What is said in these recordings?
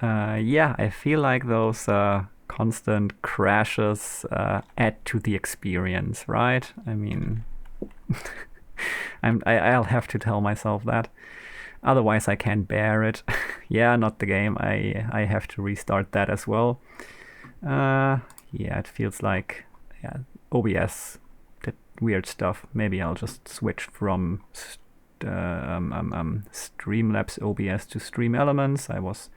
Yeah, I feel like those constant crashes add to the experience, right? I mean, I'll have to tell myself that. Otherwise, I can't bear it. Yeah, not the game. I have to restart that as well. Yeah, it feels like yeah, OBS did weird stuff. Maybe I'll just switch from Streamlabs OBS to Stream Elements. I was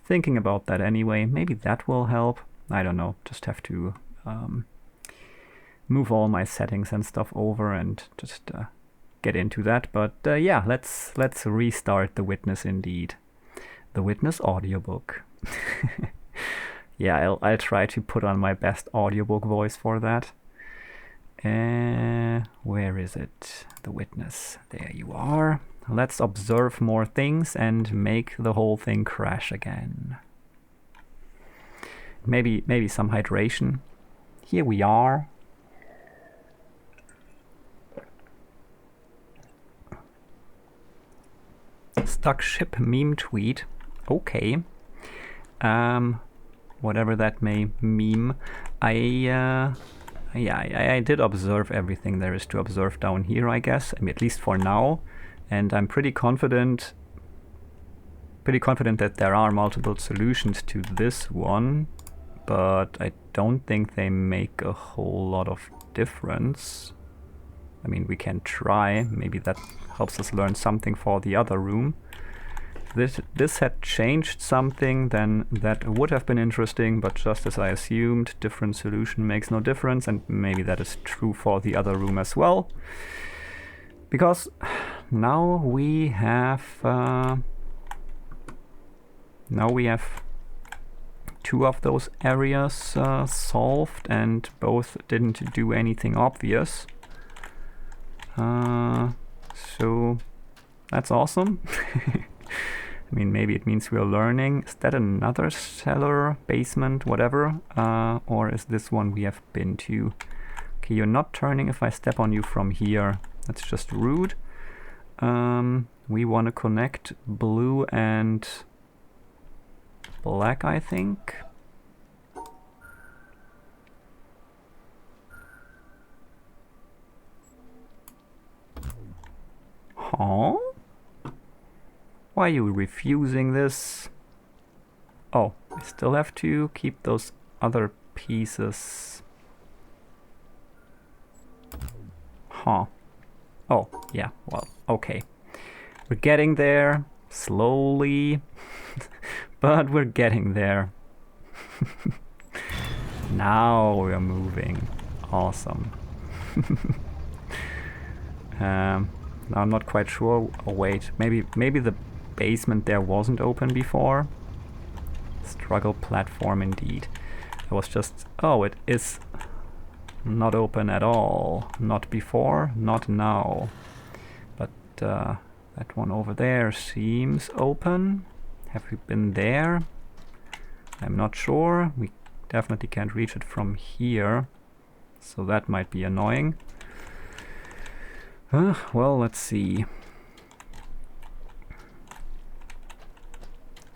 thinking about that anyway. Maybe that will help. I don't know. Just have to move all my settings and stuff over and just get into that. But yeah, let's restart the Witness indeed. The Witness audiobook. Yeah, I'll try to put on my best audiobook voice for that. Where is it? The Witness. There you are. Let's observe more things and make the whole thing crash again. Maybe some hydration. Here we are. Stuck ship meme tweet. Okay. Whatever that may mean. I did observe everything there is to observe down here, I guess. I mean, at least for now. And I'm pretty confident that there are multiple solutions to this one, but I don't think they make a whole lot of difference. I mean, we can try. Maybe that helps us learn something for the other room. If this had changed something, then that would have been interesting, but just as I assumed, different solution makes no difference, and maybe that is true for the other room as well. Because now we have two of those areas solved, and both didn't do anything obvious. So that's awesome. I mean, maybe it means we're learning. Is that another cellar, basement, whatever? Or is this one we have been to? Okay, you're not turning if I step on you from here. That's just rude. We want to connect blue and black, I think. Huh? Why are you refusing this? Oh, I still have to keep those other pieces. Huh. Oh, yeah, well, okay. We're getting there, slowly, but we're getting there. Now we're moving. Awesome. Now I'm not quite sure. Oh wait, maybe the basement there wasn't open before. Struggle platform indeed. I was just... Oh, it is not open at all. Not before, not now. But that one over there seems open. Have we been there? I'm not sure. We definitely can't reach it from here. So that might be annoying. Well, let's see.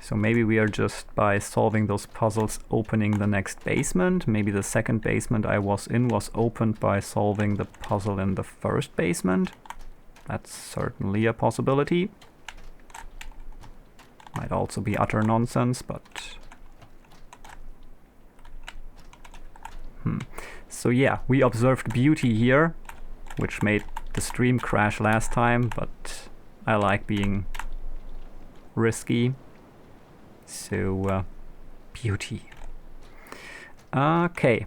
So maybe we are just, by solving those puzzles, opening the next basement. Maybe the second basement I was in was opened by solving the puzzle in the first basement. That's certainly a possibility. Might also be utter nonsense, but... So yeah, we observed beauty here, which made the stream crash last time, but I like being risky. So, beauty. Okay,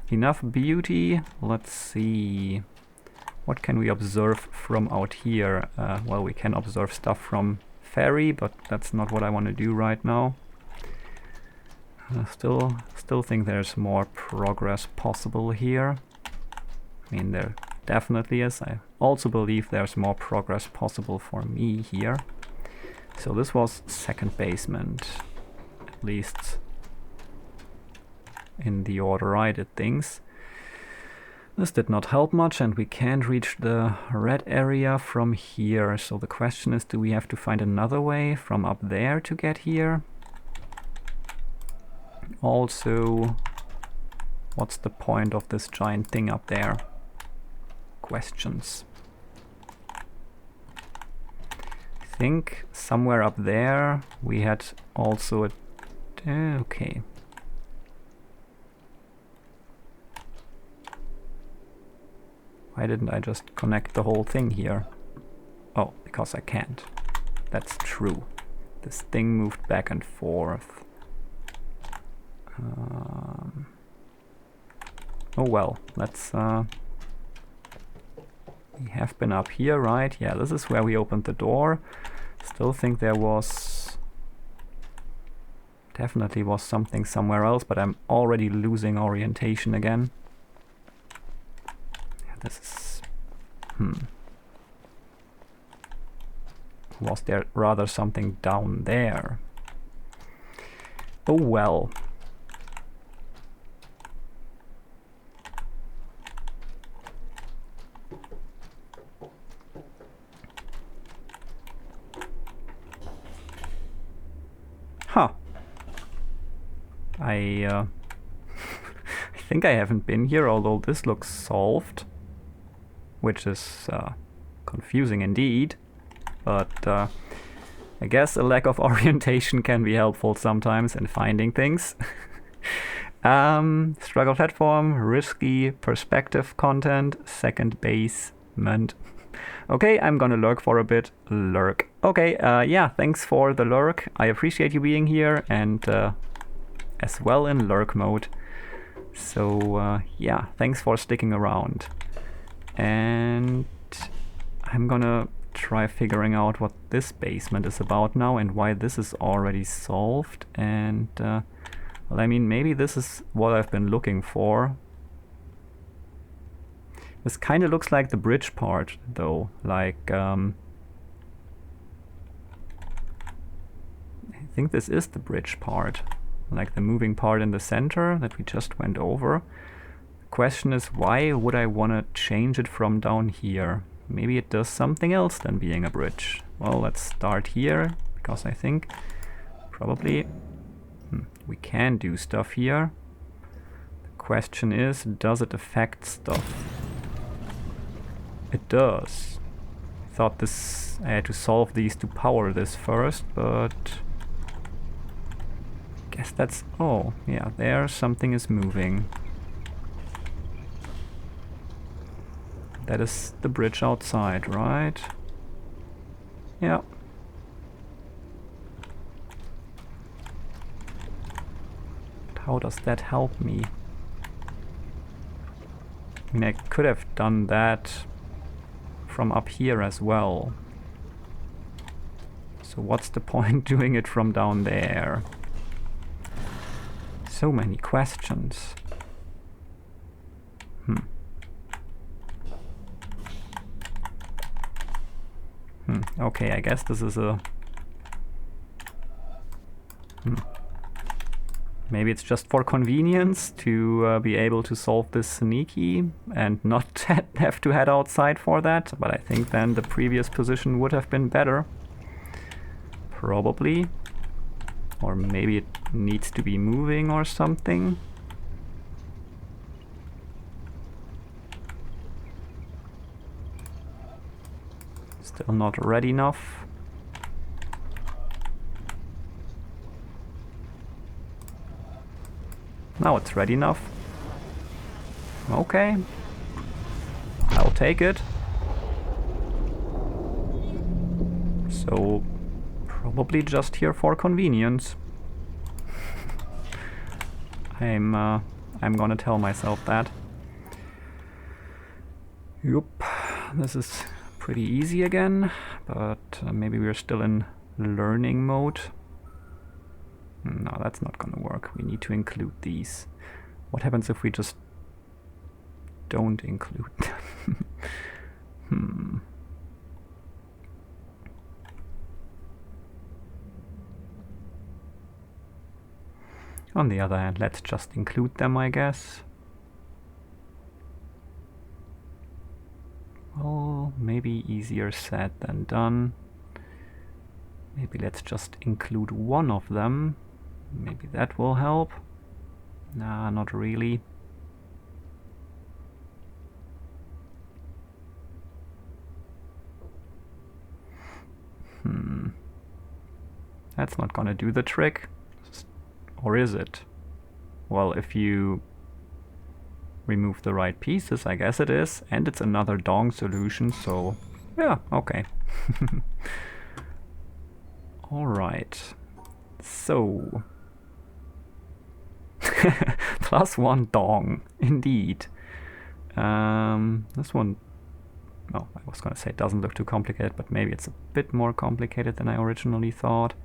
enough beauty. Let's see. What can we observe from out here? Well, we can observe stuff from ferry, but that's not what I want to do right now. Still think there's more progress possible here. I mean, there definitely is. I also believe there's more progress possible for me here. So this was second basement, at least in the order I did things. This did not help much, and we can't reach the red area from here. So the question is, do we have to find another way from up there to get here? also, what's the point of this giant thing up there? Questions. I think somewhere up there we had also a... okay. Why didn't I just connect the whole thing here? Oh, because I can't. That's true. This thing moved back and forth. Oh well, let's... we have been up here, right? Yeah, this is where we opened the door. Still think there was... definitely was something somewhere else, but I'm already losing orientation again. Yeah, this is... Was there rather something down there? Oh well. Huh. I think I haven't been here, although this looks solved, which is confusing indeed. But I guess a lack of orientation can be helpful sometimes in finding things. Struggle platform, risky perspective content, second basement. Okay, I'm gonna lurk for a bit. Lurk. Okay, yeah, thanks for the lurk. I appreciate you being here and as well in lurk mode. So yeah, thanks for sticking around. And I'm gonna try figuring out what this basement is about now and why this is already solved. And well, I mean, maybe this is what I've been looking for. This kind of looks like the bridge part, though. Like, I think this is the bridge part. Like the moving part in the center that we just went over. The question is, why would I want to change it from down here? Maybe it does something else than being a bridge. Well, let's start here, because I think probably we can do stuff here. The question is, does it affect stuff? It does. I thought I had to solve these to power this first, but guess that's... oh, yeah, there something is moving. That is the bridge outside, right? Yeah. But how does that help me? I mean, I could have done that from up here as well. So what's the point doing it from down there? So many questions. Okay, I guess this is a... Maybe it's just for convenience to be able to solve this sneaky and not have to head outside for that, but I think then the previous position would have been better. Probably. Or maybe it needs to be moving or something. Still not red enough. Now it's red enough. Okay. I'll take it. So, probably just here for convenience. I'm gonna tell myself that. Yup, this is pretty easy again, but maybe we're still in learning mode. No, that's not gonna work. We need to include these. What happens if we just don't include them? On the other hand, let's just include them, I guess. Well, maybe easier said than done. Maybe let's just include one of them. Maybe that will help. Nah, not really. That's not gonna do the trick. Or is it? Well, if you remove the right pieces, I guess it is. And it's another dong solution, so yeah, okay. Alright. So... +1 dong, indeed. This one... Oh, I was gonna say it doesn't look too complicated, but maybe it's a bit more complicated than I originally thought.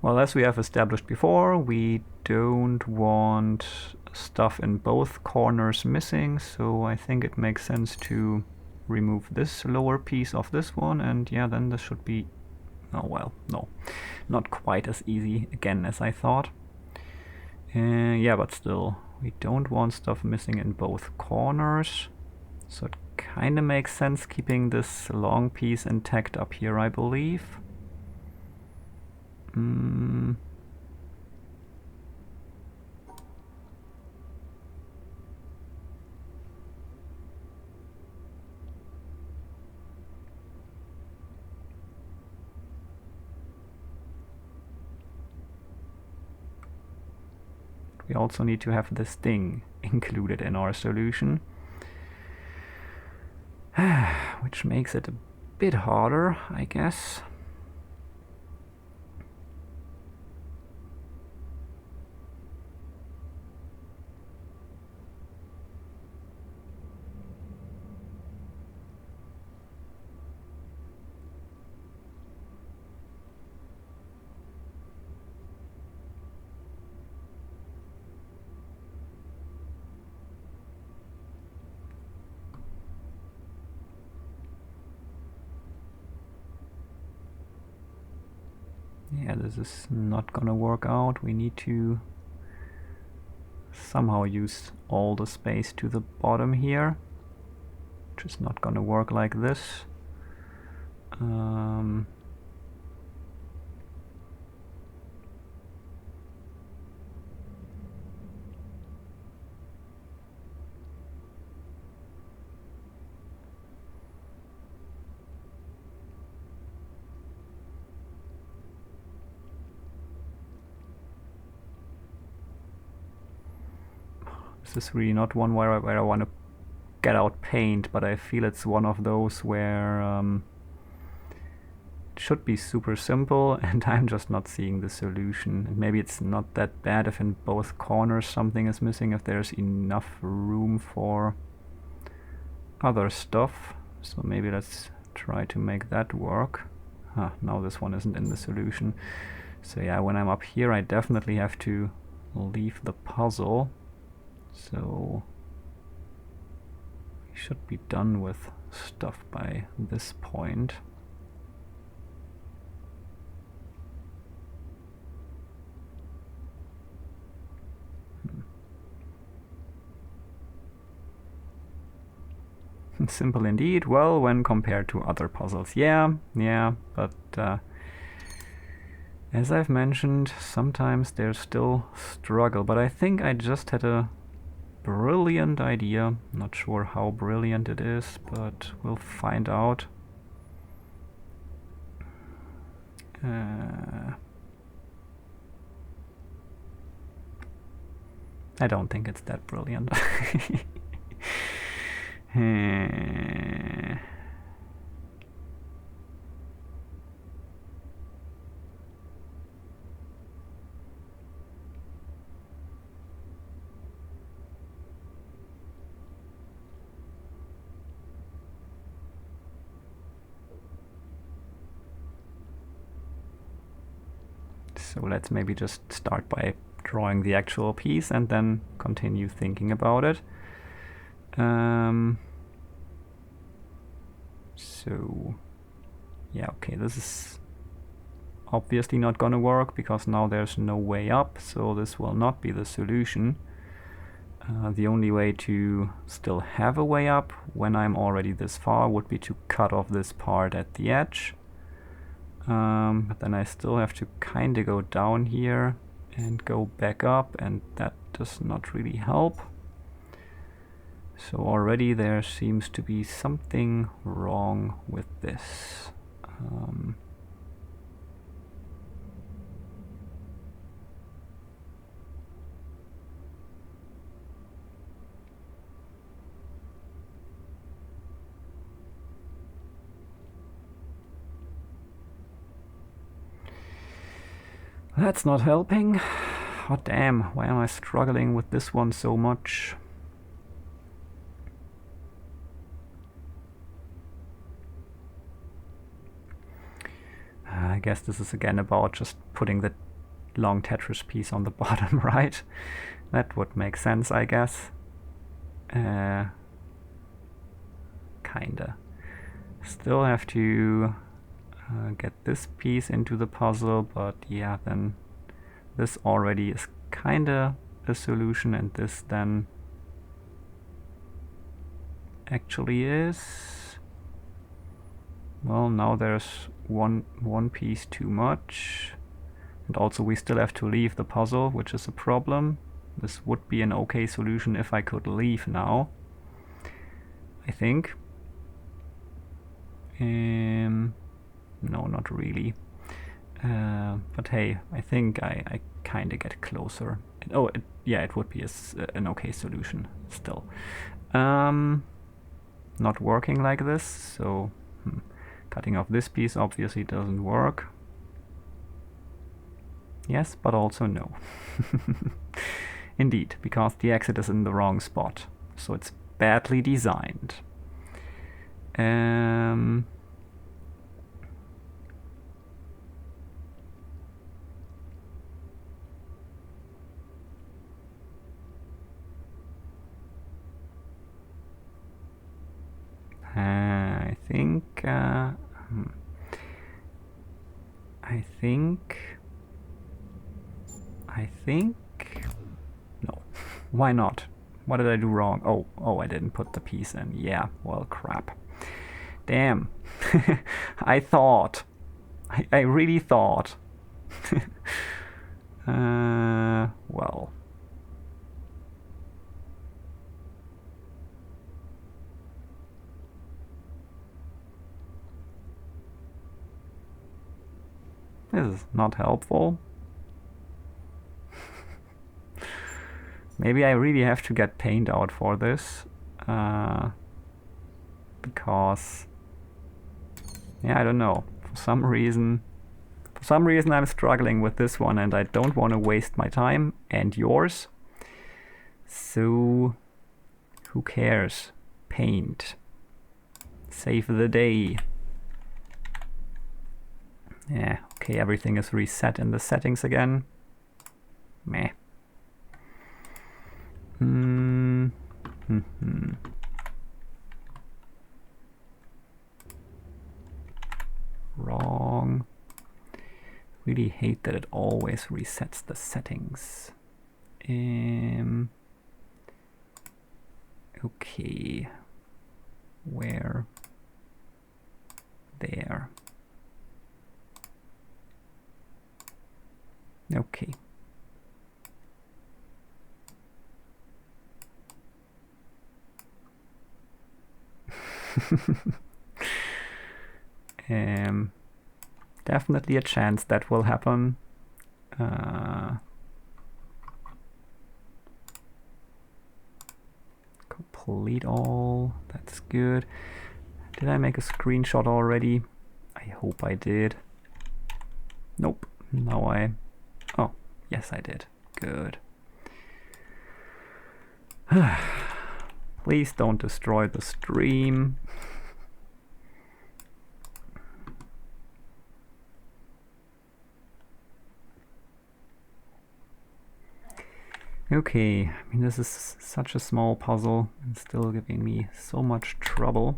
Well, as we have established before, we don't want stuff in both corners missing, so I think it makes sense to remove this lower piece of this one, and yeah, then this should be... oh well, no, not quite as easy again as I thought. Yeah, but still, we don't want stuff missing in both corners, so it kinda makes sense keeping this long piece intact up here, I believe. We also need to have this thing included in our solution, which makes it a bit harder, I guess. Yeah, this is not gonna work out. We need to somehow use all the space to the bottom here, which is not gonna work like this. This is really not one where I want to get out paint, but I feel it's one of those where it should be super simple and I'm just not seeing the solution. And maybe it's not that bad if in both corners something is missing, if there's enough room for other stuff. So maybe let's try to make that work. Now this one isn't in the solution. So yeah, when I'm up here I definitely have to leave the puzzle. So we should be done with stuff by this point. Simple indeed. Well, when compared to other puzzles, yeah, but as I've mentioned, sometimes there's still struggle, but I think I just had a brilliant idea. Not sure how brilliant it is, but we'll find out. I don't think it's that brilliant. So let's maybe just start by drawing the actual piece and then continue thinking about it. So yeah, okay, this is obviously not gonna work because now there's no way up, so this will not be the solution. The only way to still have a way up when I'm already this far would be to cut off this part at the edge. But then I still have to kind of go down here and go back up, and that does not really help. So already there seems to be something wrong with this. That's not helping. Oh damn, why am I struggling with this one so much? I guess this is again about just putting the long Tetris piece on the bottom, right? That would make sense, I guess. Kinda. Still have to get this piece into the puzzle, but yeah, then this already is kinda a solution, and this then actually is. Well, now there's one piece too much, and also we still have to leave the puzzle, which is a problem. This would be an okay solution if I could leave now, I think. No, not really. But hey, I think I kind of get closer. Yeah, it would be an okay solution still. Not working like this, so cutting off this piece obviously doesn't work. Yes, but also no. Indeed, because the exit is in the wrong spot, so it's badly designed. I think no. Why not? What did I do wrong? Oh, I didn't put the piece in. Yeah, well, crap. Damn. I thought. I really thought. Well. This is not helpful. Maybe I really have to get paint out for this. Because... yeah, I don't know. For some reason I'm struggling with this one, and I don't want to waste my time and yours. So... who cares? Paint. Save the day. Yeah, okay, everything is reset in the settings again. Meh. Wrong. Really hate that it always resets the settings. Okay. Where? There. Okay. Definitely a chance that will happen. Complete all. That's good. Did I make a screenshot already? I hope I did. Nope. Now I... oh, yes I did. Good. Please don't destroy the stream. Okay, I mean, this is such a small puzzle and still giving me so much trouble.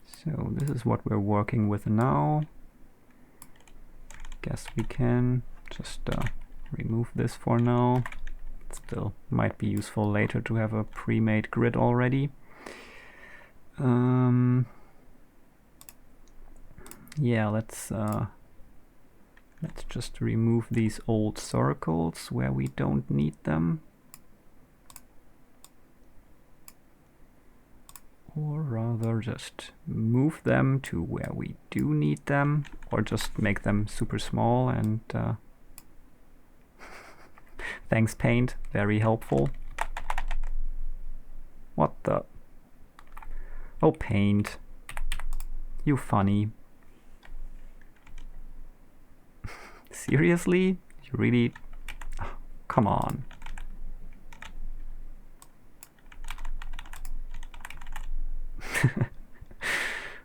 So this is what we're working with now. Guess we can just remove this for now. It still might be useful later to have a pre-made grid already. Yeah, let's just remove these old circles where we don't need them. Or rather just move them to where we do need them, or just make them super small and thanks Paint, very helpful. What the? Oh Paint, you funny. Seriously? You really? Oh, come on.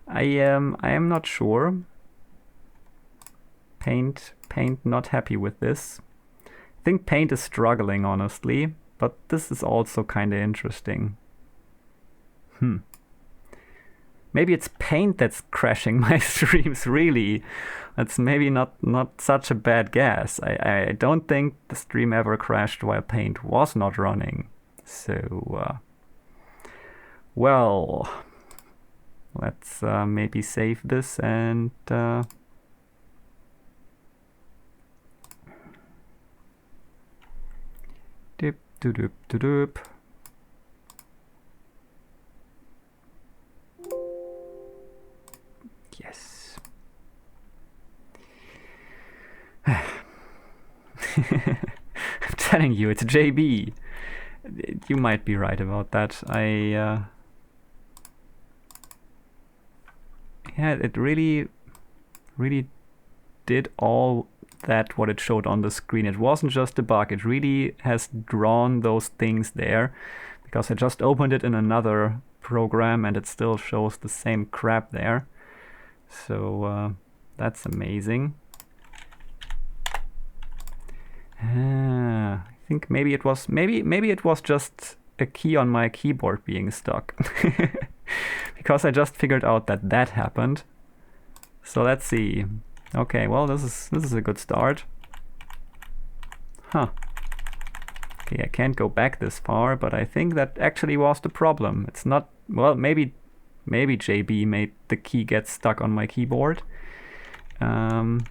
I am not sure. Paint not happy with this. I think Paint is struggling, honestly, but this is also kind of interesting. Maybe it's Paint that's crashing my streams, really. That's maybe not such a bad guess. I don't think the stream ever crashed while Paint was not running. So, well, let's maybe save this and dip doop doop doop. Yes. I'm telling you, it's JB. You might be right about that. Yeah, it really did all that what it showed on the screen. It wasn't just a bug, it really has drawn those things there, because I just opened it in another program and it still shows the same crap there. So that's amazing. I think maybe it was just a key on my keyboard being stuck. Because I just figured out that happened. So let's see. Okay, well, this is a good start. Huh. Okay, I can't go back this far, but I think that actually was the problem. It's not, well, maybe JB made the key get stuck on my keyboard. I'm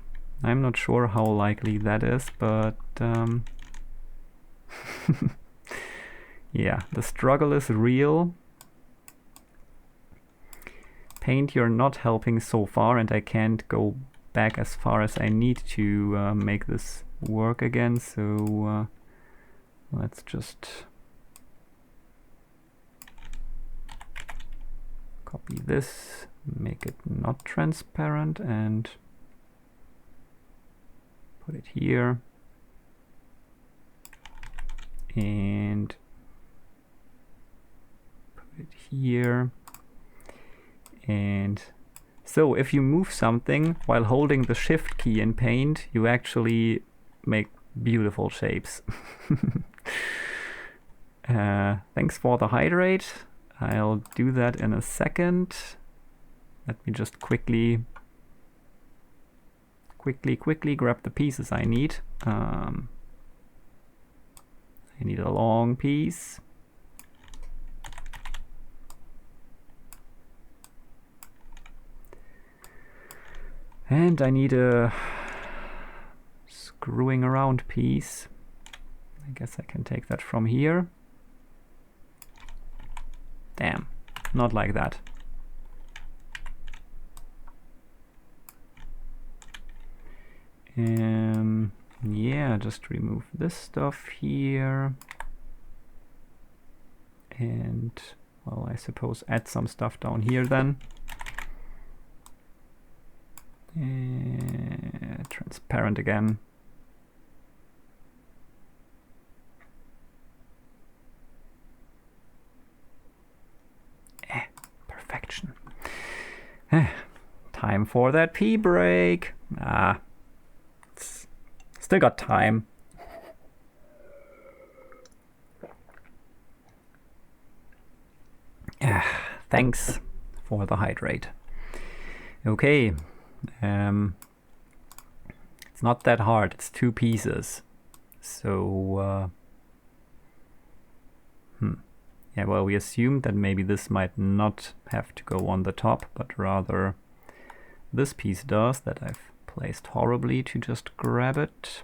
not sure how likely that is, but yeah, the struggle is real. Paint, you're not helping so far, and I can't go back as far as I need to make this work again, so let's just copy this, make it not transparent, and put it here, and put it here. And so if you move something while holding the shift key in Paint, you actually make beautiful shapes. Thanks for the hydrate. I'll do that in a second. Let me just quickly grab the pieces I need. I need a long piece. And I need a screwing around piece. I guess I can take that from here. Damn, not like that. Yeah, just remove this stuff here. And, well, I suppose add some stuff down here then. Transparent again. Perfection. Time for that pee break. Still got time. Thanks for the hydrate. Okay. It's not that hard. It's 2 pieces. So, yeah, well, we assumed that maybe this might not have to go on the top, but rather this piece does, that I've placed horribly to just grab it.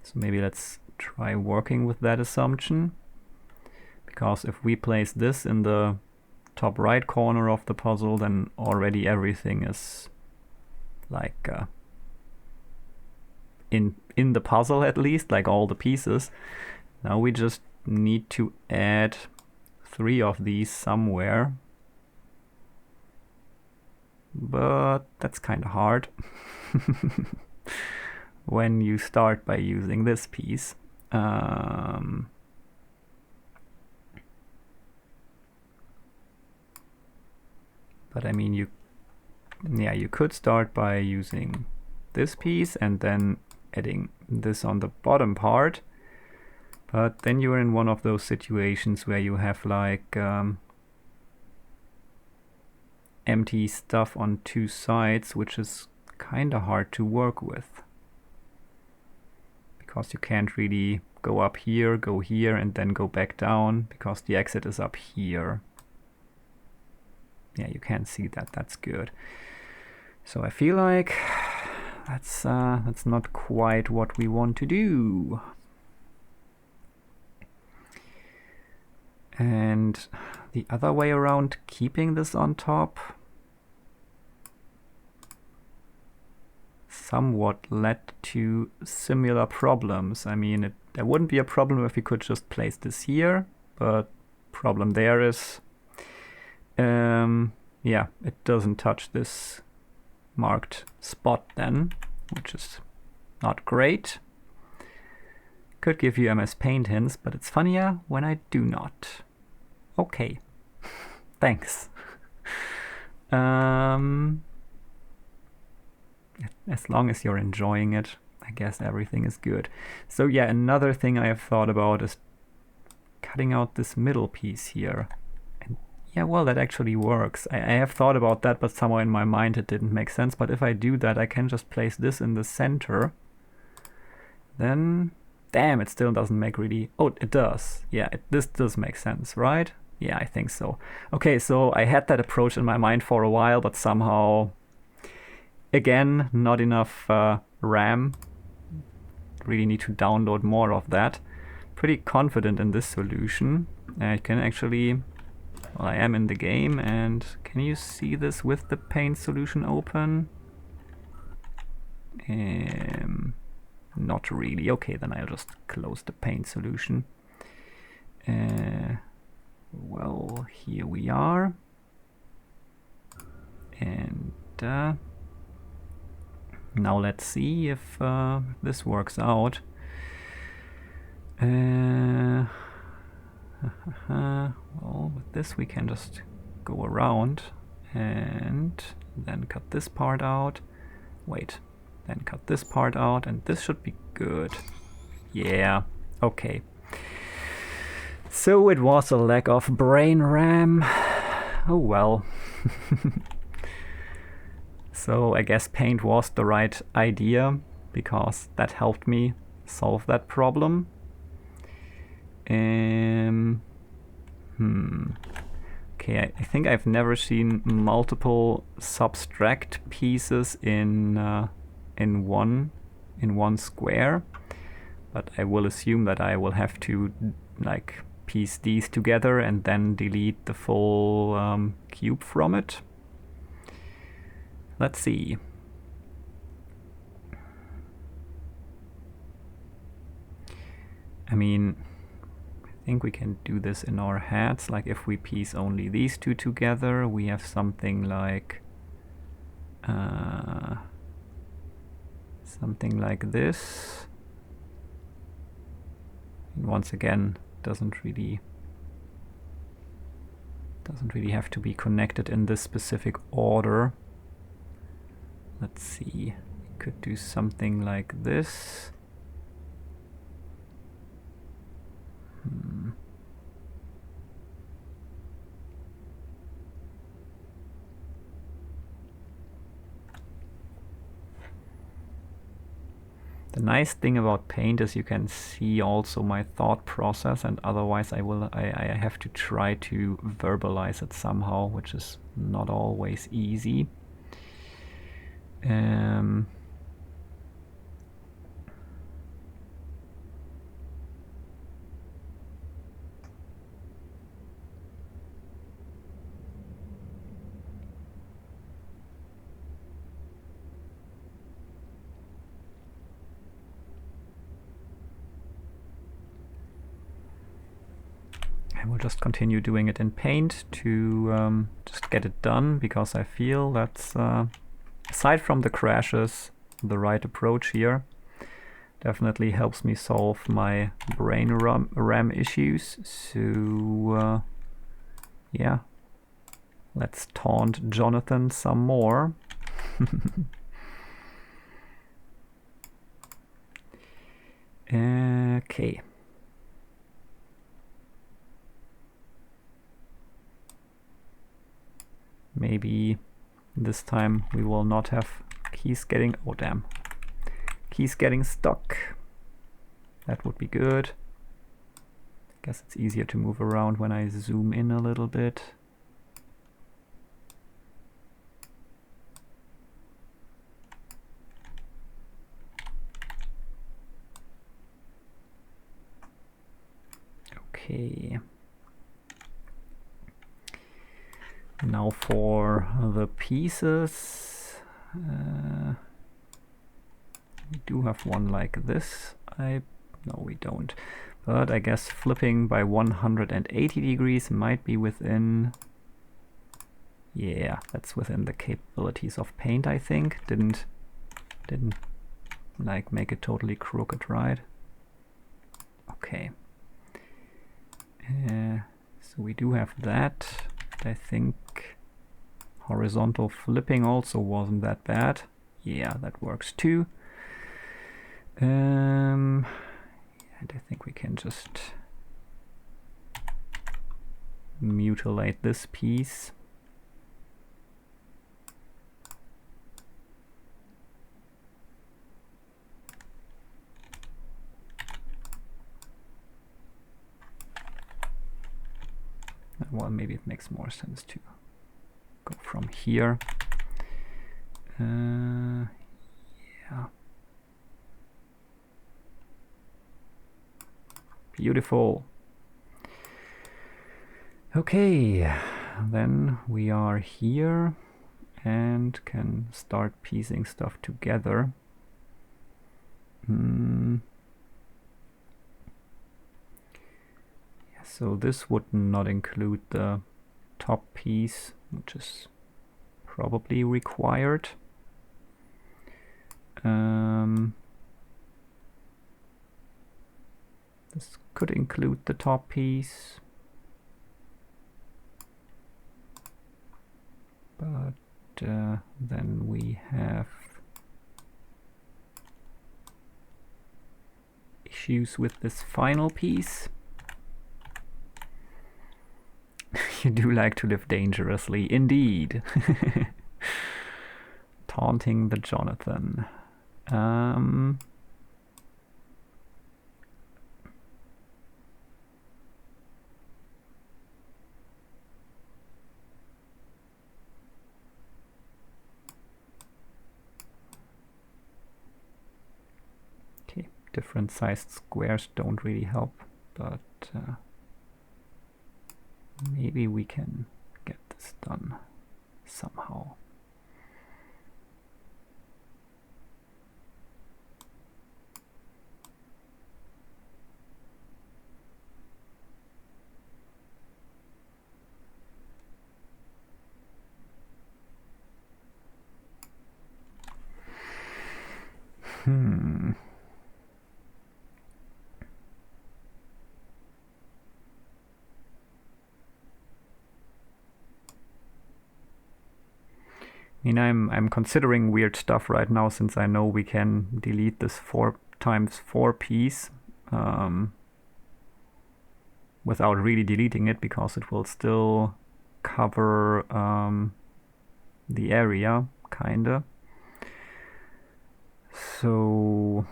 So maybe let's try working with that assumption. Because if we place this in the top right corner of the puzzle, then already everything is like in the puzzle, at least, like all the pieces. Now we just need to add 3 of these somewhere. But that's kind of hard when you start by using this piece. But I mean, you could start by using this piece and then adding this on the bottom part. But then you're in one of those situations where you have like empty stuff on 2 sides, which is kind of hard to work with. Because you can't really go up here, go here, and then go back down, because the exit is up here. Yeah, you can see that. That's good. So I feel like that's not quite what we want to do. And the other way around, keeping this on top, somewhat led to similar problems. I mean, there wouldn't be a problem if we could just place this here, but problem there is yeah, it doesn't touch this marked spot then, which is not great. Could give you MS Paint hints, but it's funnier when I do not. Okay, thanks. As long as you're enjoying it, I guess everything is good. So yeah, another thing I have thought about is cutting out this middle piece here. Yeah, well, that actually works. I have thought about that, but somewhere in my mind it didn't make sense. But if I do that, I can just place this in the center. Then, damn, it still doesn't make really... Oh, it does. Yeah, this does make sense, right? Yeah, I think so. Okay, so I had that approach in my mind for a while, but somehow, again, not enough RAM. Really need to download more of that. Pretty confident in this solution. I can actually... Well, I am in the game, and can you see this with the paint solution open? Not really. Okay, then I'll just close the paint solution. Well, here we are. And now let's see if this works out. Well, with this we can just go around and then cut this part out. Wait, then cut this part out, and this should be good. Yeah, okay. So it was a lack of brain RAM. Oh well. So I guess paint was the right idea, because that helped me solve that problem. Okay, I think I've never seen multiple subtract pieces in one square, but I will assume that I will have to like piece these together and then delete the full cube from it. Let's see. I mean, I think we can do this in our heads. Like if we piece only these two together, we have something like this. And once again, doesn't really Doesn't really have to be connected in this specific order. Let's see, we could do something like this. The nice thing about Paint is you can see also my thought process, and otherwise I have to try to verbalize it somehow, which is not always easy. I will just continue doing it in Paint to just get it done, because I feel that's, aside from the crashes, the right approach here. Definitely helps me solve my brain RAM issues. So yeah, let's taunt Jonathan some more. Okay. Maybe this time we will not have keys getting, oh damn, keys getting stuck. That would be good. I guess it's easier to move around when I zoom in a little bit. Okay. Now for the pieces. We do have one like this. No, we don't. But I guess flipping by 180 degrees might be within... Yeah, that's within the capabilities of Paint, I think. Didn't like make it totally crooked, right? Okay. So we do have that. I think horizontal flipping also wasn't that bad. Yeah, that works too. And I think we can just mutilate this piece. Well, maybe it makes more sense to go from here. Yeah. Beautiful. Okay, then we are here and can start piecing stuff together. So this would not include the top piece, which is probably required. This could include the top piece, but then we have issues with this final piece. You do like to live dangerously, indeed. Taunting the Jonathan. Okay, different sized squares don't really help, but maybe we can get this done somehow. mean, I'm considering weird stuff right now since I know we can delete this 4x4 piece without really deleting it, because it will still cover the area, kinda. So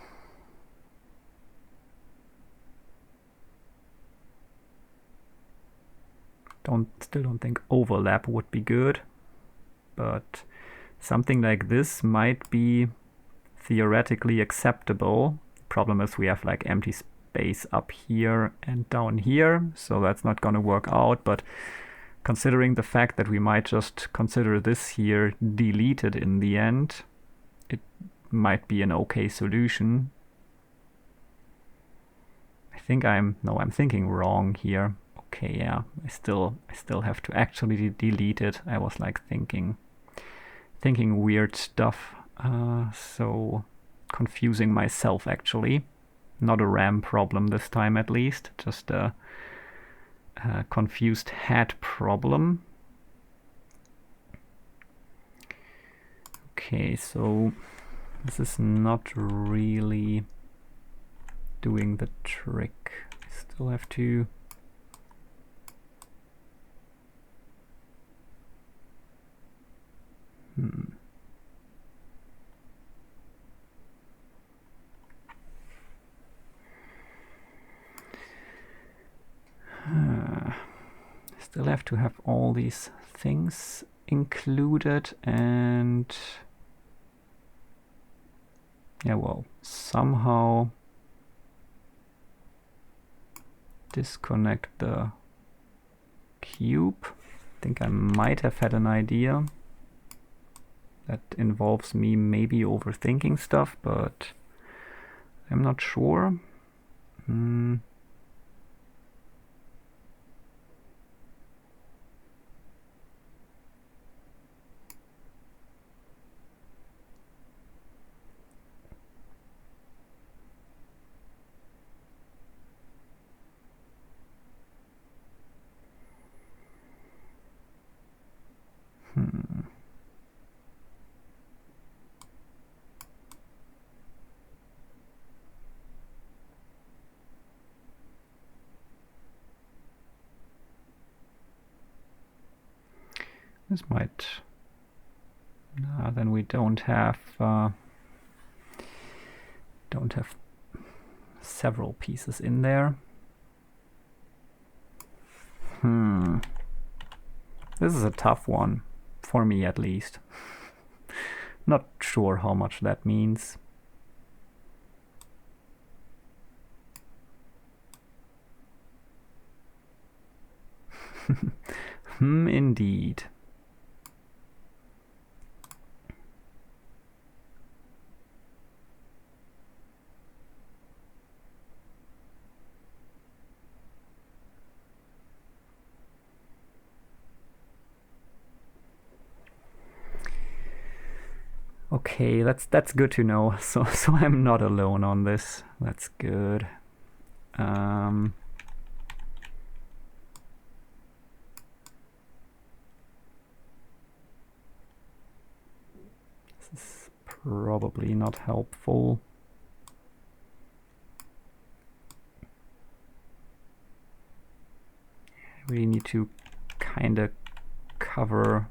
still don't think overlap would be good, but something like this might be theoretically acceptable. Problem is we have like empty space up here and down here, so that's not gonna work out. But considering the fact that we might just consider this here deleted in the end, it might be an okay solution. I'm thinking wrong here. Okay, yeah, I still have to actually delete it. I was like thinking weird stuff, so confusing myself actually. Not a RAM problem this time, at least, just a confused head problem. Okay, so this is not really doing the trick. I still have to still have to have all these things included, and yeah, well, somehow disconnect the cube. I think I might have had an idea that involves me maybe overthinking stuff, but I'm not sure. This might... then we don't have several pieces in there. This is a tough one, for me at least. Not sure how much that means. Indeed. Okay, that's good to know. So I'm not alone on this. That's good. This is probably not helpful. I really need to kind of cover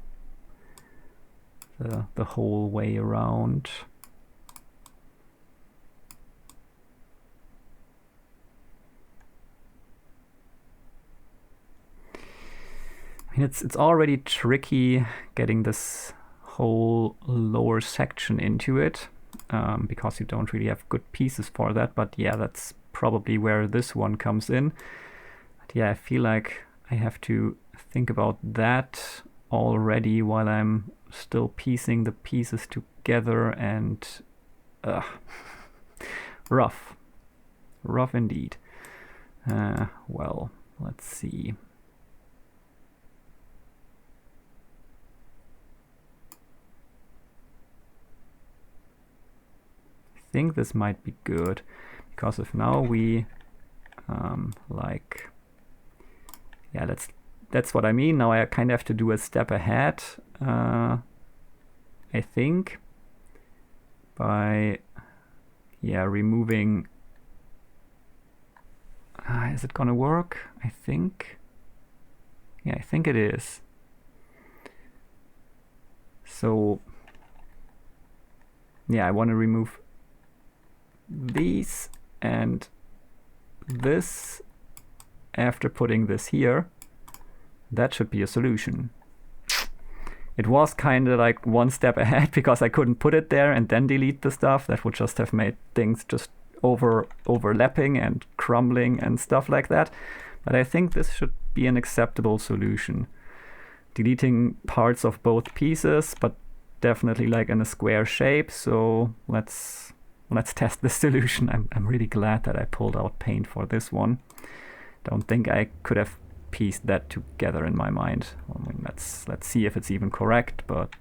the whole way around. I mean, it's already tricky getting this whole lower section into it, because you don't really have good pieces for that. But yeah, that's probably where this one comes in. But yeah, I feel like I have to think about that already while I'm still piecing the pieces together, and rough indeed. Well, let's see. I think this might be good, because if now we like, yeah, that's what I mean. Now I kind of have to do a step ahead. I think, by removing... is it gonna work? I think. Yeah, I think it is. So yeah, I want to remove these and this after putting this here. That should be a solution. It was kind of like one step ahead because I couldn't put it there and then delete the stuff. That would just have made things just overlapping and crumbling and stuff like that. But I think this should be an acceptable solution. Deleting parts of both pieces, but definitely like in a square shape. So let's test this solution. I'm really glad that I pulled out paint for this one. Don't think I could have pieced that together in my mind. I mean, let's see if it's even correct, but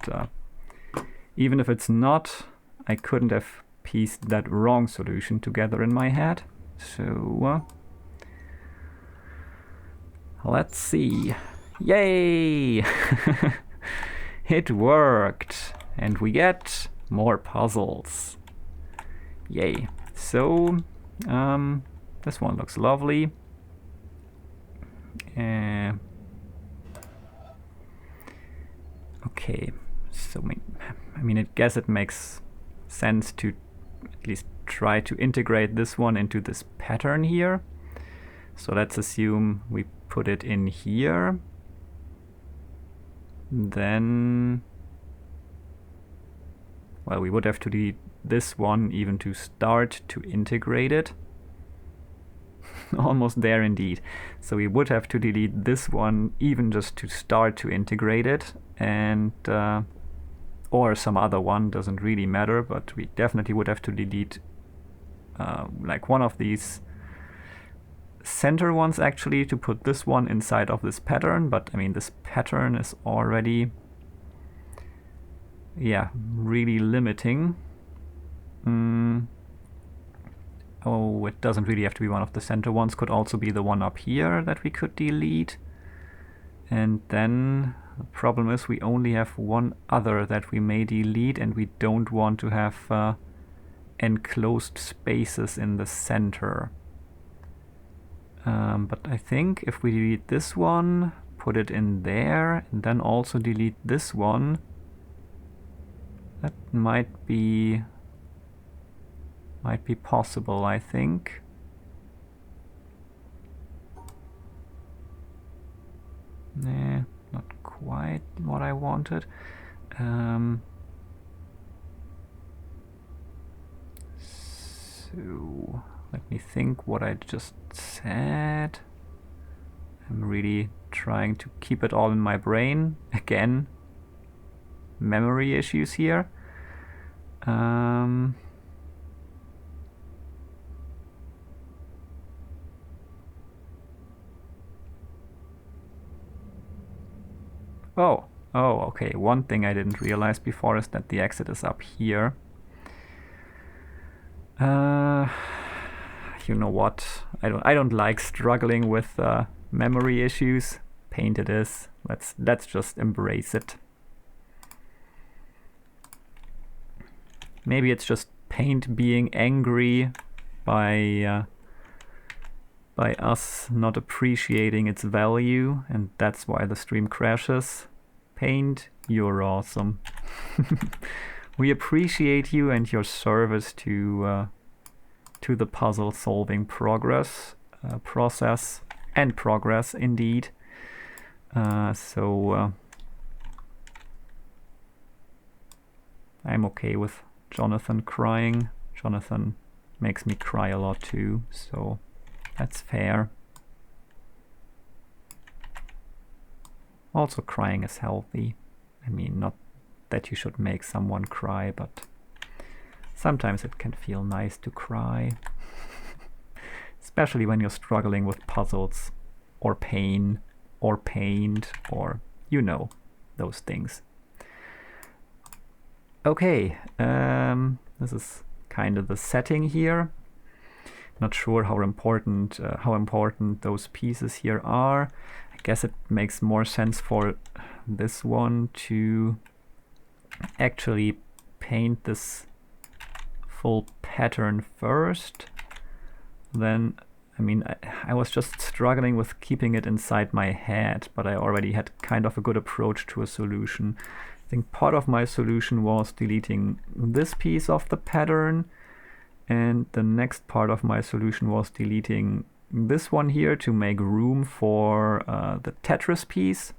even if it's not, I couldn't have pieced that wrong solution together in my head. So let's see. Yay! It worked! And we get more puzzles. Yay. So, this one looks lovely. Okay, so I mean, I guess it makes sense to at least try to integrate this one into this pattern here. So let's assume we put it in here. Then, well, we would have to delete this one even to start to integrate it. Almost there indeed. So we would have to delete this one even just to start to integrate it, and or some other one, doesn't really matter, but we definitely would have to delete like one of these center ones actually to put this one inside of this pattern. But I mean, this pattern is already really limiting. Oh, it doesn't really have to be one of the center ones, could also be the one up here that we could delete. And then the problem is we only have one other that we may delete, and we don't want to have enclosed spaces in the center. But I think if we delete this one, put it in there, and then also delete this one, that might be possible, I think. Nah, not quite what I wanted. So let me think what I just said. I'm really trying to keep it all in my brain. Again, memory issues here. Oh, okay. One thing I didn't realize before is that the exit is up here. You know what? I don't like struggling with memory issues. Paint it is. Let's just embrace it. Maybe it's just paint being angry by us not appreciating its value, and that's why the stream crashes. Paint, you're awesome. We appreciate you and your service to the puzzle solving process indeed. So I'm okay with Jonathan crying. Jonathan makes me cry a lot too, so that's fair. Also, crying is healthy. I mean, not that you should make someone cry, but sometimes it can feel nice to cry. Especially when you're struggling with puzzles, or pain, or paint, or you know, those things. Okay, this is kind of the setting here. Not sure how important those pieces here are. I guess it makes more sense for this one to actually paint this full pattern first. Then, I mean, I was just struggling with keeping it inside my head, but I already had kind of a good approach to a solution. I think part of my solution was deleting this piece of the pattern, and the next part of my solution was deleting this one here to make room for the Tetris piece.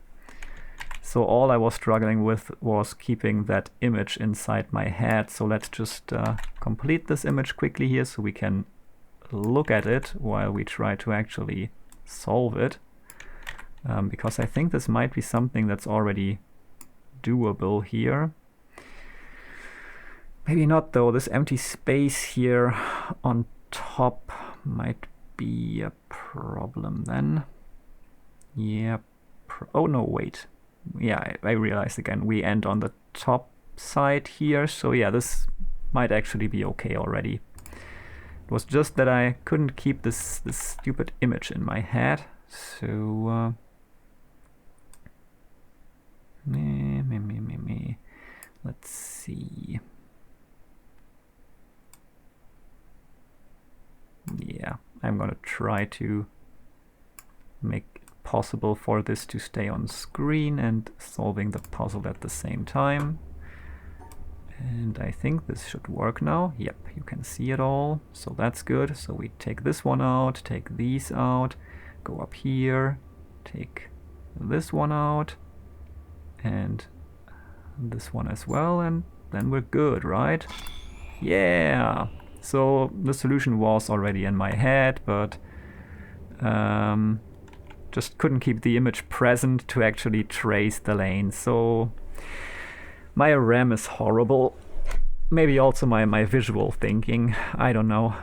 So all I was struggling with was keeping that image inside my head. So let's just complete this image quickly here so we can look at it while we try to actually solve it. Because I think this might be something that's already doable here. Maybe not though. This empty space here on top might be a problem then. Yeah. Oh no, wait. Yeah, I realized again, we end on the top side here. So yeah, this might actually be okay already. It was just that I couldn't keep this stupid image in my head. So let's see. Yeah, I'm gonna try to make it possible for this to stay on screen and solving the puzzle at the same time. And I think this should work now. Yep, you can see it all, so that's good. So we take this one out, take these out, go up here, take this one out, and this one as well, and then we're good, right? Yeah! So the solution was already in my head, but just couldn't keep the image present to actually trace the lane. So my RAM is horrible. Maybe also my visual thinking, I don't know.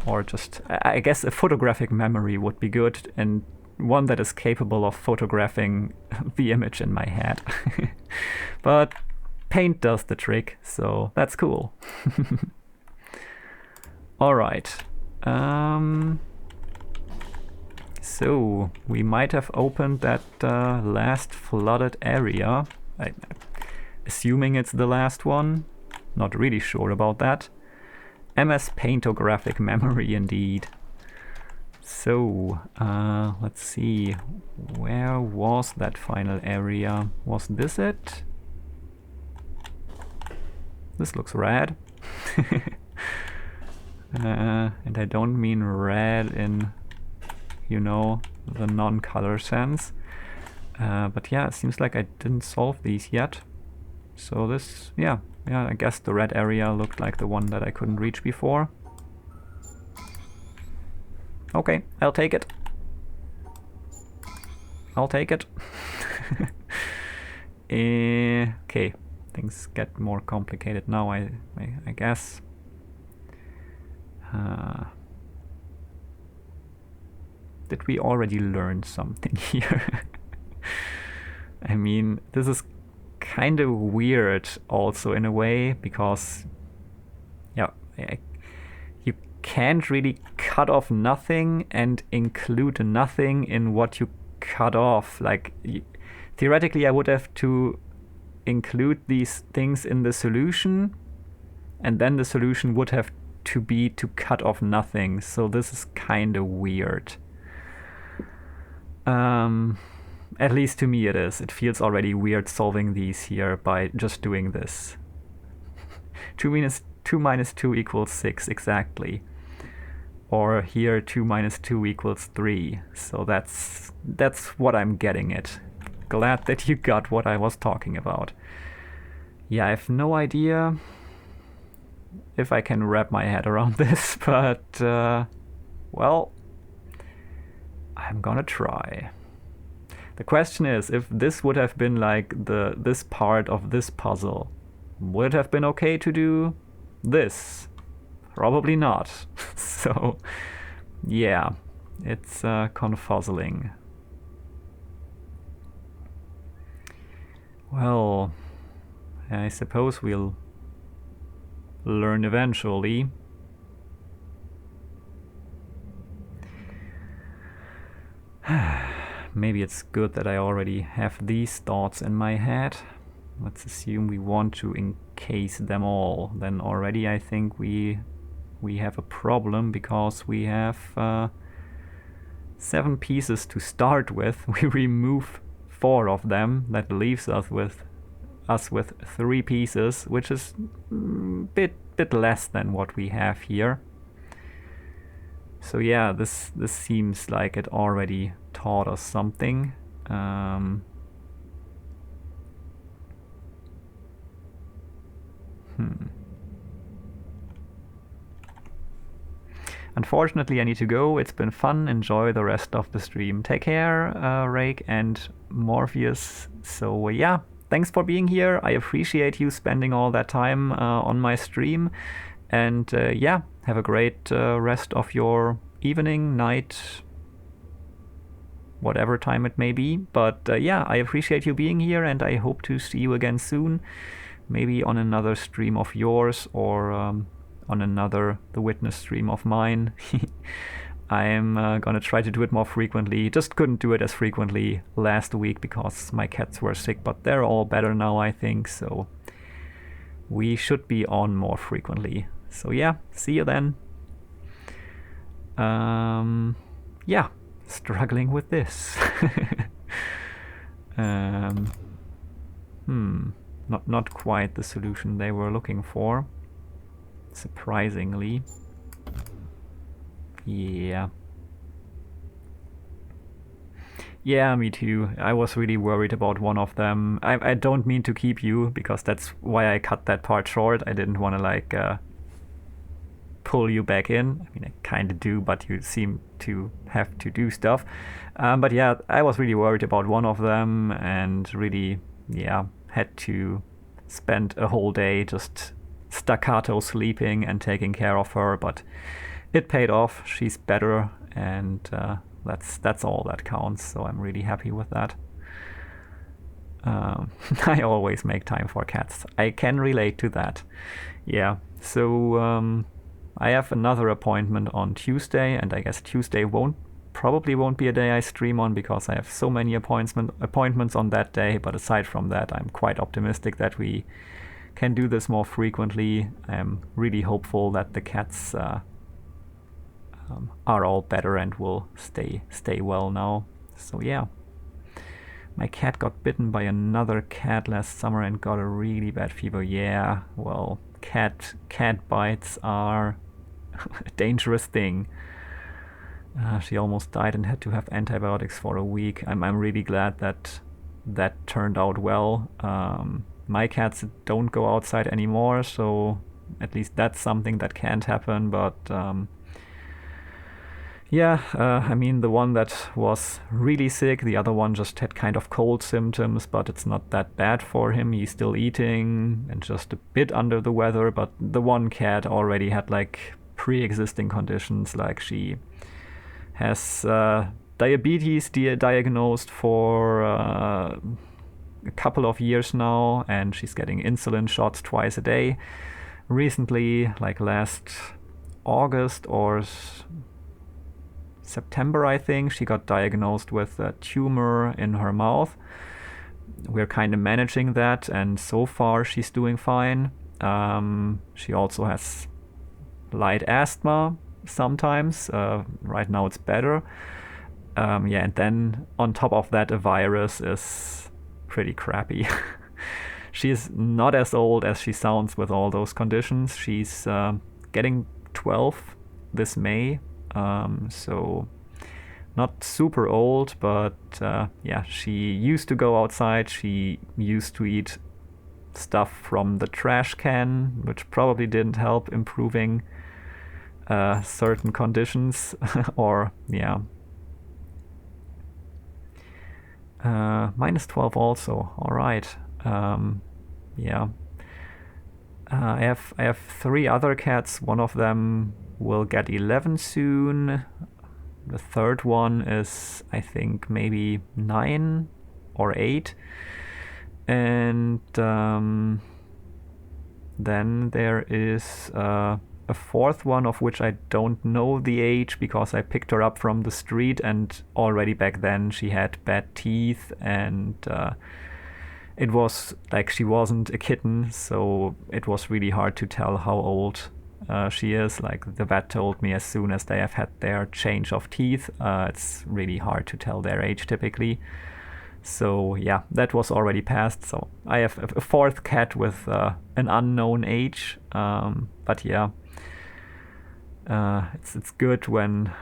Or just, I guess a photographic memory would be good, and one that is capable of photographing the image in my head. But paint does the trick, so that's cool. Alright. So we might have opened that last flooded area. Assuming it's the last one. Not really sure about that. MS Paintographic memory indeed. So, let's see. Where was that final area? Was this it? This looks rad. And I don't mean red in, you know, the non-color sense. But yeah, it seems like I didn't solve these yet. So this, yeah, I guess the red area looked like the one that I couldn't reach before. Okay, I'll take it. I'll take it. Okay, things get more complicated now, I guess. Did we already learn something here? I mean, this is kind of weird also in a way, because yeah, you can't really cut off nothing and include nothing in what you cut off. Like, theoretically I would have to include these things in the solution, and then the solution would have to be to cut off nothing. So this is kind of weird. At least to me it is. It feels already weird solving these here by just doing this. 2 minus 2 equals 6, exactly. Or here 2 minus 2 equals 3. So that's what I'm getting at. Glad that you got what I was talking about. Yeah, I have no idea if I can wrap my head around this, but well, I'm gonna try. The question is, if this would have been like this part of this puzzle, would it have been okay to do this? Probably not. So yeah, it's confuzzling. Well, I suppose we'll learn eventually. Maybe it's good that I already have these thoughts in my head. let's assume we want to encase them all. Then already I think we have a problem, because we have 7 pieces to start with. We remove 4 of them. That leaves us with 3 pieces, which is bit less than what we have here. So yeah, this seems like it already taught us something. Unfortunately, I need to go. It's been fun. Enjoy the rest of the stream. Take care, Rayk and Morpheus. So yeah, thanks for being here. I appreciate you spending all that time on my stream. And yeah, have a great rest of your evening, night, whatever time it may be. But yeah, I appreciate you being here, and I hope to see you again soon. Maybe on another stream of yours, or on another The Witness stream of mine. I'm gonna try to do it more frequently. Just couldn't do it as frequently last week because my cats were sick, but they're all better now, I think, so we should be on more frequently. So yeah, see you then. Yeah, struggling with this. Not quite the solution they were looking for, surprisingly. Yeah, me too. I was really worried about one of them. I don't mean to keep you, because that's why I cut that part short. I didn't want to like pull you back in. I mean, I kind of do, but you seem to have to do stuff. But yeah, I was really worried about one of them, and really, yeah, had to spend a whole day just staccato sleeping and taking care of her, but it paid off. She's better, and that's all that counts, so I'm really happy with that. I always make time for cats. I can relate to that. Yeah, so I have another appointment on Tuesday, and I guess Tuesday probably won't be a day I stream on, because I have so many appointments on that day. But aside from that, I'm quite optimistic that we can do this more frequently. I'm really hopeful that the cats are all better and will stay well now. So yeah, my cat got bitten by another cat last summer and got a really bad fever. Yeah, well, cat bites are a dangerous thing. She almost died and had to have antibiotics for a week. I'm really glad that turned out well. My cats don't go outside anymore, so at least that's something that can't happen. But yeah, I mean, the one that was really sick, the other one just had kind of cold symptoms, but it's not that bad for him. He's still eating and just a bit under the weather. But the one cat already had like pre-existing conditions, like she has diabetes diagnosed for a couple of years now, and she's getting insulin shots twice a day. Recently, like last August or September, I think, she got diagnosed with a tumor in her mouth. We're kind of managing that, and so far she's doing fine. She also has light asthma sometimes. Right now it's better. Yeah, and then on top of that, a virus is pretty crappy. She's not as old as she sounds with all those conditions. She's getting 12 this May. So not super old, but yeah, she used to go outside. She used to eat stuff from the trash can, which probably didn't help improving certain conditions. Or yeah, minus 12 also. All right. Yeah. I have 3 other cats. One of them will get 11 soon. The third one is, I think, maybe 9 or 8. And then there is a fourth one, of which I don't know the age because I picked her up from the street, and already back then she had bad teeth, and it was like she wasn't a kitten, so it was really hard to tell how old she is. Like the vet told me as soon as they have had their change of teeth, it's really hard to tell their age typically. So yeah, that was already passed. So I have a fourth cat with an unknown age. But yeah, it's good when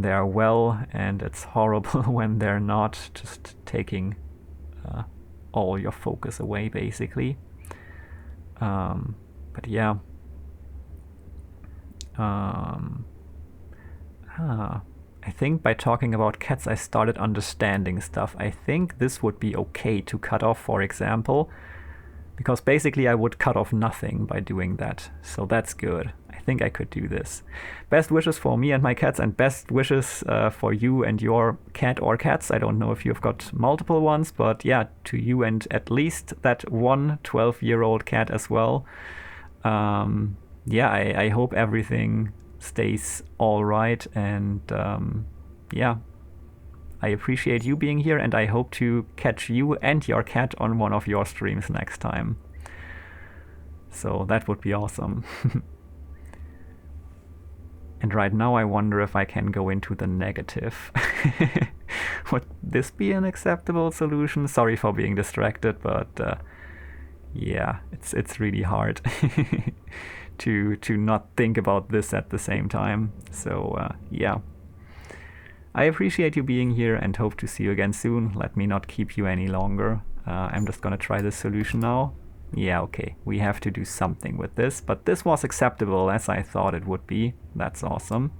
they're well, and it's horrible when they're not, just taking all your focus away basically. But yeah. I think by talking about cats I started understanding stuff. I think this would be okay to cut off, for example, because basically I would cut off nothing by doing that. So that's good. I think I could do this. Best wishes for me and my cats, and best wishes for you and your cat or cats. I don't know if you've got multiple ones, but yeah, to you and at least that one 12-year-old cat as well. Yeah, I hope everything stays all right, and yeah, I appreciate you being here, and I hope to catch you and your cat on one of your streams next time. So that would be awesome. And right now I wonder if I can go into the negative. Would this be an acceptable solution? Sorry for being distracted, but yeah, it's really hard to not think about this at the same time. So yeah, I appreciate you being here and hope to see you again soon. Let me not keep you any longer. I'm just gonna try this solution now. Yeah, okay, we have to do something with this, but this was acceptable as I thought it would be. That's awesome.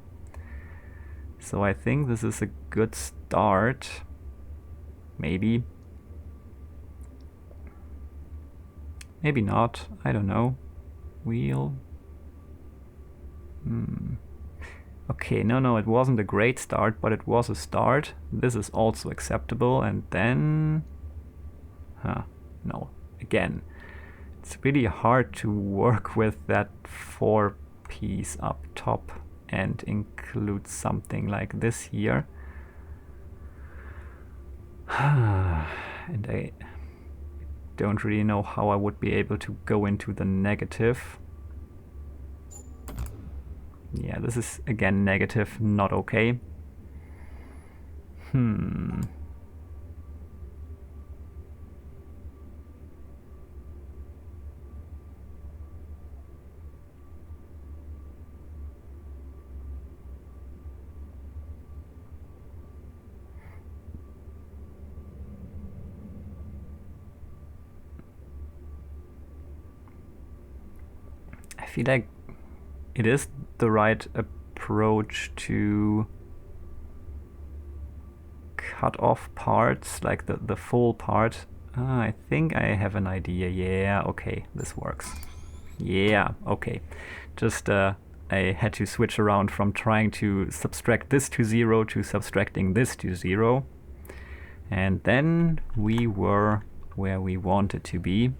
So I think this is a good start. Maybe. Maybe not, I don't know. Wheel. Okay, no, it wasn't a great start, but it was a start. This is also acceptable, and then... no, again. It's really hard to work with that 4-piece up top and include something like this here. And I don't really know how I would be able to go into the negative. Yeah, this is again negative, not okay. I feel like it is the right approach to cut off parts, like the full part. I think I have an idea. Yeah, okay, this works. Yeah, okay. Just I had to switch around from trying to subtract this to 0 to subtracting this to 0. And then we were where we wanted to be.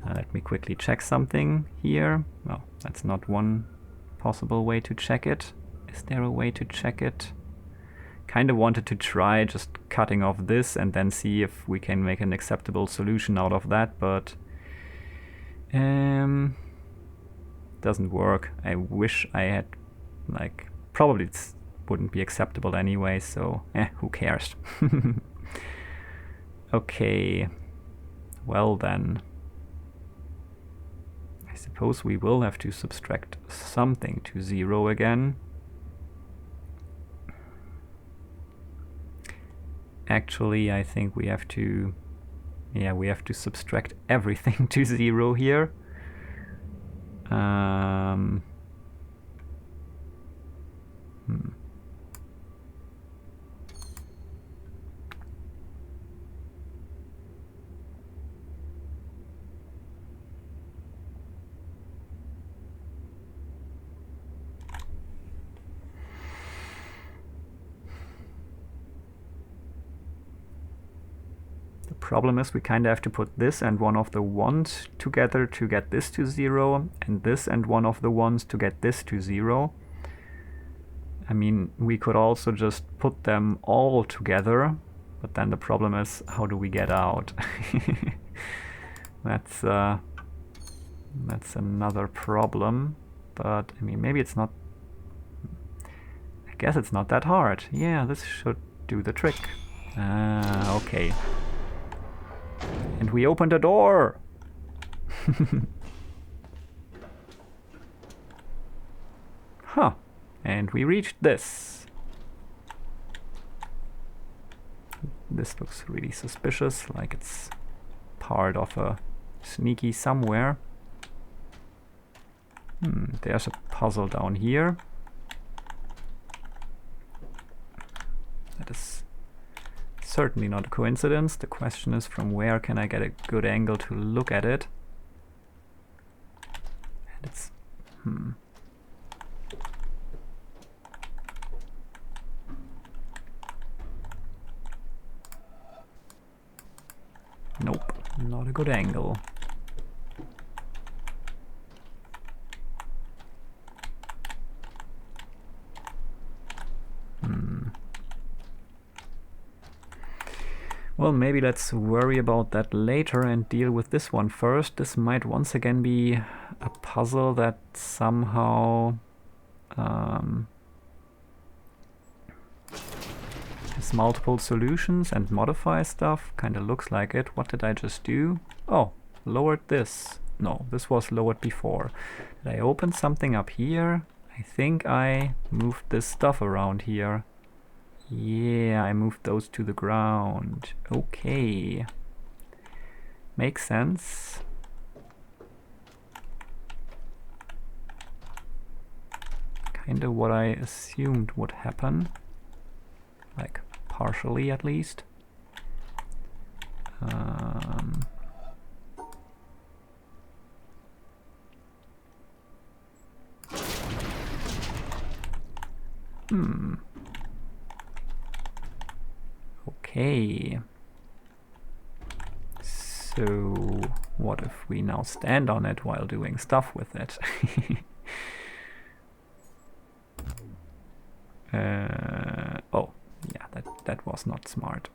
Let me quickly check something here. Well, that's not one possible way to check it. Is there a way to check it? Kind of wanted to try just cutting off this and then see if we can make an acceptable solution out of that, but doesn't work. I wish I had, like, probably it wouldn't be acceptable anyway, so who cares? Okay, well then. I suppose we will have to subtract something to 0 again. Actually, I think we have to... yeah, we have to subtract everything to 0 here. Problem is we kind of have to put this and one of the ones together to get this to 0, and this and one of the ones to get this to 0. I mean, we could also just put them all together But then the problem is, how do we get out? That's another problem. But I mean, maybe it's not. I guess it's not that hard. Yeah, this should do the trick. Okay. And we opened a door. Huh. And we reached this. This looks really suspicious, like it's part of a sneaky somewhere. There's a puzzle down here. That is certainly not a coincidence. The question is, from where can I get a good angle to look at it? And it's... Nope, not a good angle. Well, maybe let's worry about that later and deal with this one first. This might once again be a puzzle that somehow has multiple solutions and modifies stuff. Kinda looks like it. What did I just do? Oh, lowered this. No, this was lowered before. Did I open something up here? I think I moved this stuff around here. Yeah, I moved those to the ground. Okay. Makes sense. Kinda what I assumed would happen. Like, partially at least. Okay. So, what if we now stand on it while doing stuff with it? Oh, yeah, that was not smart.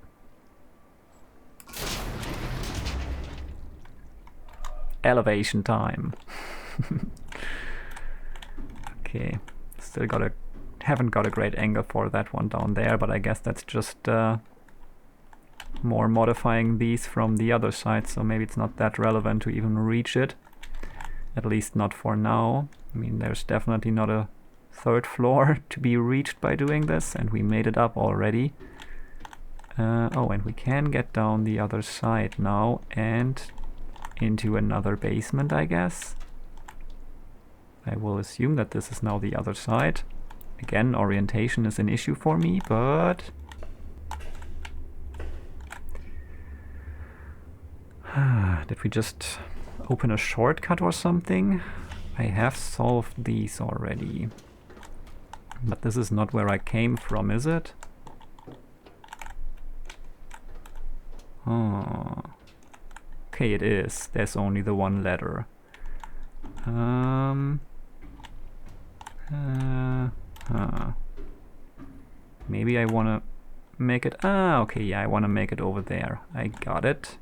Elevation time. Okay, still haven't got a great angle for that one down there, but I guess that's just more modifying these from the other side, so maybe it's not that relevant to even reach it. At least not for now. I mean, there's definitely not a third floor to be reached by doing this, and we made it up already. Oh, and we can get down the other side now and into another basement, I guess. I will assume that this is now the other side. Again, orientation is an issue for me, but... Did we just open a shortcut or something? I have solved these already. But this is not where I came from, is it? Oh. Okay, it is. There's only the one letter. Maybe I wanna make it... okay, yeah, I wanna make it over there. I got it.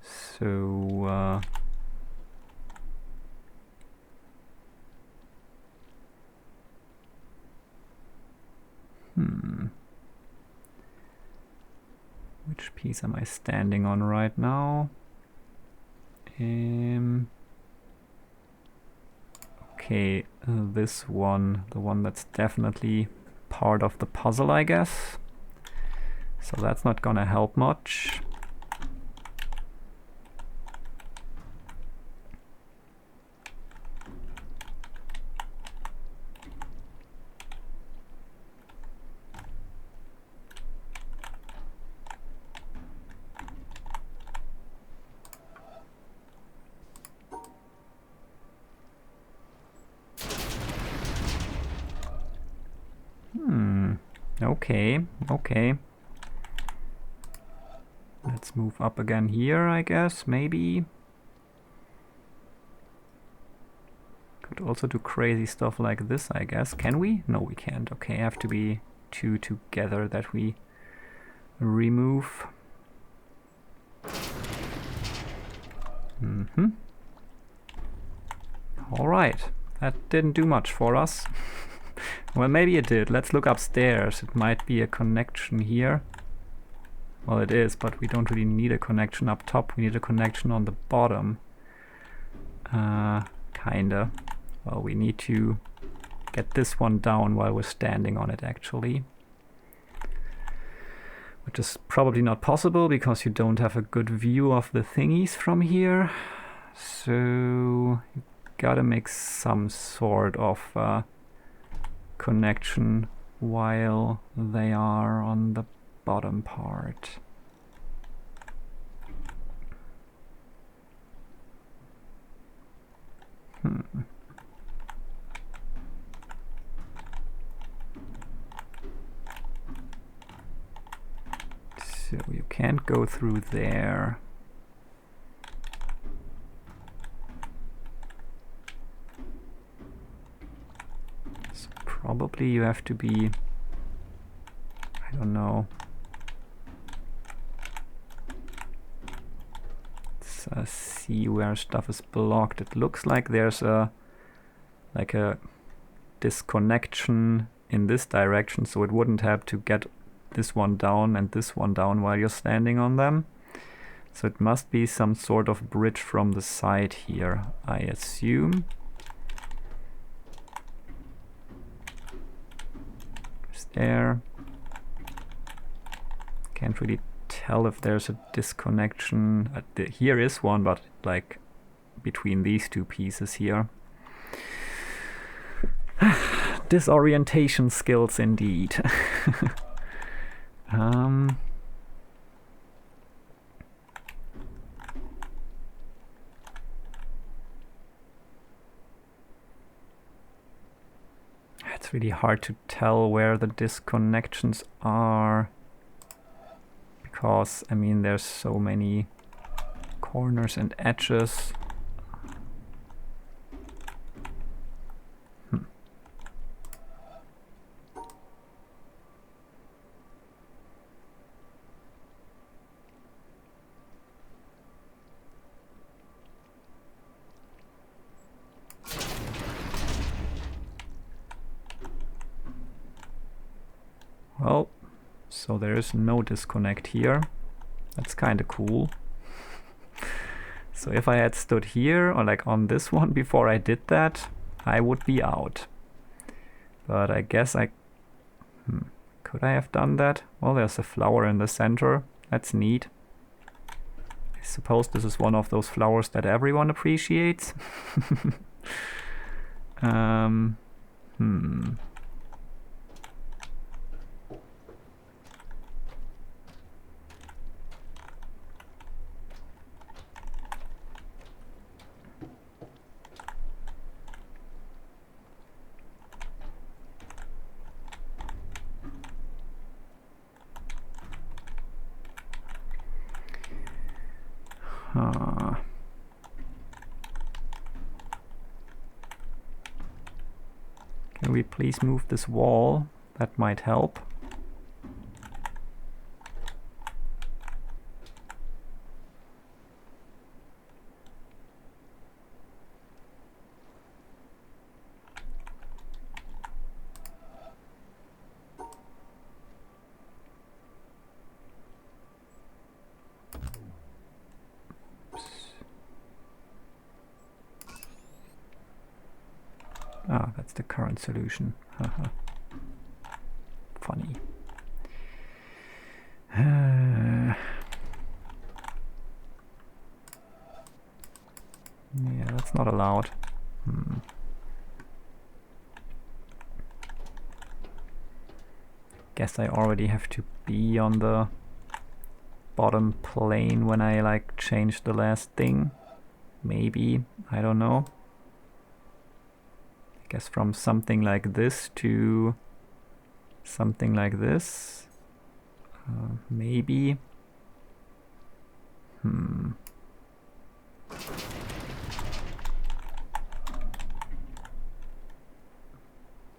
So... Which piece am I standing on right now? Okay, this one, the one that's definitely part of the puzzle, I guess. So that's not gonna help much. Okay, okay. Let's move up again here, I guess, maybe. Could also do crazy stuff like this, I guess. Can we? No, we can't. Okay, have to be two together that we remove. Alright, that didn't do much for us. Well, maybe it did. Let's look upstairs. It might be a connection here. Well, it is, but we don't really need a connection up top. We need a connection on the bottom. Kinda. Well, we need to get this one down while we're standing on it, actually. Which is probably not possible because you don't have a good view of the thingies from here. So you gotta make some sort of connection while they are on the bottom part. So you can't go through there. So probably you have to be, I don't know. Let's see where stuff is blocked. It looks like there's a disconnection in this direction, so it wouldn't have to get this one down and this one down while you're standing on them. So it must be some sort of bridge from the side here, I assume. Is there? Can't really tell if there's a disconnection. Here is one, but like between these two pieces here. Disorientation skills indeed. It's really hard to tell where the disconnections are, because I mean there's so many corners and edges. Well, so there is no disconnect here. That's kind of cool. So if I had stood here or like on this one before I did that, I would be out. But I guess I... could I have done that? Well, there's a flower in the center. That's neat. I suppose this is one of those flowers that everyone appreciates. Can we please move this wall? That might help. Ah, that's the current solution. Funny. Yeah, that's not allowed. Guess I already have to be on the bottom plane when I like change the last thing. Maybe, I don't know. I guess from something like this to something like this. Maybe.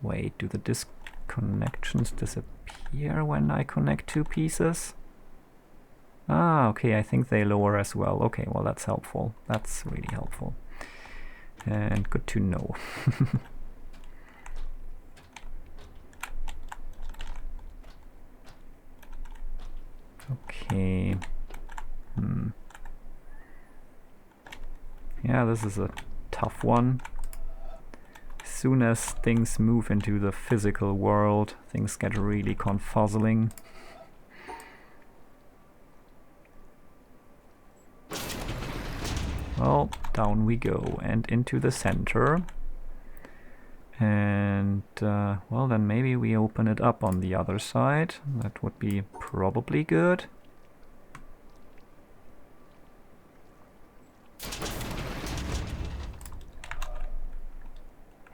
Wait, do the disconnections disappear when I connect two pieces? Ah, okay, I think they lower as well. Okay, well that's helpful. That's really helpful. And good to know. Okay. Yeah, this is a tough one. As soon as things move into the physical world, things get really confuzzling. Well, down we go and into the center. And, well, then maybe we open it up on the other side. That would be probably good.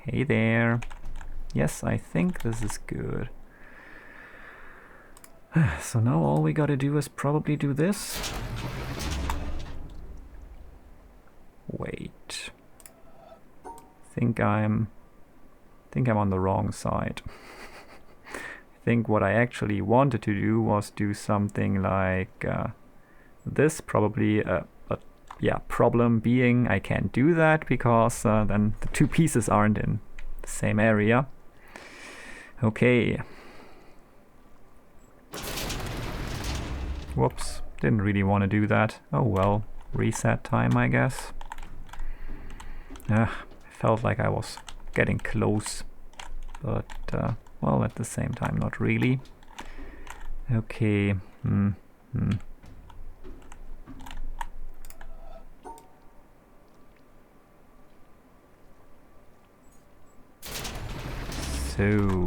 Hey there. Yes, I think this is good. So now all we gotta do is probably do this. Wait. think I'm on the wrong side. I think what I actually wanted to do was do something like this, probably yeah, problem being I can't do that because then the two pieces aren't in the same area. Okay. Whoops, didn't really want to do that. Oh well, reset time, I guess. I felt like I was getting close, but well, at the same time, not really. Okay. So,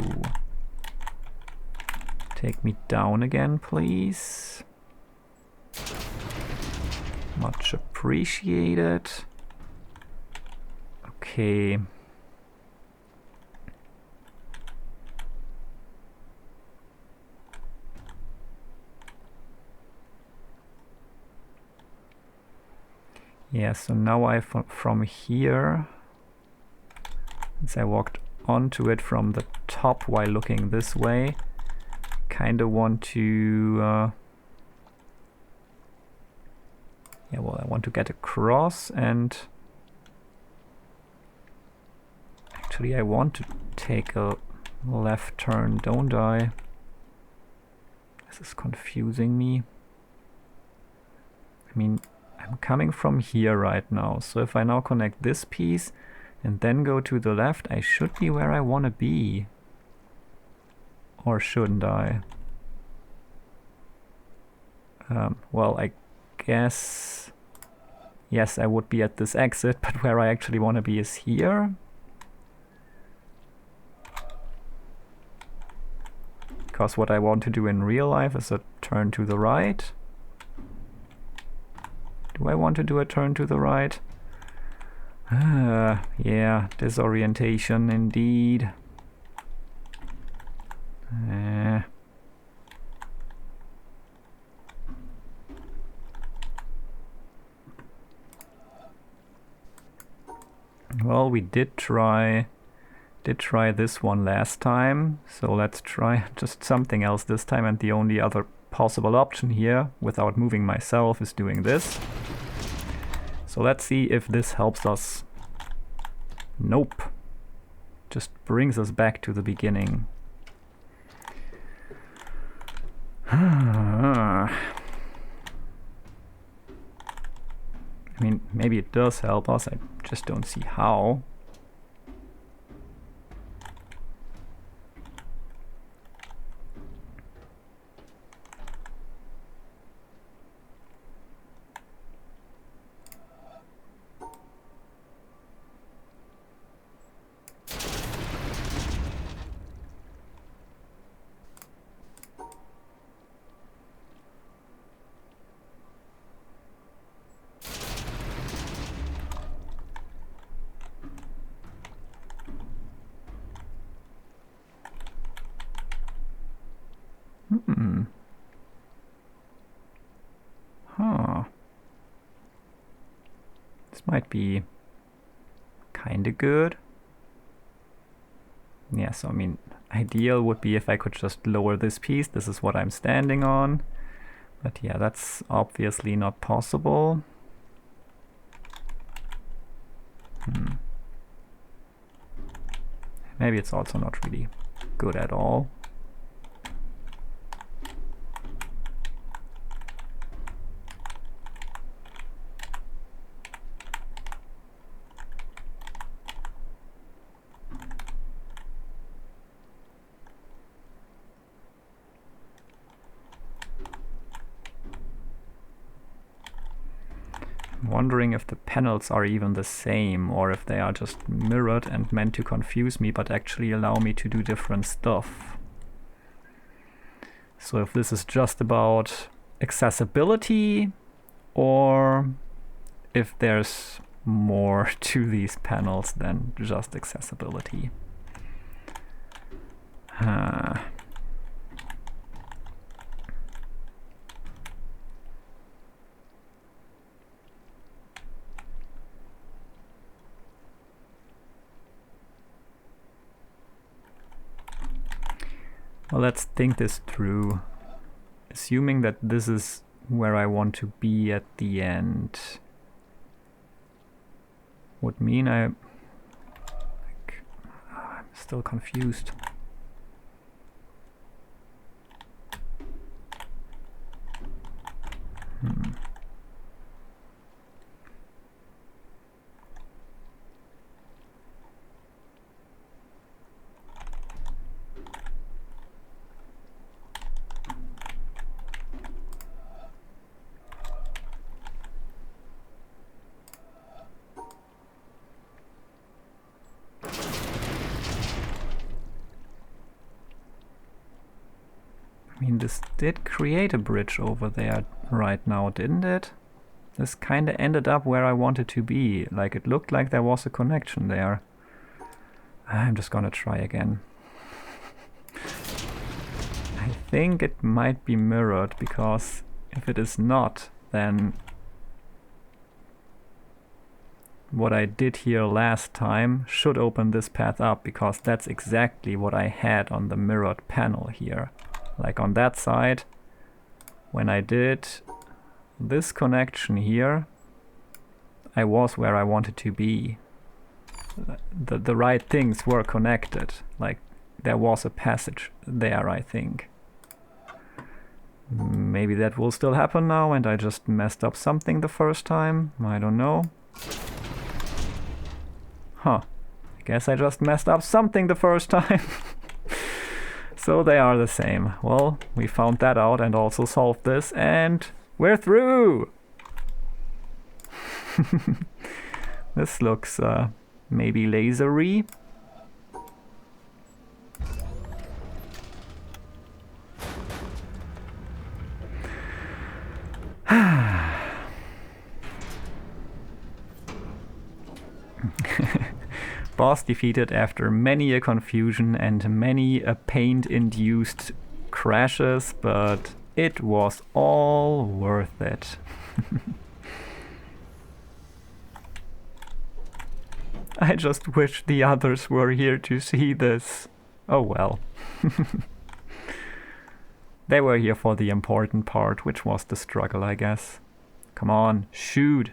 take me down again, please. Much appreciated. Okay. Yeah, so now from here, since I walked onto it from the top while looking this way, kind of want to yeah, well, I want to get across, and actually I want to take a left turn, don't I? This is confusing me. I mean, I'm coming from here right now, so if I now connect this piece and then go to the left, I should be where I want to be. Or shouldn't I? Well, I guess... yes, I would be at this exit, but where I actually want to be is here. Because what I want to do in real life is a turn to the right. Do I want to do a turn to the right? Yeah, disorientation indeed. Well, we did try this one last time, so let's try just something else this time, and the only other possible option here, without moving myself, is doing this. So let's see if this helps us. Nope. Just brings us back to the beginning. I mean, maybe it does help us, I just don't see how. Huh. This might be kinda good. Yeah, so I mean, ideal would be if I could just lower this piece. This is what I'm standing on. But yeah, that's obviously not possible. Maybe it's also not really good at all. Wondering if the panels are even the same or if they are just mirrored and meant to confuse me but actually allow me to do different stuff. So if this is just about accessibility or if there's more to these panels than just accessibility. Well, let's think this through. Assuming that this is where I want to be at the end, would mean I'm still confused. I mean, this did create a bridge over there right now, didn't it? This kinda ended up where I wanted to be. Like, it looked like there was a connection there. I'm just gonna try again. I think it might be mirrored, because if it is not, then what I did here last time should open this path up, because that's exactly what I had on the mirrored panel here. Like on that side, when I did this connection here, I was where I wanted to be. The right things were connected. Like, there was a passage there, I think. Maybe that will still happen now and I just messed up something the first time. I don't know. Huh. I guess I just messed up something the first time. So they are the same. Well, we found that out and also solved this, and we're through! This looks maybe lasery. Boss defeated after many a confusion and many a paint-induced crashes, but it was all worth it. I just wish the others were here to see this. Oh well. They were here for the important part, which was the struggle, I guess. Come on, shoot!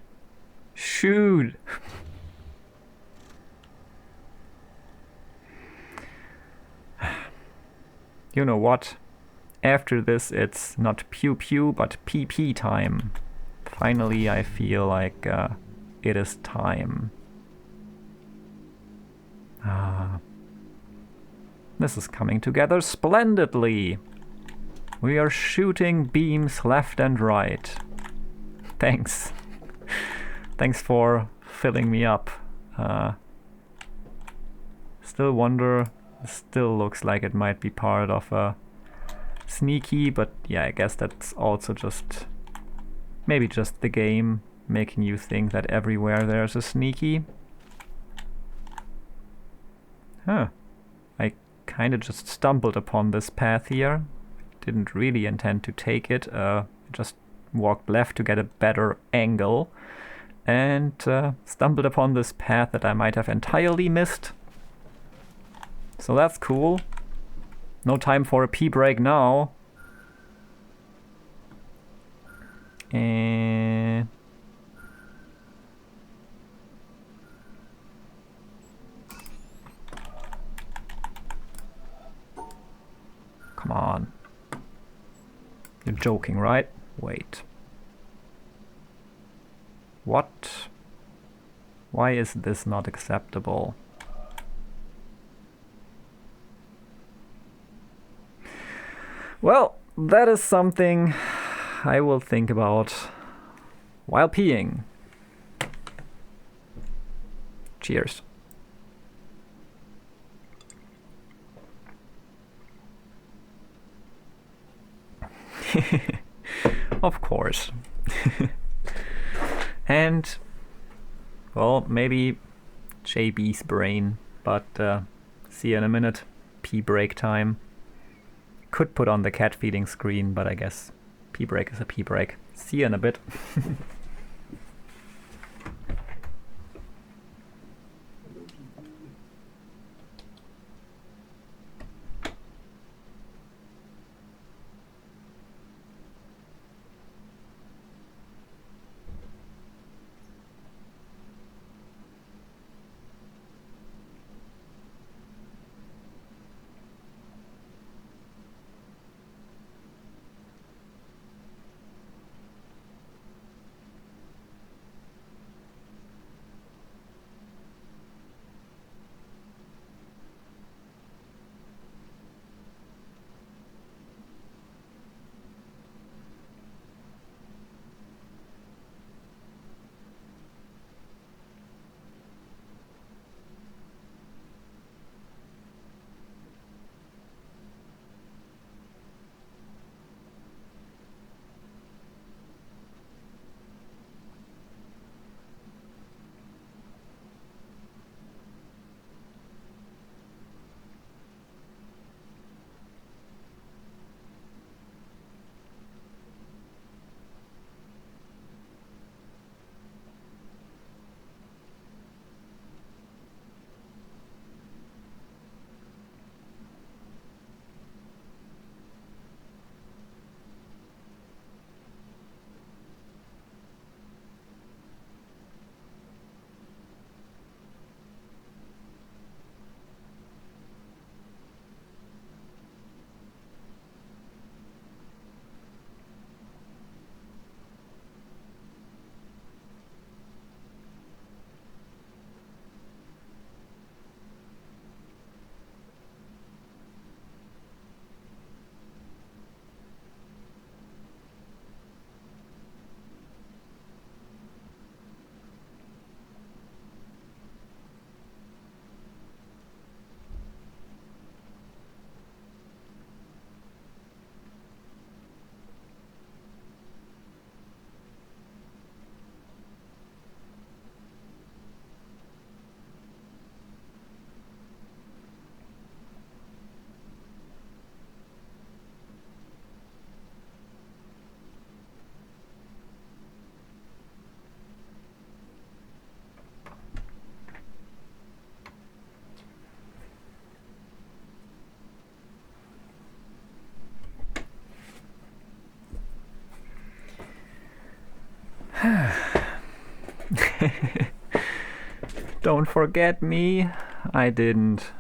Shoot! You know what? After this, it's not pew pew, but PP time. Finally, I feel like it is time. This is coming together splendidly. We are shooting beams left and right. Thanks. Thanks for filling me up. Still wonder... Still looks like it might be part of a sneaky, but yeah, I guess that's also just... maybe just the game making you think that everywhere there's a sneaky. Huh. I kinda just stumbled upon this path here. Didn't really intend to take it. Just walked left to get a better angle. And stumbled upon this path that I might have entirely missed. So that's cool. No time for a pee break now. Come on. You're joking, right? Wait. What? Why is this not acceptable? Well, that is something I will think about while peeing. Cheers. Of course. And, well, maybe JB's brain, but see you in a minute. Pee break time. Could put on the cat feeding screen, but I guess pee break is a pee break. See you in a bit. Don't forget me. I didn't.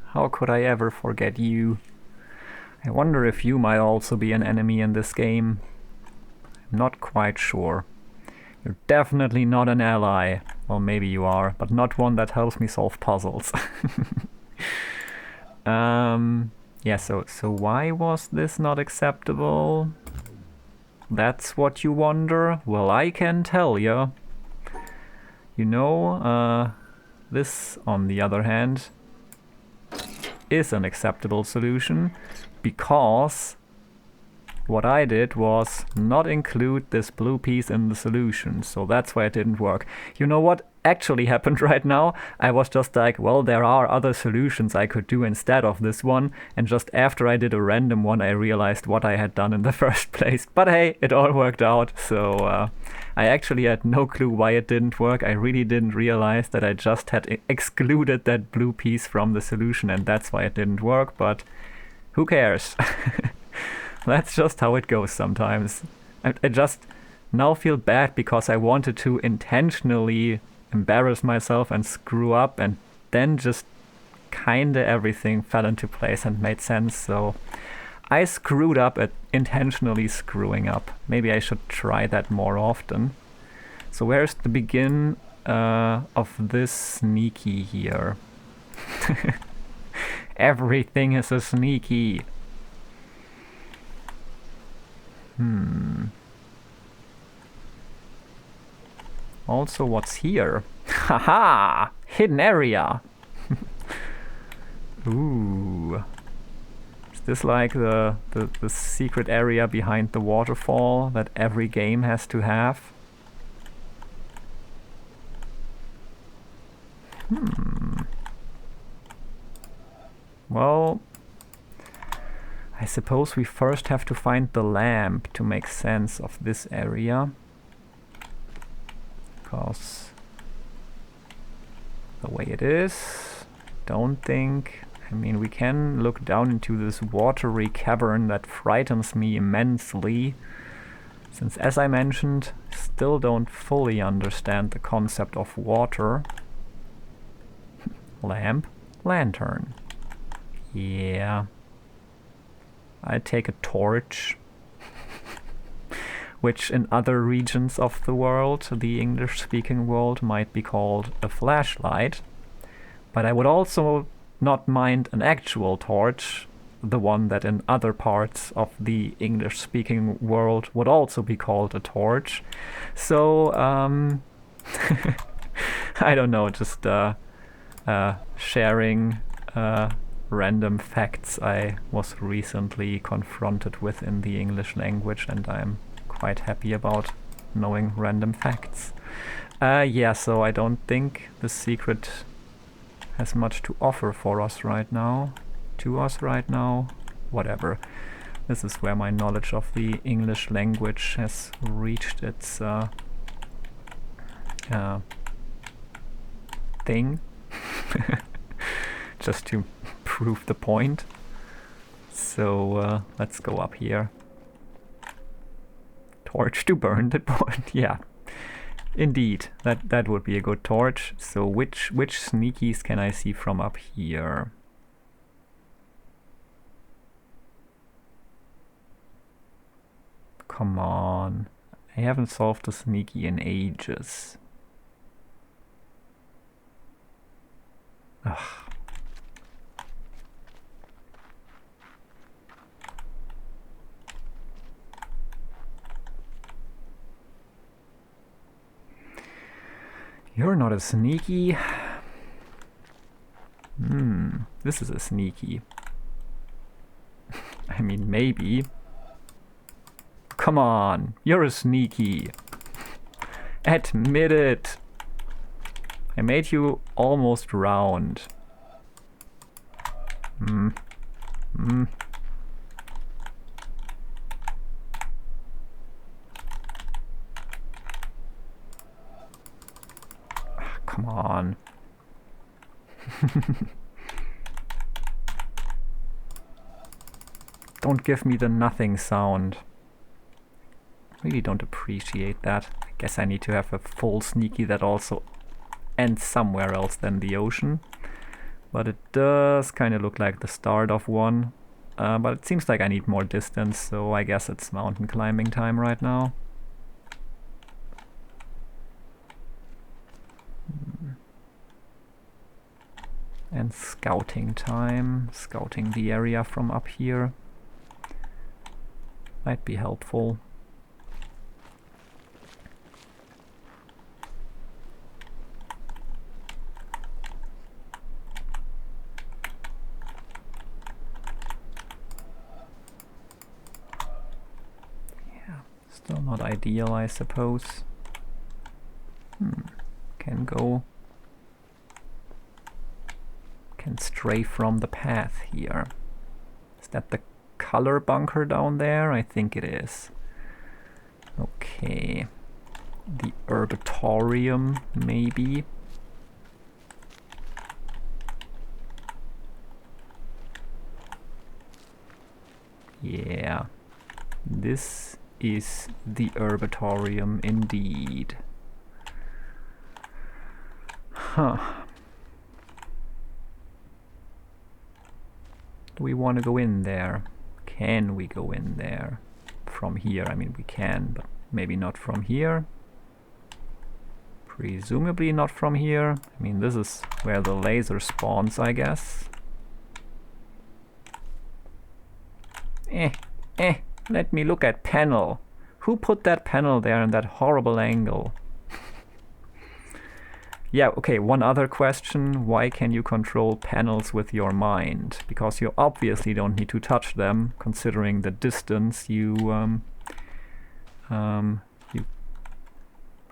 How could I ever forget you? I wonder if you might also be an enemy in this game. I'm not quite sure. You're definitely not an ally. Well, maybe you are, but not one that helps me solve puzzles. Yeah, so why was this not acceptable? That's what you wonder? Well, I can tell ya. You know, this, on the other hand, is an acceptable solution, because what I did was not include this blue piece in the solution, so that's why it didn't work. You know what actually happened right now? I was just like, well, there are other solutions I could do instead of this one, and just after I did a random one I realized what I had done in the first place. But hey, it all worked out, so I actually had no clue why it didn't work. I really didn't realize that I just had excluded that blue piece from the solution, and that's why it didn't work, but who cares? That's just how it goes sometimes. I just now feel bad because I wanted to intentionally embarrass myself and screw up, and then just kinda everything fell into place and made sense. So I screwed up at intentionally screwing up. Maybe I should try that more often. So where's the begin of this sneaky here? Everything is a sneaky. Also, what's here? Haha! Hidden area! Ooh. Is this like the secret area behind the waterfall that every game has to have? Well, I suppose we first have to find the lamp to make sense of this area. Because the way it is, don't think... I mean, we can look down into this watery cavern that frightens me immensely. Since, as I mentioned, still don't fully understand the concept of water. Lamp, lantern. Yeah. I take a torch. Which in other regions of the world, the English-speaking world, might be called a flashlight. But I would also not mind an actual torch, the one that in other parts of the English-speaking world would also be called a torch. So, I don't know, just sharing random facts I was recently confronted with in the English language, and I'm quite happy about knowing random facts. Yeah, so I don't think the secret has much to offer for us right now. To us right now. Whatever. This is where my knowledge of the English language has reached its thing. Just to prove the point. So let's go up here. Torch to burn the point. Yeah. Indeed, that would be a good torch. So which sneakies can I see from up here? Come on. I haven't solved a sneaky in ages. Ugh. You're not a sneaky. This is a sneaky. I mean, maybe. Come on, you're a sneaky. Admit it. I made you almost round. Come on. Don't give me the nothing sound. Really don't appreciate that. I guess I need to have a full sneaky that also ends somewhere else than the ocean. But it does kind of look like the start of one. But it seems like I need more distance, so I guess it's mountain climbing time right now. And scouting time. Scouting the area from up here might be helpful. Yeah, still not ideal, I suppose. Can go. Can stray from the path here. Is that the color bunker down there? I think it is. Okay. The herbatorium, maybe. Yeah. This is the herbatorium indeed. Huh. Do we want to go in there? Can we go in there? From here, I mean we can, but maybe not from here. Presumably not from here. I mean this is where the laser spawns, I guess. Let me look at panel. Who put that panel there in that horrible angle? Yeah, okay, one other question. Why can you control panels with your mind? Because you obviously don't need to touch them, considering the distance you can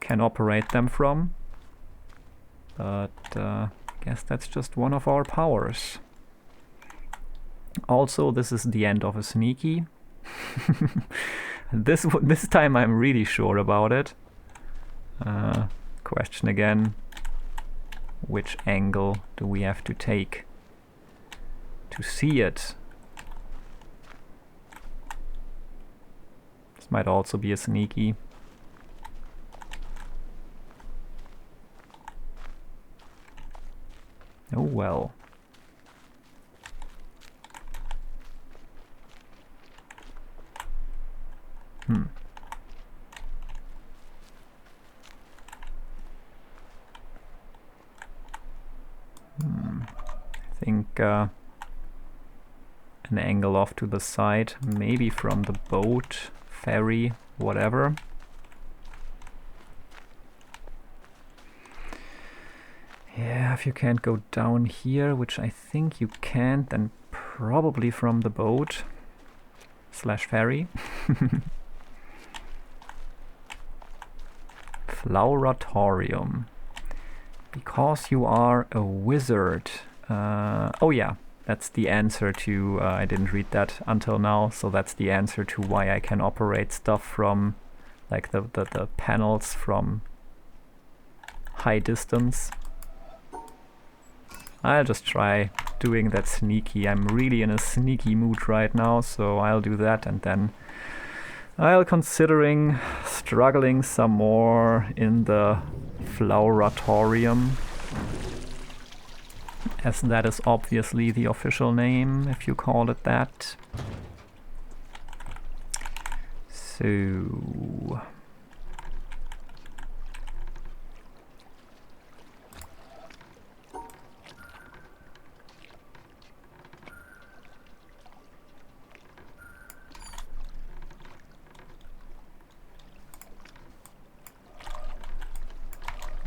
operate them from. But I guess that's just one of our powers. Also, this is the end of a sneaky. This time I'm really sure about it. Question again. Which angle do we have to take to see it? This might also be a sneaky. Oh well. I think an angle off to the side, maybe from the boat, ferry, whatever. Yeah, if you can't go down here, which I think you can't, then probably from the boat slash ferry. Floratorium. Because you are a wizard. Oh yeah, that's the answer to... I didn't read that until now, so that's the answer to why I can operate stuff from... like the panels from high distance. I'll just try doing that sneaky. I'm really in a sneaky mood right now, so I'll do that, and then I'll considering struggling some more in the Floratorium, as that is obviously the official name, if you call it that. So...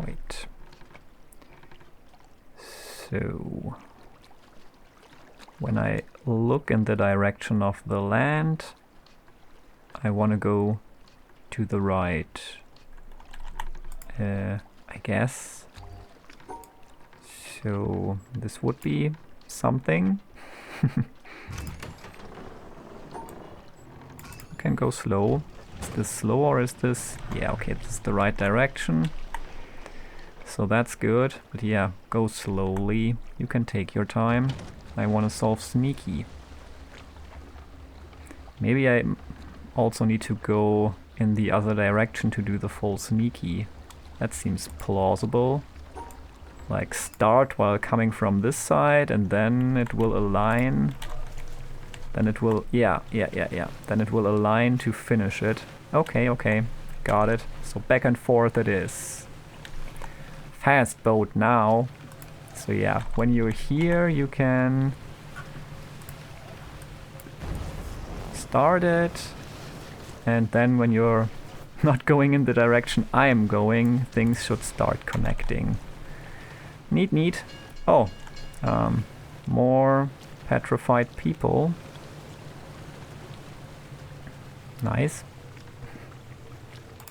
wait. So... when I look in the direction of the land, I want to go to the right. I guess. So this would be something. Can go slow. Is this slow or is this... yeah, okay, this is the right direction. So that's good. But yeah, go slowly. You can take your time. I want to solve sneaky. Maybe I also need to go in the other direction to do the full sneaky. That seems plausible. Like start while coming from this side and then it will align. Then it will... yeah. Then it will align to finish it. Okay. Got it. So back and forth it is. Fast boat now. So yeah, when you're here you can start it, and then when you're not going in the direction I am going, things should start connecting. Neat. Oh, more petrified people. Nice.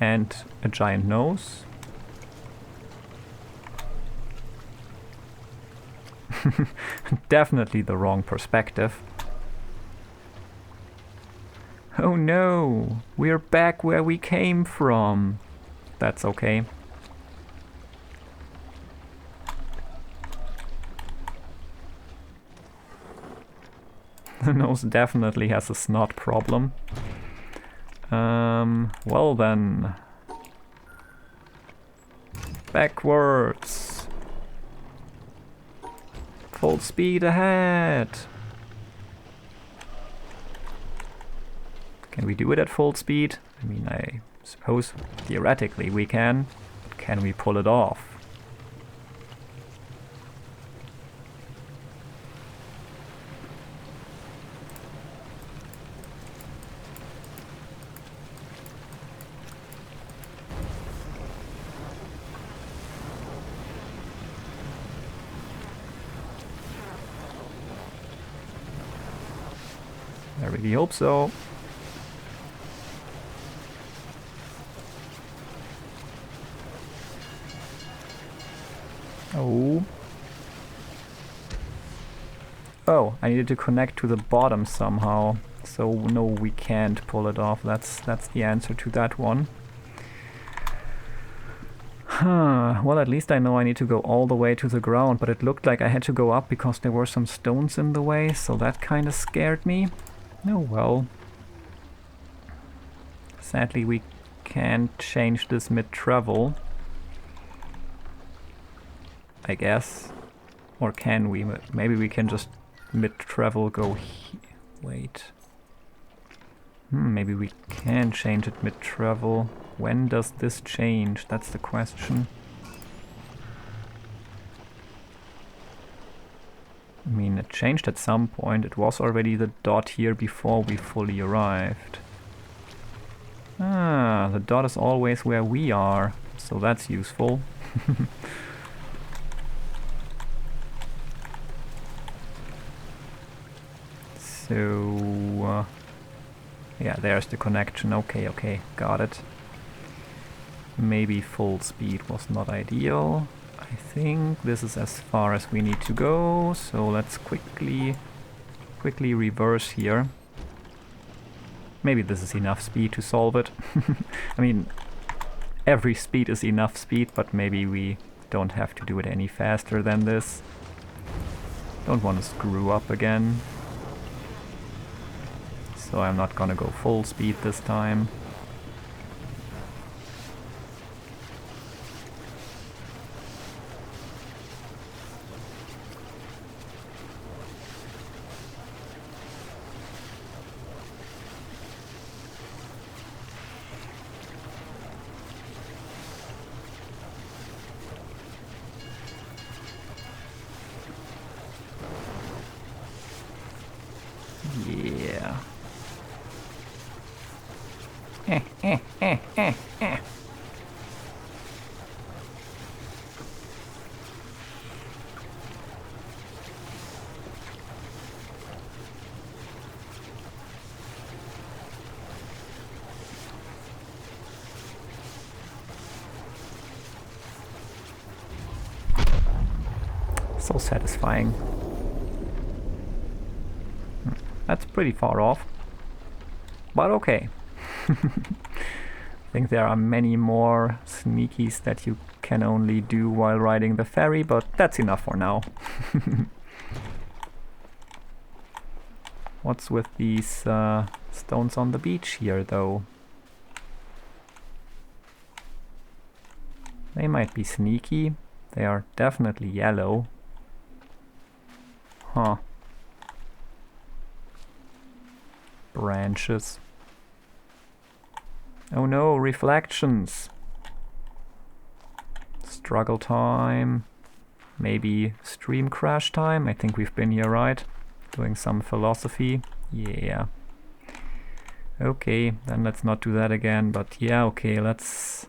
And a giant nose. Definitely the wrong perspective. Oh no, we're back where we came from. That's okay. The nose definitely has a snot problem. Well then. Backwards. Full speed ahead. Can we do it at full speed? I mean, I suppose theoretically we can, but can we pull it off? I really hope so. Oh. Oh, I needed to connect to the bottom somehow. So no, we can't pull it off. That's the answer to that one. Huh. Well, at least I know I need to go all the way to the ground, but it looked like I had to go up because there were some stones in the way, so that kind of scared me. Oh well. Sadly, we can't change this mid-travel. I guess. Or can we? Maybe we can just mid-travel go wait. Maybe we can change it mid-travel. When does this change? That's the question. I mean, it changed at some point. It was already the dot here before we fully arrived. Ah, the dot is always where we are, so that's useful. So, yeah, there's the connection. Okay, okay, got it. Maybe full speed was not ideal. I think this is as far as we need to go, so let's quickly reverse here. Maybe this is enough speed to solve it. I mean, every speed is enough speed, but maybe we don't have to do it any faster than this. Don't want to screw up again. So I'm not gonna go full speed this time. Yeah. So satisfying. That's pretty far off. But okay. I think there are many more sneakies that you can only do while riding the ferry, but that's enough for now. What's with these stones on the beach here, though? They might be sneaky. They are definitely yellow. Huh. Branches. Oh no, reflections. Struggle time. Maybe stream crash time. I think we've been here, right? Doing some philosophy. Yeah. Okay, then let's not do that again. But yeah, okay, let's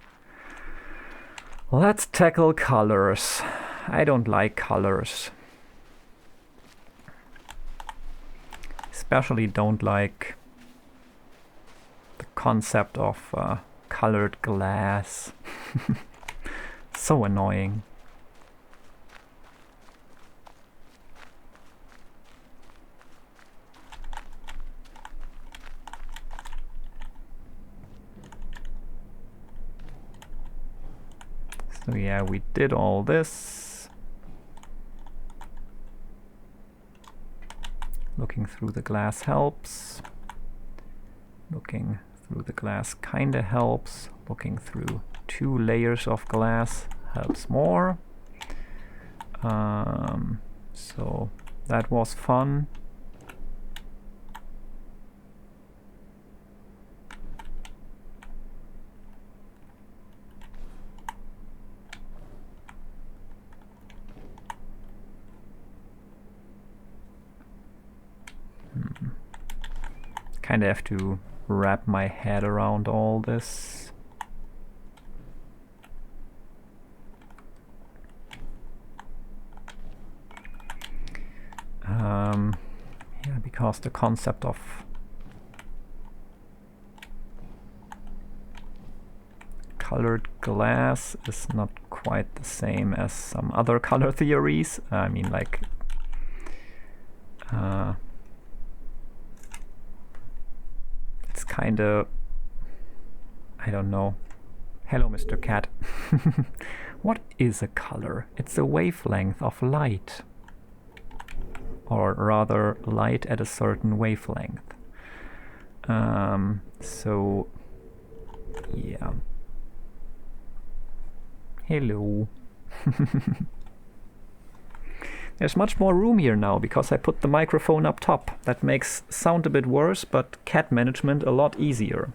tackle colors. I don't like colors. Especially don't like the concept of colored glass. So annoying. So yeah, we did all this. Looking through the glass helps. Looking through the glass kinda helps. Looking through 2 layers of glass helps more. So that was fun. Kinda have to wrap my head around all this. Yeah, because the concept of colored glass is not quite the same as some other color theories. I mean, like, it's kinda, I don't know. Hello, Mr. Cat. What is a color? It's a wavelength of light. Or rather, light at a certain wavelength. So, yeah. Hello. There's much more room here now because I put the microphone up top. That makes sound a bit worse, but cat management a lot easier.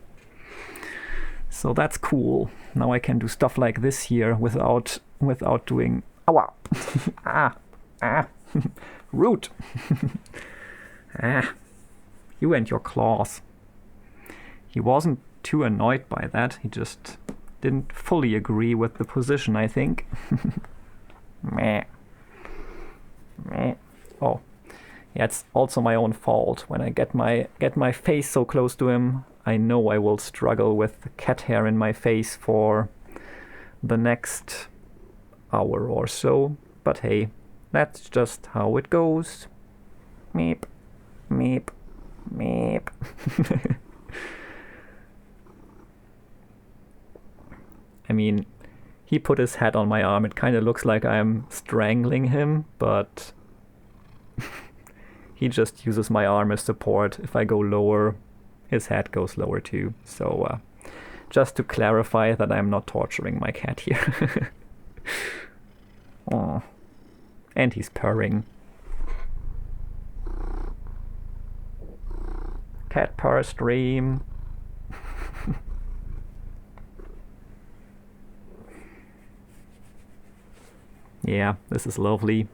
So that's cool. Now I can do stuff like this here without doing awa. Rude. You and your claws. He wasn't too annoyed by that. He just didn't fully agree with the position, I think. Meh. Meh. Oh, yeah, it's also my own fault. When I get my face so close to him, I know I will struggle with the cat hair in my face for the next hour or so. But hey, that's just how it goes. Meep, meep, meep. I mean, he put his head on my arm. It kind of looks like I'm strangling him, but he just uses my arm as support. If I go lower, his head goes lower too. So just to clarify that I'm not torturing my cat here. Oh. And he's purring. Cat purr stream. Yeah, this is lovely.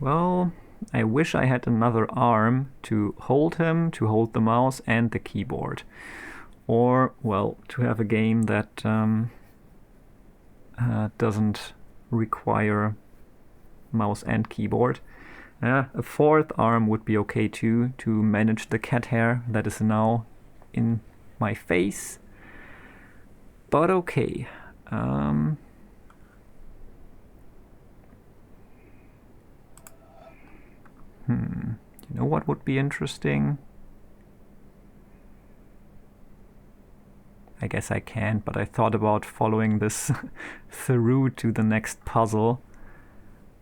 Well, I wish I had another arm to hold him, to hold the mouse and the keyboard. Or, well, to have a game that doesn't require mouse and keyboard. A 4th arm would be okay too, to manage the cat hair that is now in my face. But okay. You know what would be interesting? I guess I can't, but I thought about following this through to the next puzzle.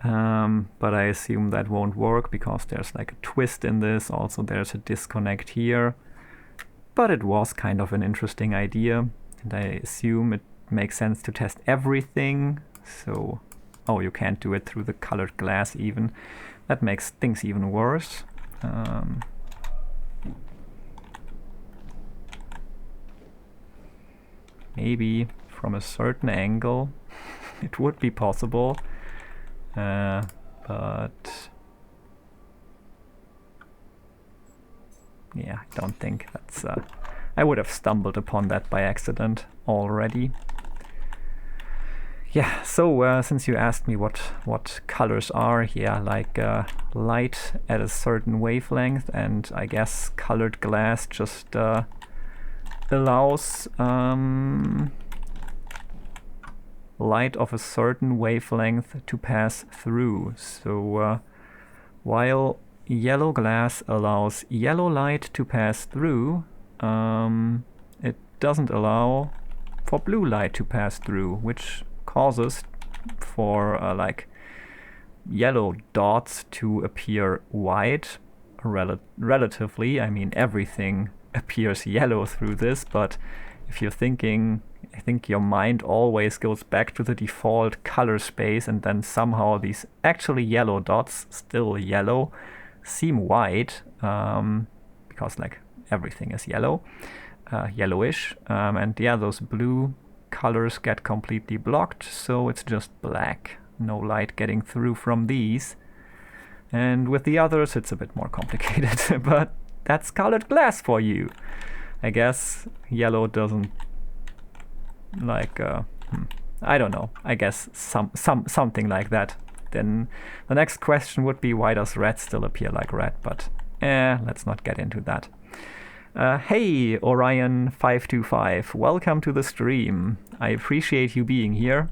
But I assume that won't work because there's like a twist in this. Also, there's a disconnect here. But it was kind of an interesting idea, and I assume it makes sense to test everything. So, oh, you can't do it through the colored glass even. That makes things even worse. Maybe from a certain angle it would be possible. But yeah, I don't think that's I would have stumbled upon that by accident already. Yeah, so since you asked me what colors are, yeah, like light at a certain wavelength, and I guess colored glass just allows light of a certain wavelength to pass through. So while yellow glass allows yellow light to pass through, it doesn't allow for blue light to pass through, which causes for like yellow dots to appear white relatively. I mean, everything appears yellow through this, but if you're thinking, I think your mind always goes back to the default color space, and then somehow these actually yellow dots, still yellow, seem white, because like everything is yellow, yellowish, and yeah, those blue colors get completely blocked, so it's just black. No light getting through from these. And with the others it's a bit more complicated, but that's colored glass for you. I guess yellow doesn't like, I don't know, I guess something like that. Then the next question would be, why does red still appear like red? But let's not get into that. Hey, Orion525, welcome to the stream. I appreciate you being here.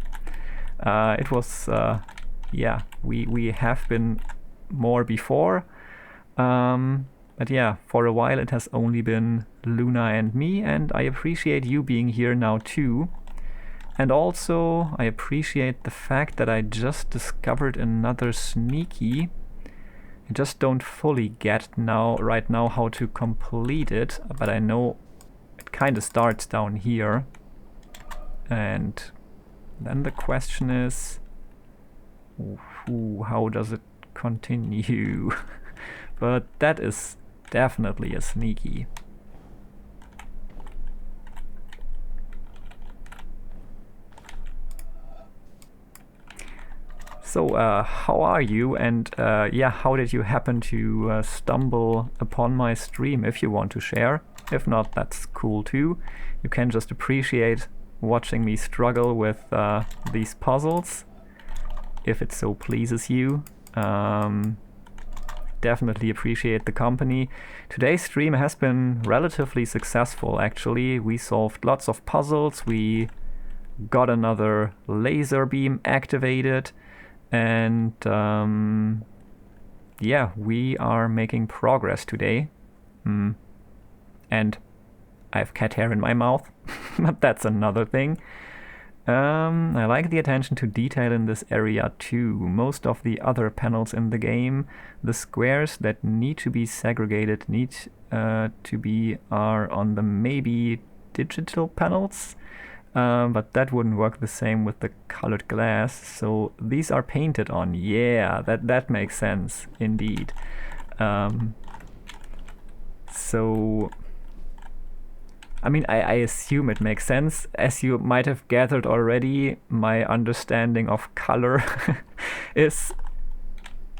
It was, yeah, we have been more before, but yeah, for a while it has only been Luna and me, and I appreciate you being here now too. And also I appreciate the fact that I just discovered another sneaky. I just don't fully get right now how to complete it, but I know it kind of starts down here. And then the question is, how does it continue? But that is definitely a sneaky. So, how are you? And yeah, how did you happen to stumble upon my stream? If you want to share. If not, that's cool too. You can just appreciate watching me struggle with these puzzles, if it so pleases you. Definitely appreciate the company. Today's stream has been relatively successful, actually. We solved lots of puzzles, we got another laser beam activated, and yeah, we are making progress today. And I have cat hair in my mouth, but that's another thing. I like the attention to detail in this area too. Most of the other panels in the game, the squares that need to be segregated are on the maybe digital panels, but that wouldn't work the same with the colored glass. So these are painted on. Yeah, that makes sense indeed. So I mean, I assume it makes sense. As you might have gathered already, my understanding of color is,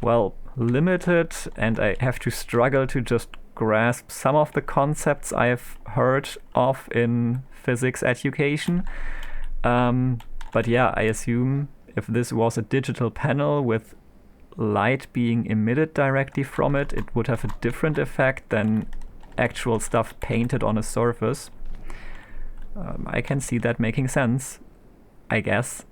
well, limited, and I have to struggle to just grasp some of the concepts I've heard of in physics education. But yeah, I assume if this was a digital panel with light being emitted directly from it, it would have a different effect than actual stuff painted on a surface. I can see that making sense, I guess.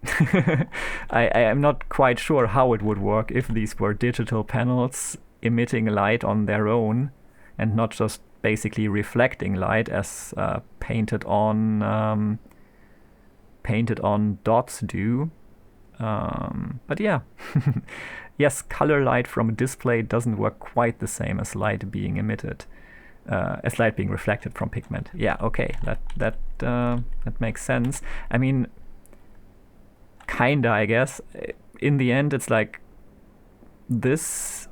I am not quite sure how it would work if these were digital panels emitting light on their own and not just basically reflecting light as painted on dots do. But yeah, yes, color light from a display doesn't work quite the same as light being emitted. As light being reflected from pigment. Yeah, okay, that makes sense. I mean, kinda, I guess. In the end, it's like this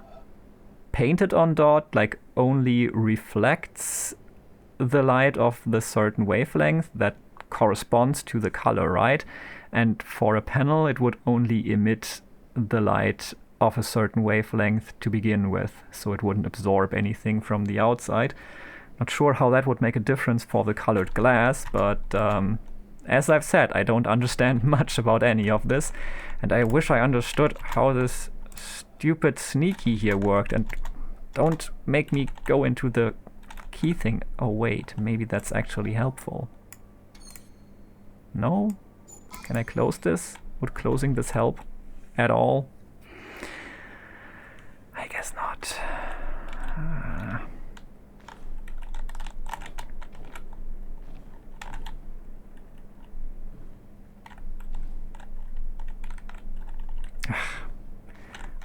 painted on dot like only reflects the light of the certain wavelength that corresponds to the color, right? And for a panel, it would only emit the light of a certain wavelength to begin with, so it wouldn't absorb anything from the outside. Not sure how that would make a difference for the colored glass, but as I've said, I don't understand much about any of this, and I wish I understood how this stupid sneaky here worked. And don't make me go into the key thing. Oh wait, maybe that's actually helpful. No? Can I close this? Would closing this help at all? I guess not.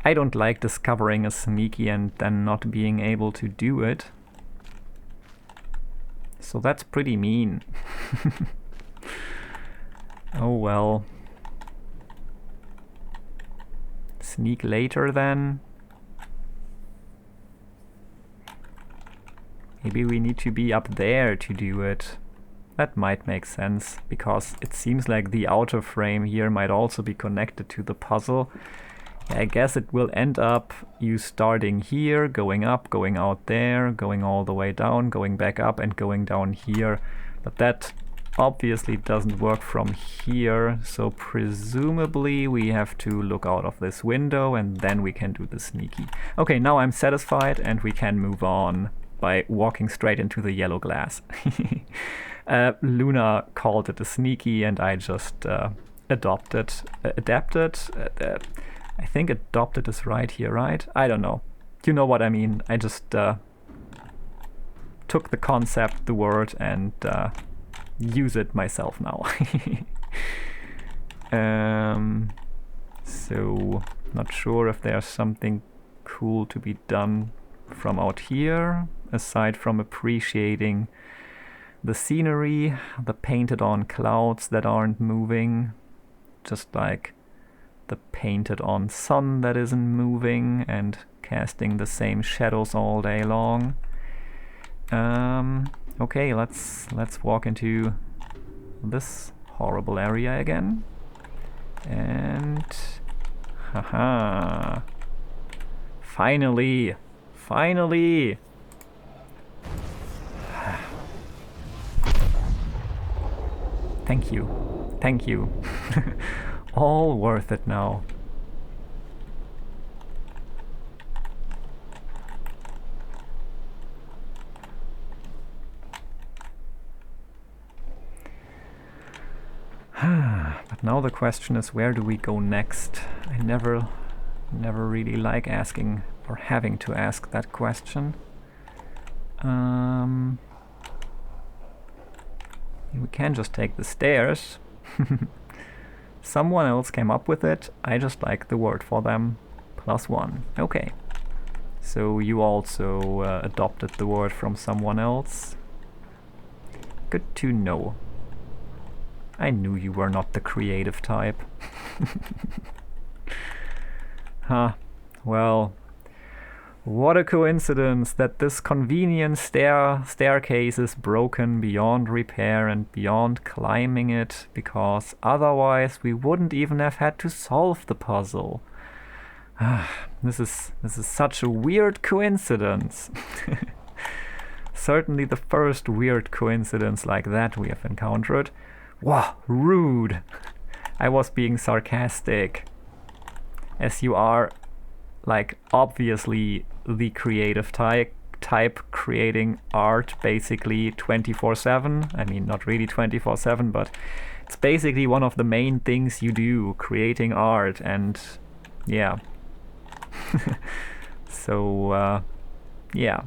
I don't like discovering a sneaky and then not being able to do it. So that's pretty mean. Oh well. Sneak later then. Maybe we need to be up there to do it. That might make sense, because it seems like the outer frame here might also be connected to the puzzle. I guess it will end up you starting here, going up, going out there, going all the way down, going back up and going down here. But that obviously doesn't work from here, so presumably we have to look out of this window and then we can do the sneaky. Okay, now I'm satisfied and we can move on by walking straight into the yellow glass. Luna called it a sneaky and I just adapted. I think adopted is right here, right? I don't know. You know what I mean. I just took the concept, the word, and use it myself now. So, not sure if there's something cool to be done from out here, aside from appreciating the scenery, the painted on clouds that aren't moving, just like the painted on sun that isn't moving and casting the same shadows all day long. Okay, let's walk into this horrible area again. And haha. Finally! Finally! Thank you. Thank you. All worth it now. But now the question is, where do we go next? I never really like asking or having to ask that question. We can just take the stairs. Someone else came up with it. I just like the word for them. +1. Okay. So you also adopted the word from someone else. Good to know. I knew you were not the creative type. Huh. Well, what a coincidence that this convenient staircase is broken beyond repair and beyond climbing it, because otherwise we wouldn't even have had to solve the puzzle. This is such a weird coincidence. Certainly the first weird coincidence like that we have encountered. Wow, rude! I was being sarcastic. As you are, like, obviously the creative type creating art basically 24/7. I mean, not really 24/7, but it's basically one of the main things you do, creating art, and yeah. So, yeah.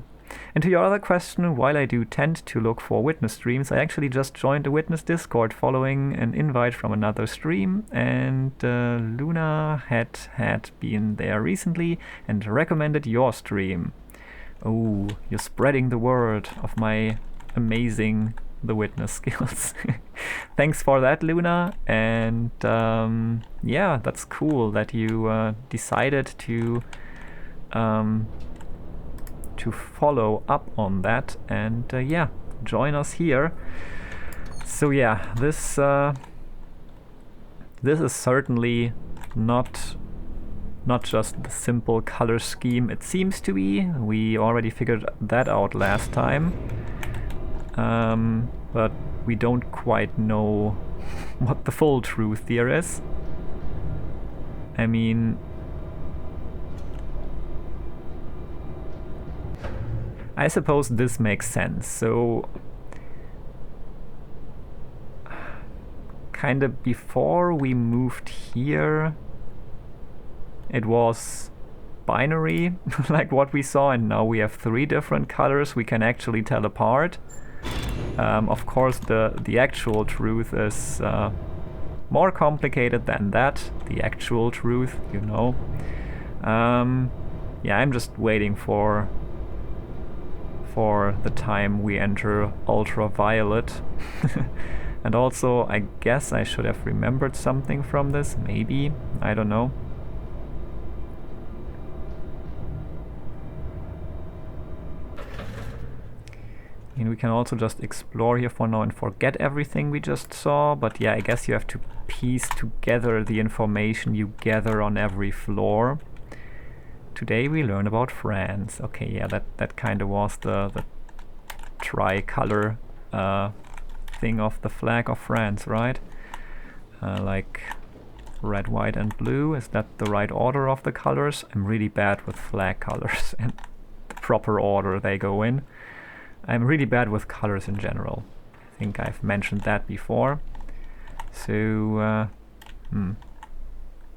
And to your other question, while I do tend to look for witness streams, I actually just joined a witness Discord following an invite from another stream, and Luna had been there recently and recommended your stream. Oh, you're spreading the word of my amazing The Witness skills. Thanks for that, Luna, and yeah, that's cool that you decided to follow up on that and yeah, join us here. So yeah, this is certainly not just the simple color scheme it seems to be. We already figured that out last time, but we don't quite know what the full truth here is. I mean, I suppose this makes sense. So, kind of before we moved here, it was binary, like what we saw, and now we have 3 different colors we can actually tell apart. Of course, the actual truth is more complicated than that. The actual truth, you know. Yeah, I'm just waiting for the time we enter ultraviolet. And also, I guess I should have remembered something from this, maybe, I don't know. And we can also just explore here for now and forget everything we just saw, but yeah, I guess you have to piece together the information you gather on every floor. Today we learn about France. Okay, yeah, that kind of was the tricolor thing of the flag of France, right? Like red, white and blue. Is that the right order of the colors? I'm really bad with flag colors and the proper order they go in. I'm really bad with colors in general. I think I've mentioned that before. So,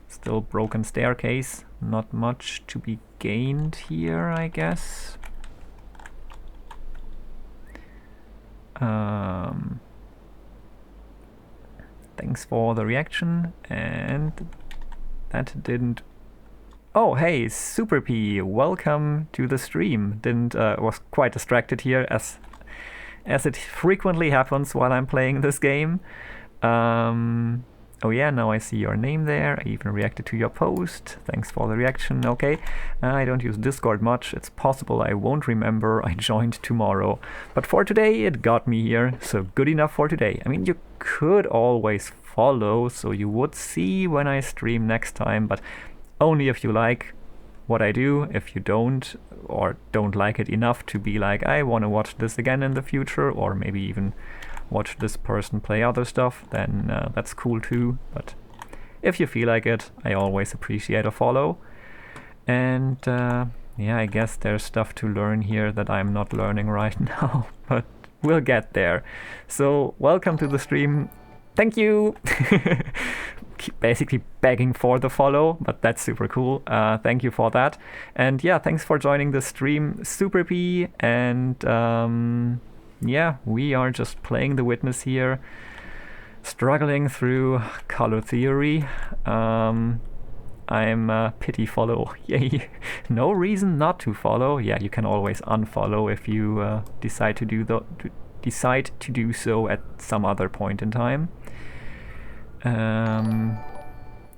still broken staircase. Not much to be gained here, I guess. Thanks for the reaction, and that didn't... Oh, hey, Super P, welcome to the stream. Was quite distracted here, as it frequently happens while I'm playing this game. Oh yeah, now I see your name there. I even reacted to your post. Thanks for the reaction. Okay, I don't use Discord much. It's possible I won't remember I joined tomorrow. But for today, it got me here, so good enough for today. I mean, you could always follow, so you would see when I stream next time, but only if you like what I do. If you don't, or don't like it enough to be like, I want to watch this again in the future, or maybe even watch this person play other stuff, then that's cool too. But if you feel like it, I always appreciate a follow. And yeah, I guess there's stuff to learn here that I'm not learning right now, but we'll get there. So welcome to the stream. Thank you. Keep basically begging for the follow, but that's super cool. Thank you for that. And yeah, thanks for joining the stream, Super P. And yeah, we are just playing the Witness here, struggling through color theory. I'm pity follow. Yay. No reason not to follow. Yeah, you can always unfollow if you decide to do so at some other point in time.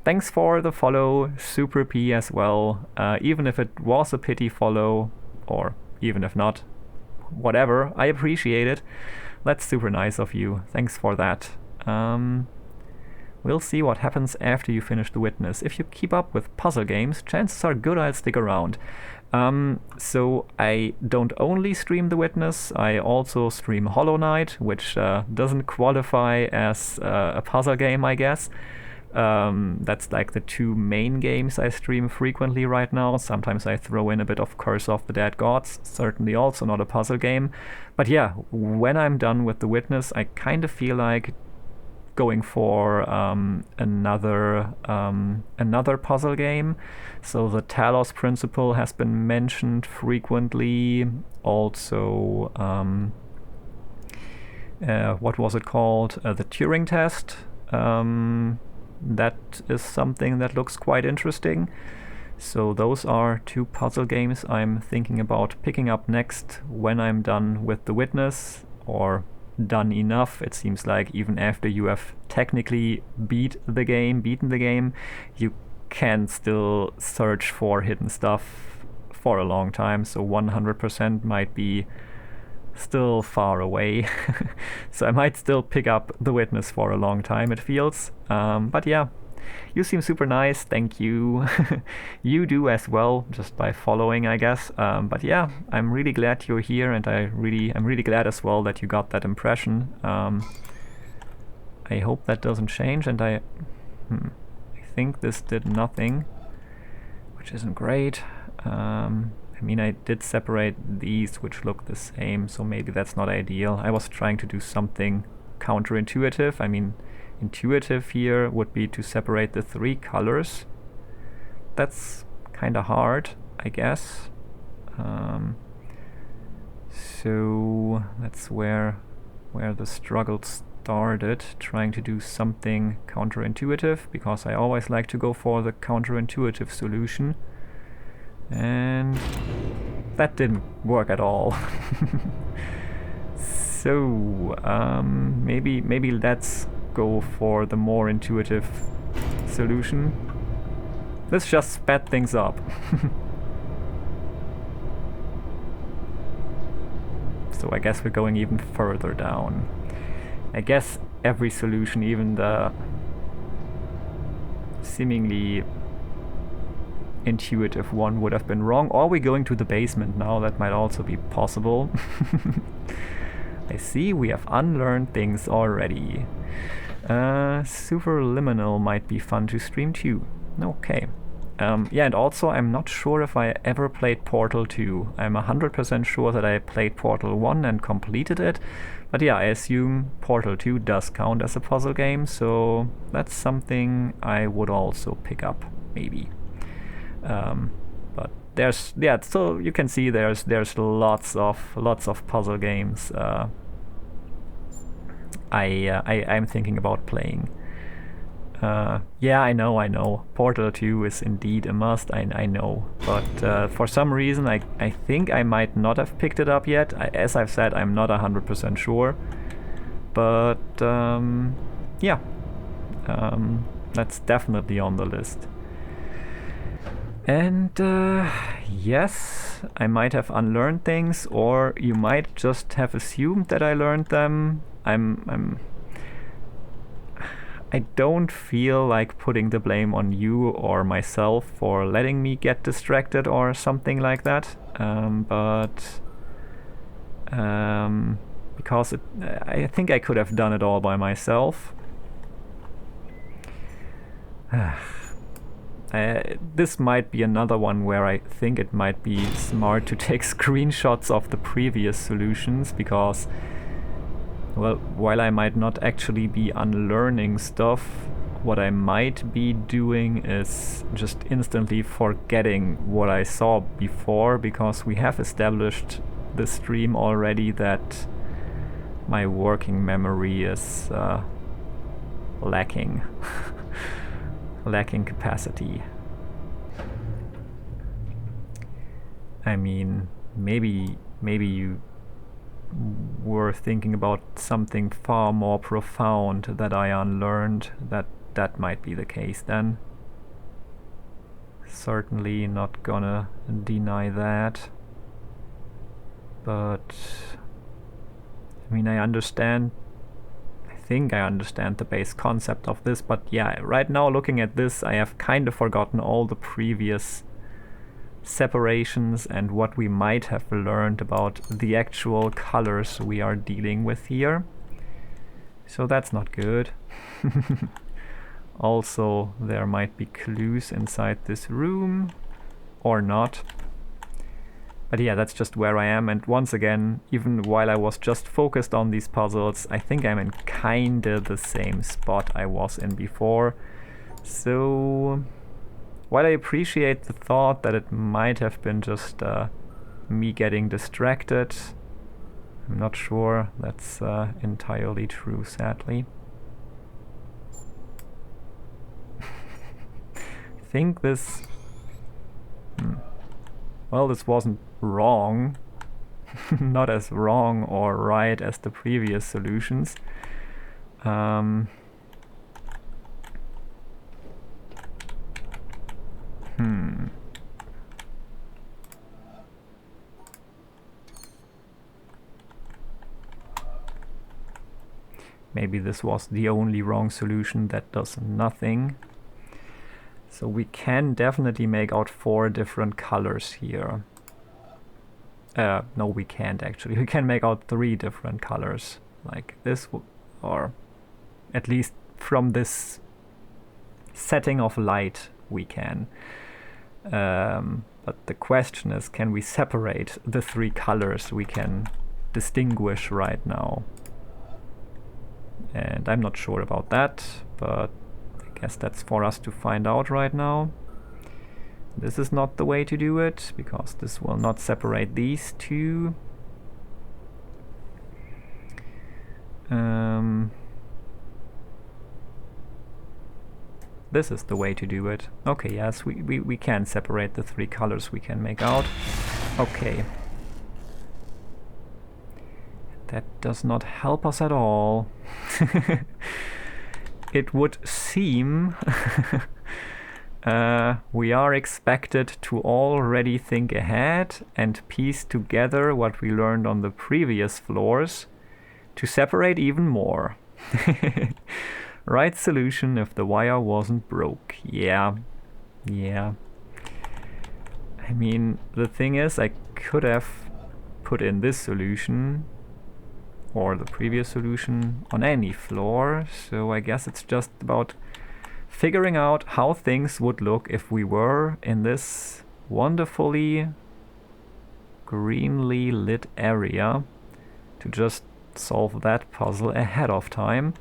Thanks for the follow, Super P, as well. Even if it was a pity follow, or even if not, whatever, I appreciate it. That's super nice of you. Thanks for that. We'll see what happens after you finish The Witness. If you keep up with puzzle games, chances are good I'll stick around. So I don't only stream The Witness, I also stream Hollow Knight, which doesn't qualify as a puzzle game, I guess. That's like the two main games I stream frequently right now. Sometimes I throw in a bit of Curse of the Dead Gods, certainly also not a puzzle game. But yeah, when I'm done with The Witness, I kind of feel like going for another puzzle game. So the Talos Principle has been mentioned frequently. Also, what was it called? The Turing Test. That is something that looks quite interesting. So those are two puzzle games I'm thinking about picking up next when I'm done with The Witness, or done enough. It seems like even after you have technically beaten the game, you can still search for hidden stuff for a long time, so 100% might be still far away. So I might still pick up The Witness for a long time, it feels. But yeah, you seem super nice, thank you. You do as well, just by following, I guess. But yeah, I'm really glad you're here, and I'm really glad as well that you got that impression. I hope that doesn't change, and I think this did nothing, which isn't great. I mean, I did separate these, which look the same, so maybe that's not ideal. I was trying to do something counterintuitive. I mean, intuitive here would be to separate the three colors. That's kind of hard, I guess. So that's where the struggle started, trying to do something counterintuitive, because I always like to go for the counterintuitive solution. And that didn't work at all. So maybe let's go for the more intuitive solution. This just sped things up. So I guess we're going even further down. I guess every solution, even the seemingly intuitive one, would have been wrong. Or are we going to the basement now? That might also be possible. I see we have unlearned things already. Superliminal might be fun to stream too. Okay. Yeah, and also I'm not sure if I ever played Portal 2. I'm 100% sure that I played Portal 1 and completed it. But yeah, I assume Portal 2 does count as a puzzle game, so that's something I would also pick up, maybe. But there's, yeah, so you can see there's lots of puzzle games I'm thinking about playing. Yeah, I know. Portal 2 is indeed a must, I know. But for some reason, I think I might not have picked it up yet. As I've said, I'm not 100% sure. But yeah, that's definitely on the list. And yes, I might have unlearned things, or you might just have assumed that I learned them. I don't feel like putting the blame on you or myself for letting me get distracted or something like that. Because I think I could have done it all by myself. This might be another one where I think it might be smart to take screenshots of the previous solutions, because, well, while I might not actually be unlearning stuff, what I might be doing is just instantly forgetting what I saw before, because we have established the stream already that my working memory is lacking. Lacking capacity. I mean, maybe you were thinking about something far more profound that I unlearned. That might be the case then. Certainly not gonna deny that. But I mean, I think I understand the base concept of this, but yeah, right now looking at this, I have kind of forgotten all the previous separations and what we might have learned about the actual colors we are dealing with here. So that's not good. Also, there might be clues inside this room, or not. But yeah, that's just where I am, and once again, even while I was just focused on these puzzles, I think I'm in kinda the same spot I was in before. So, while I appreciate the thought that it might have been just me getting distracted, I'm not sure that's entirely true, sadly. I think this... Well, this wasn't wrong. Not as wrong or right as the previous solutions. Maybe this was the only wrong solution that does nothing. So we can definitely make out 4 different colors here. No, we can't actually. We can make out 3 different colors. Like this, or at least from this setting of light we can. But the question is, can we separate the 3 colors we can distinguish right now? And I'm not sure about that, but I guess that's for us to find out right now. This is not the way to do it, because this will not separate these 2. This is the way to do it. Okay, yes, we can separate the three colors we can make out. Okay. That does not help us at all. It would seem we are expected to already think ahead and piece together what we learned on the previous floors to separate even more. Right solution if the wire wasn't broke. Yeah. I mean, the thing is, I could have put in this solution or the previous solution on any floor, so I guess it's just about figuring out how things would look if we were in this wonderfully greenly lit area, to just solve that puzzle ahead of time.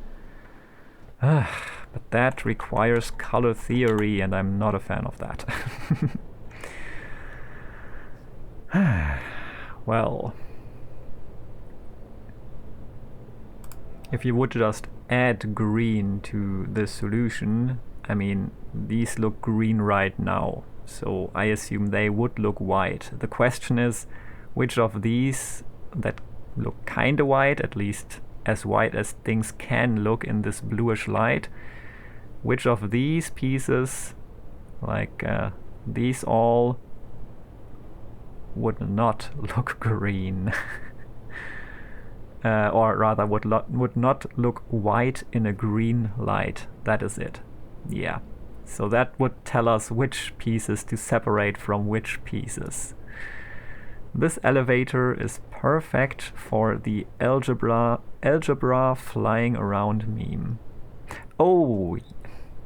But that requires color theory, and I'm not a fan of that. Well, if you would just add green to this solution, I mean, these look green right now, so I assume they would look white. The question is, which of these that look kinda white, at least as white as things can look in this bluish light, which of these pieces, like these all, would not look green? Or rather would not look white in a green light. That is it. Yeah. So that would tell us which pieces to separate from which pieces. This elevator is perfect for the algebra flying around meme. Oh,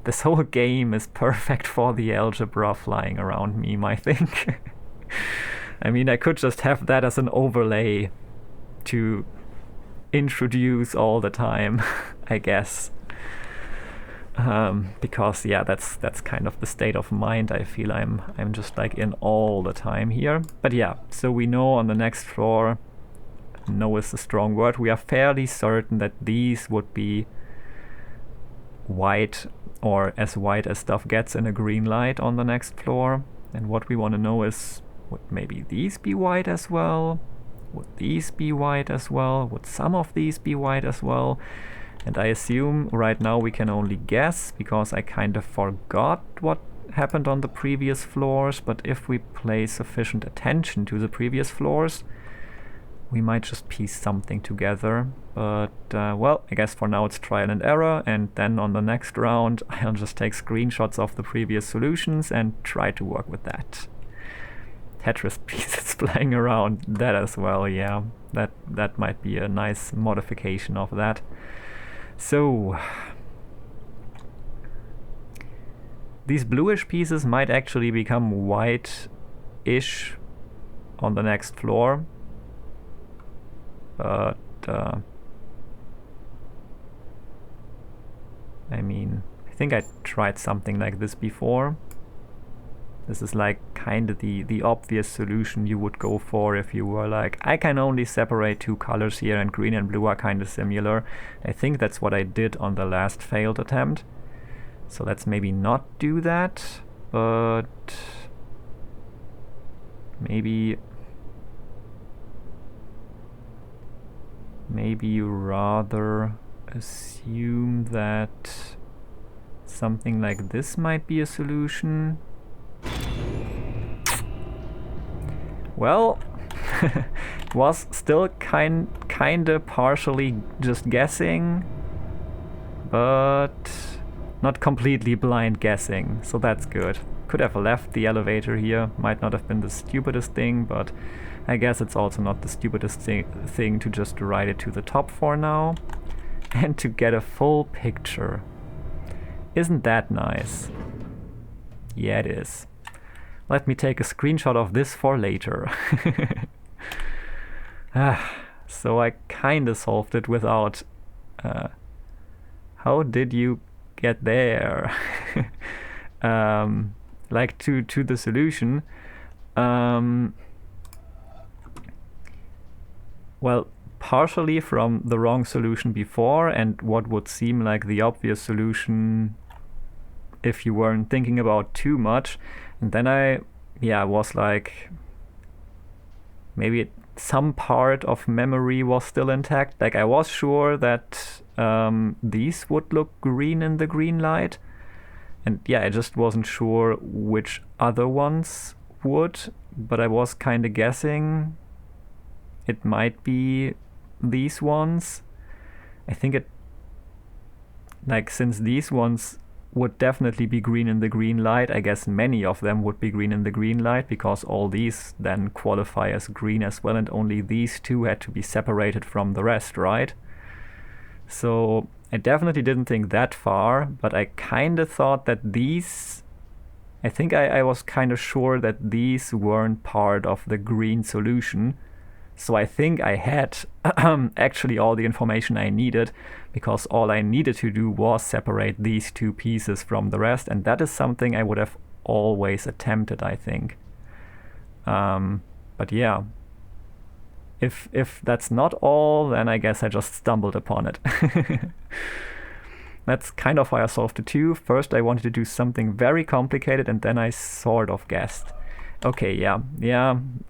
this whole game is perfect for the algebra flying around meme, I think. I mean, I could just have that as an overlay to introduce all the time, I guess. Because yeah, that's kind of the state of mind I feel I'm just like in all the time here. But yeah, so we know on the next floor, know is a strong word, we are fairly certain that these would be white, or as white as stuff gets in a green light on the next floor. And what we want to know is, would maybe these be white as well? Would these be white as well? Would some of these be white as well? And I assume right now we can only guess, because I kind of forgot what happened on the previous floors, but if we pay sufficient attention to the previous floors, we might just piece something together. But, well, I guess for now it's trial and error, and then on the next round I'll just take screenshots of the previous solutions and try to work with that. Tetris pieces flying around, that as well, yeah. That might be a nice modification of that. So, these bluish pieces might actually become white-ish on the next floor. But, I mean, I think I tried something like this before. This is like kind of the obvious solution you would go for if you were like, I can only separate two colors here and green and blue are kind of similar. I think that's what I did on the last failed attempt. So let's maybe not do that, but maybe you rather assume that something like this might be a solution. Well, it was still kinda partially just guessing, but not completely blind guessing, so that's good. Could have left the elevator here, might not have been the stupidest thing, but I guess it's also not the stupidest thing to just ride it to the top for now, and to get a full picture. Isn't that nice? Yeah, it is. Let me take a screenshot of this for later. So I kinda solved it without... how did you get there? Like to the solution. Well, partially from the wrong solution before and what would seem like the obvious solution if you weren't thinking about too much. And then I was like, maybe some part of memory was still intact. Like I was sure that these would look green in the green light. And yeah, I just wasn't sure which other ones would, but I was kind of guessing it might be these ones. I think it, like, since these ones would definitely be green in the green light, I guess many of them would be green in the green light, because all these then qualify as green as well, and only these two had to be separated from the rest, right? So I definitely didn't think that far, but I kind of thought that these, I think I was kind of sure that these weren't part of the green solution. So I think I had actually all the information I needed, because all I needed to do was separate these two pieces from the rest, and that is something I would have always attempted, I think. But yeah, if that's not all, then I guess I just stumbled upon it. That's kind of why I solved the two. First I wanted to do something very complicated, and then I sort of guessed. Okay, yeah,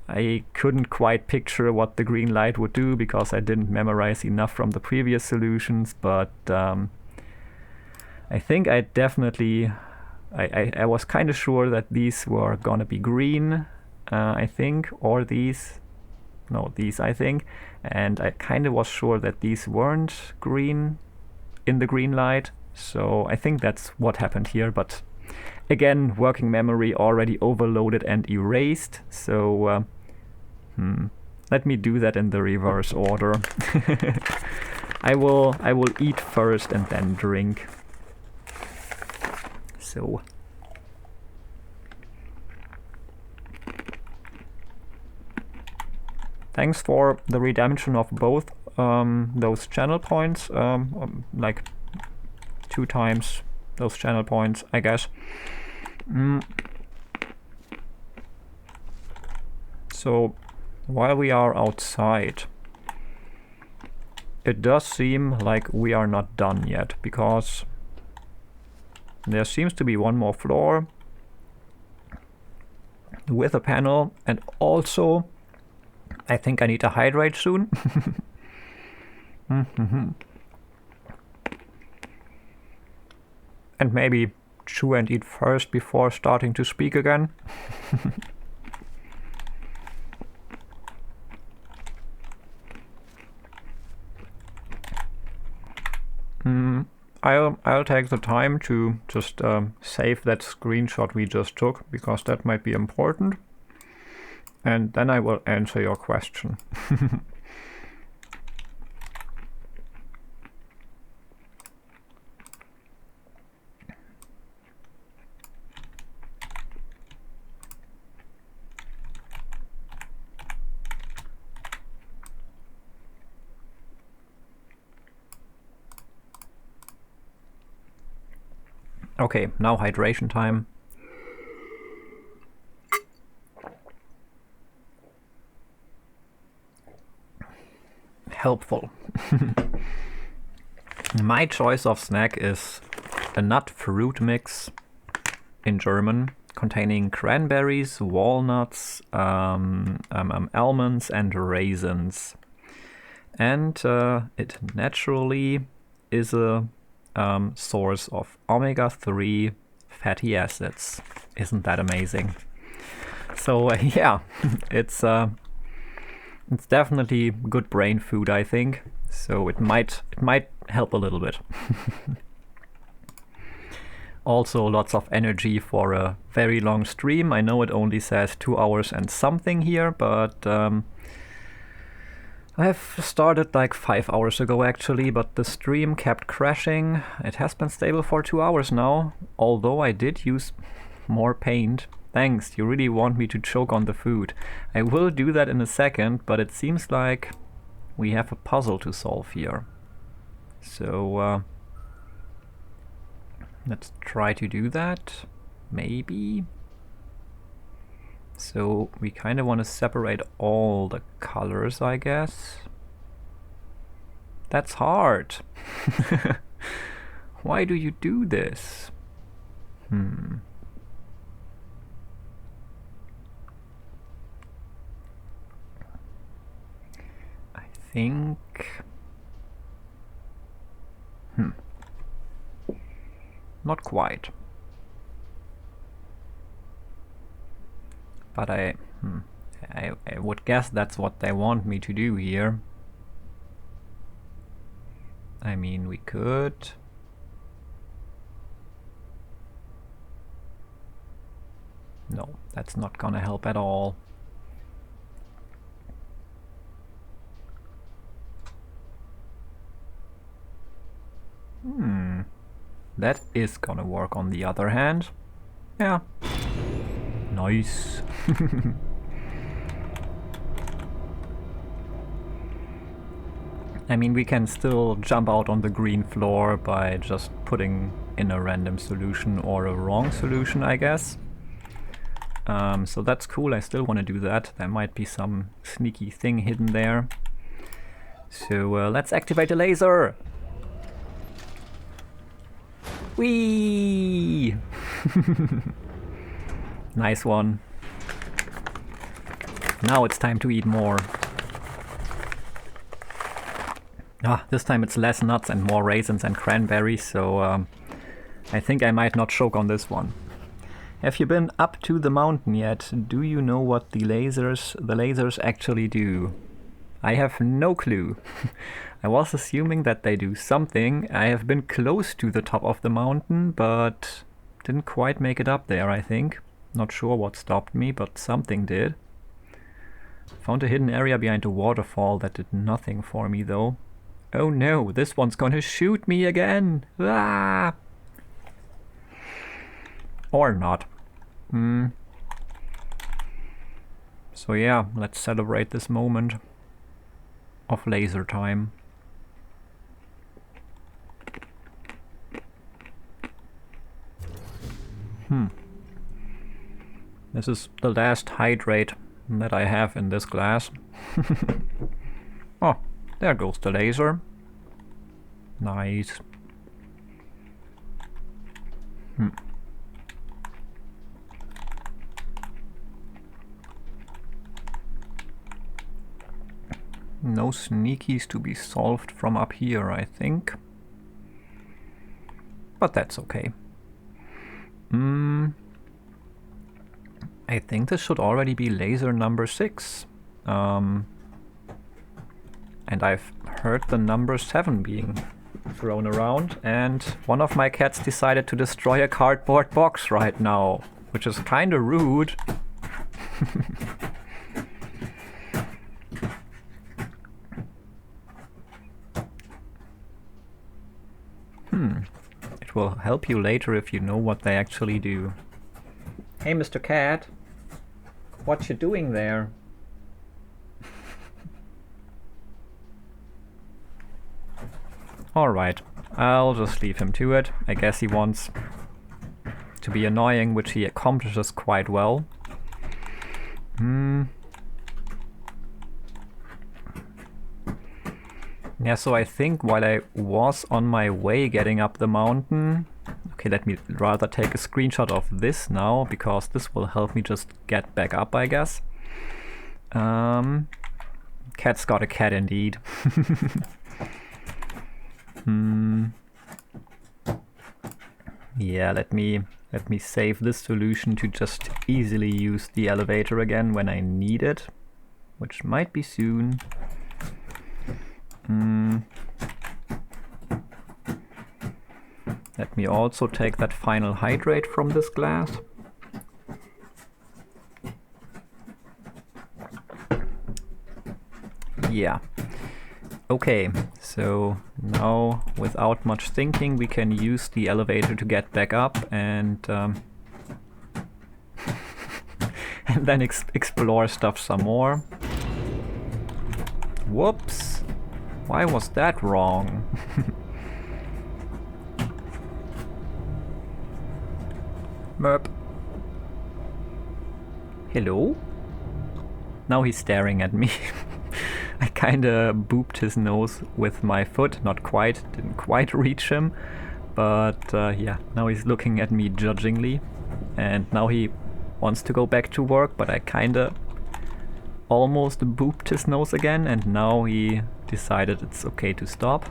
I couldn't quite picture what the green light would do because I didn't memorize enough from the previous solutions, but I think I definitely, I was kind of sure that these were gonna be green, I think, or these, no, these I think, and I kind of was sure that these weren't green in the green light, so I think that's what happened here, but again, working memory already overloaded and erased, so let me do that in the reverse order. I will eat first and then drink. So thanks for the redemption of both those channel points, like 2 times those channel points, I guess. So while we are outside, it does seem like we are not done yet, because there seems to be one more floor with a panel, and also I think I need to hydrate soon. And maybe chew and eat first before starting to speak again. I'll take the time to just save that screenshot we just took, because that might be important. And then I will answer your question. Okay, now hydration time. Helpful. My choice of snack is a nut fruit mix in German, containing cranberries, walnuts, almonds and raisins. And it naturally is a source of omega-3 fatty acids. Isn't that amazing? So yeah, it's definitely good brain food, I think. So it might help a little bit. Also lots of energy for a very long stream. I know it only says 2 hours and something here, but I've started like 5 hours ago actually, but the stream kept crashing. It has been stable for 2 hours now, although I did use more paint. Thanks, you really want me to choke on the food. I will do that in a second, but it seems like we have a puzzle to solve here. So let's try to do that, maybe. So we kind of want to separate all the colors, I guess. That's hard. Why do you do this? I think... Not quite. But I would guess that's what they want me to do here. I mean, we could... No, that's not gonna help at all. That is gonna work on the other hand. Yeah. Nice. I mean, we can still jump out on the green floor by just putting in a random solution or a wrong solution, I guess. So that's cool, I still want to do that. There might be some sneaky thing hidden there. So let's activate the laser! Whee! Nice one. Now it's time to eat more. This time it's less nuts and more raisins and cranberries, so I think I might not choke on this one. Have you been up to the mountain yet? Do you know what the lasers actually do? I have no clue. I was assuming that they do something. I have been close to the top of the mountain, but didn't quite make it up there, I think. Not sure what stopped me, but something did. Found a hidden area behind a waterfall that did nothing for me though. Oh no, this one's gonna shoot me again! Ah! Or not. So yeah, let's celebrate this moment of laser time. This is the last hydrate that I have in this glass. Oh, there goes the laser. Nice. No sneakies to be solved from up here, I think. But that's okay. I think this should already be laser number 6. And I've heard the number 7 being thrown around, and one of my cats decided to destroy a cardboard box right now, which is kinda rude. It will help you later if you know what they actually do. Hey, Mr. Cat, what you doing there? Alright, I'll just leave him to it. I guess he wants to be annoying, which he accomplishes quite well. Yeah, so I think while I was on my way getting up the mountain... Okay, let me rather take a screenshot of this now, because this will help me just get back up, I guess. Cat's got a cat indeed. Yeah, let me save this solution to just easily use the elevator again when I need it, which might be soon. Let me also take that final hydrate from this glass. Yeah. Okay, so now without much thinking we can use the elevator to get back up and and then explore stuff some more. Whoops! Why was that wrong? Merp. Hello? Now he's staring at me. I kinda booped his nose with my foot, not quite, didn't quite reach him, But yeah, now he's looking at me judgingly, and now he wants to go back to work, but I kinda almost booped his nose again, and now he decided it's okay to stop.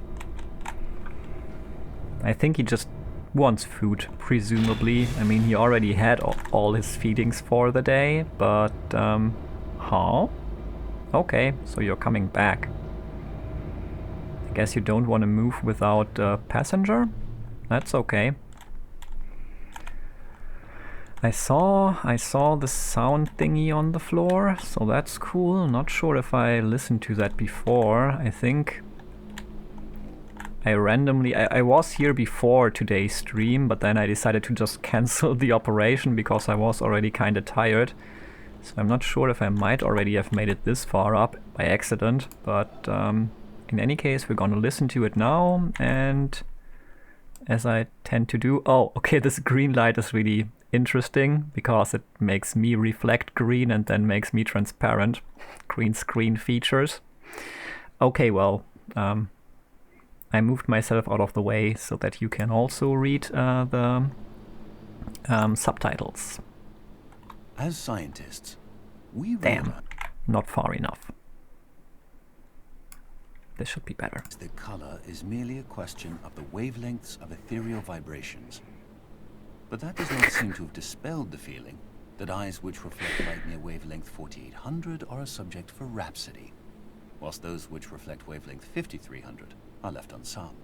I think he just wants food, presumably. I mean, he already had all his feedings for the day, but huh? Okay, so you're coming back. I guess you don't want to move without a passenger? That's okay. I saw the sound thingy on the floor, so that's cool. Not sure if I listened to that before. I think I was here before today's stream, but then I decided to just cancel the operation because I was already kinda tired. So I'm not sure if I might already have made it this far up by accident, but in any case, we're gonna listen to it now, and as I tend to do... Oh, okay, this green light is really interesting because it makes me reflect green and then makes me transparent. Green screen features. Okay, well, I moved myself out of the way so that you can also read the subtitles. As scientists, we Damn, not far enough. This should be better. The color is merely a question of the wavelengths of ethereal vibrations. But that does not seem to have dispelled the feeling that eyes which reflect light near wavelength 4800 are a subject for rhapsody, whilst those which reflect wavelength 5300 are left unsung.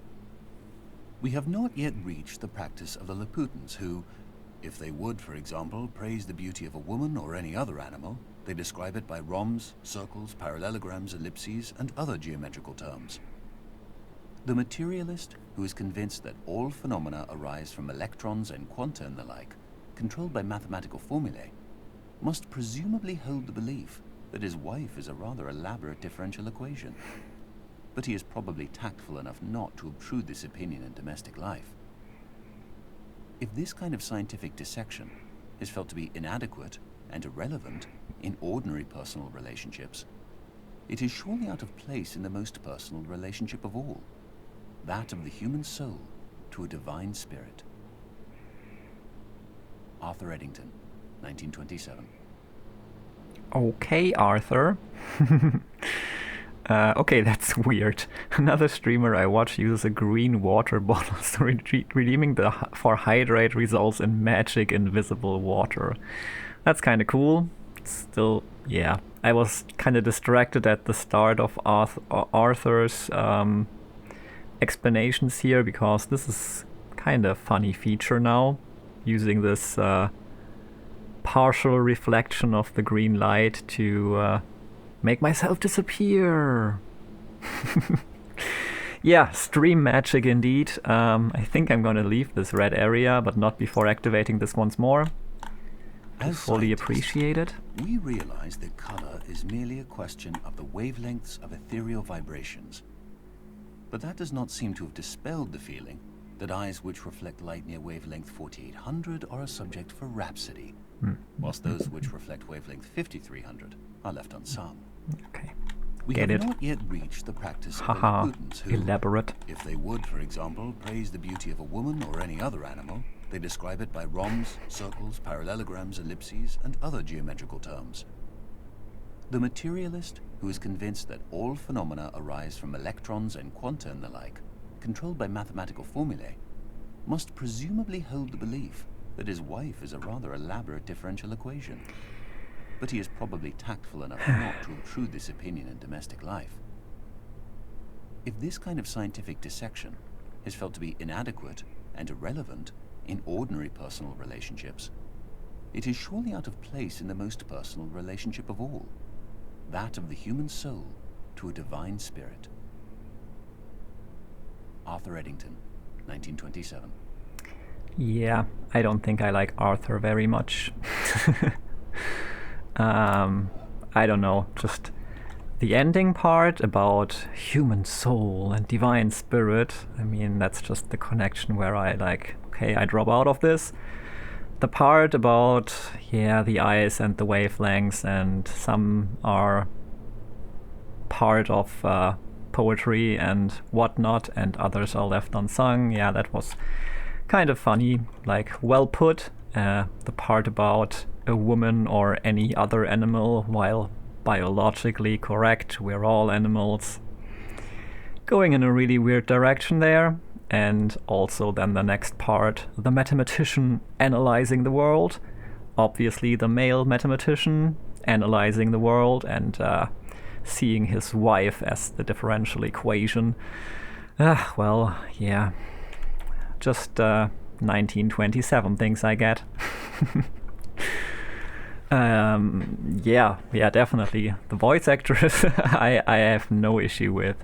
We have not yet reached the practice of the Laputans who, if they would, for example, praise the beauty of a woman or any other animal, they describe it by rhombs, circles, parallelograms, ellipses, and other geometrical terms. The materialist, who is convinced that all phenomena arise from electrons and quanta and the like, controlled by mathematical formulae, must presumably hold the belief that his wife is a rather elaborate differential equation. But he is probably tactful enough not to obtrude this opinion in domestic life. If this kind of scientific dissection is felt to be inadequate and irrelevant in ordinary personal relationships, it is surely out of place in the most personal relationship of all, that of the human soul to a divine spirit. Arthur Eddington, 1927. Okay, Arthur. Okay, that's weird. Another streamer I watch uses a green water bottle, so redeeming for hydrate results in magic invisible water. That's kind of cool. Still, yeah. I was kind of distracted at the start of Arthur's explanations here, because this is kind of a funny feature now, using this partial reflection of the green light to make myself disappear. Yeah, stream magic indeed. I think I'm gonna leave this red area, but not before activating this once more. As fully appreciate it. We realize that color is merely a question of the wavelengths of ethereal vibrations. But that does not seem to have dispelled the feeling that eyes which reflect light near wavelength 4800 are a subject for rhapsody, whilst those which reflect wavelength 5300 are left unsung. Okay. We have not yet reached the practice of the Laputans who, elaborate. if they would, for example, praise the beauty of a woman or any other animal, they describe it by rhombs, circles, parallelograms, ellipses, and other geometrical terms. The materialist, who is convinced that all phenomena arise from electrons and quanta and the like, controlled by mathematical formulae, must presumably hold the belief that his wife is a rather elaborate differential equation. But he is probably tactful enough not to obtrude this opinion in domestic life. If this kind of scientific dissection is felt to be inadequate and irrelevant in ordinary personal relationships, it is surely out of place in the most personal relationship of all, that of the human soul to a divine spirit. Arthur Eddington, 1927. Yeah, I don't think I like Arthur very much. I don't know, just the ending part about human soul and divine spirit, I mean, that's just the connection where I like, okay, I drop out of this. The part about, yeah, the eyes and the wavelengths, and some are part of poetry and whatnot, and others are left unsung, yeah, that was kind of funny, like well put. The part about a woman or any other animal, while biologically correct, we're all animals, going in a really weird direction there. And also then the next part, the mathematician analyzing the world. Obviously the male mathematician analyzing the world and seeing his wife as the differential equation. Well, yeah. Just 1927 things I get. Yeah, definitely. The voice actress I have no issue with.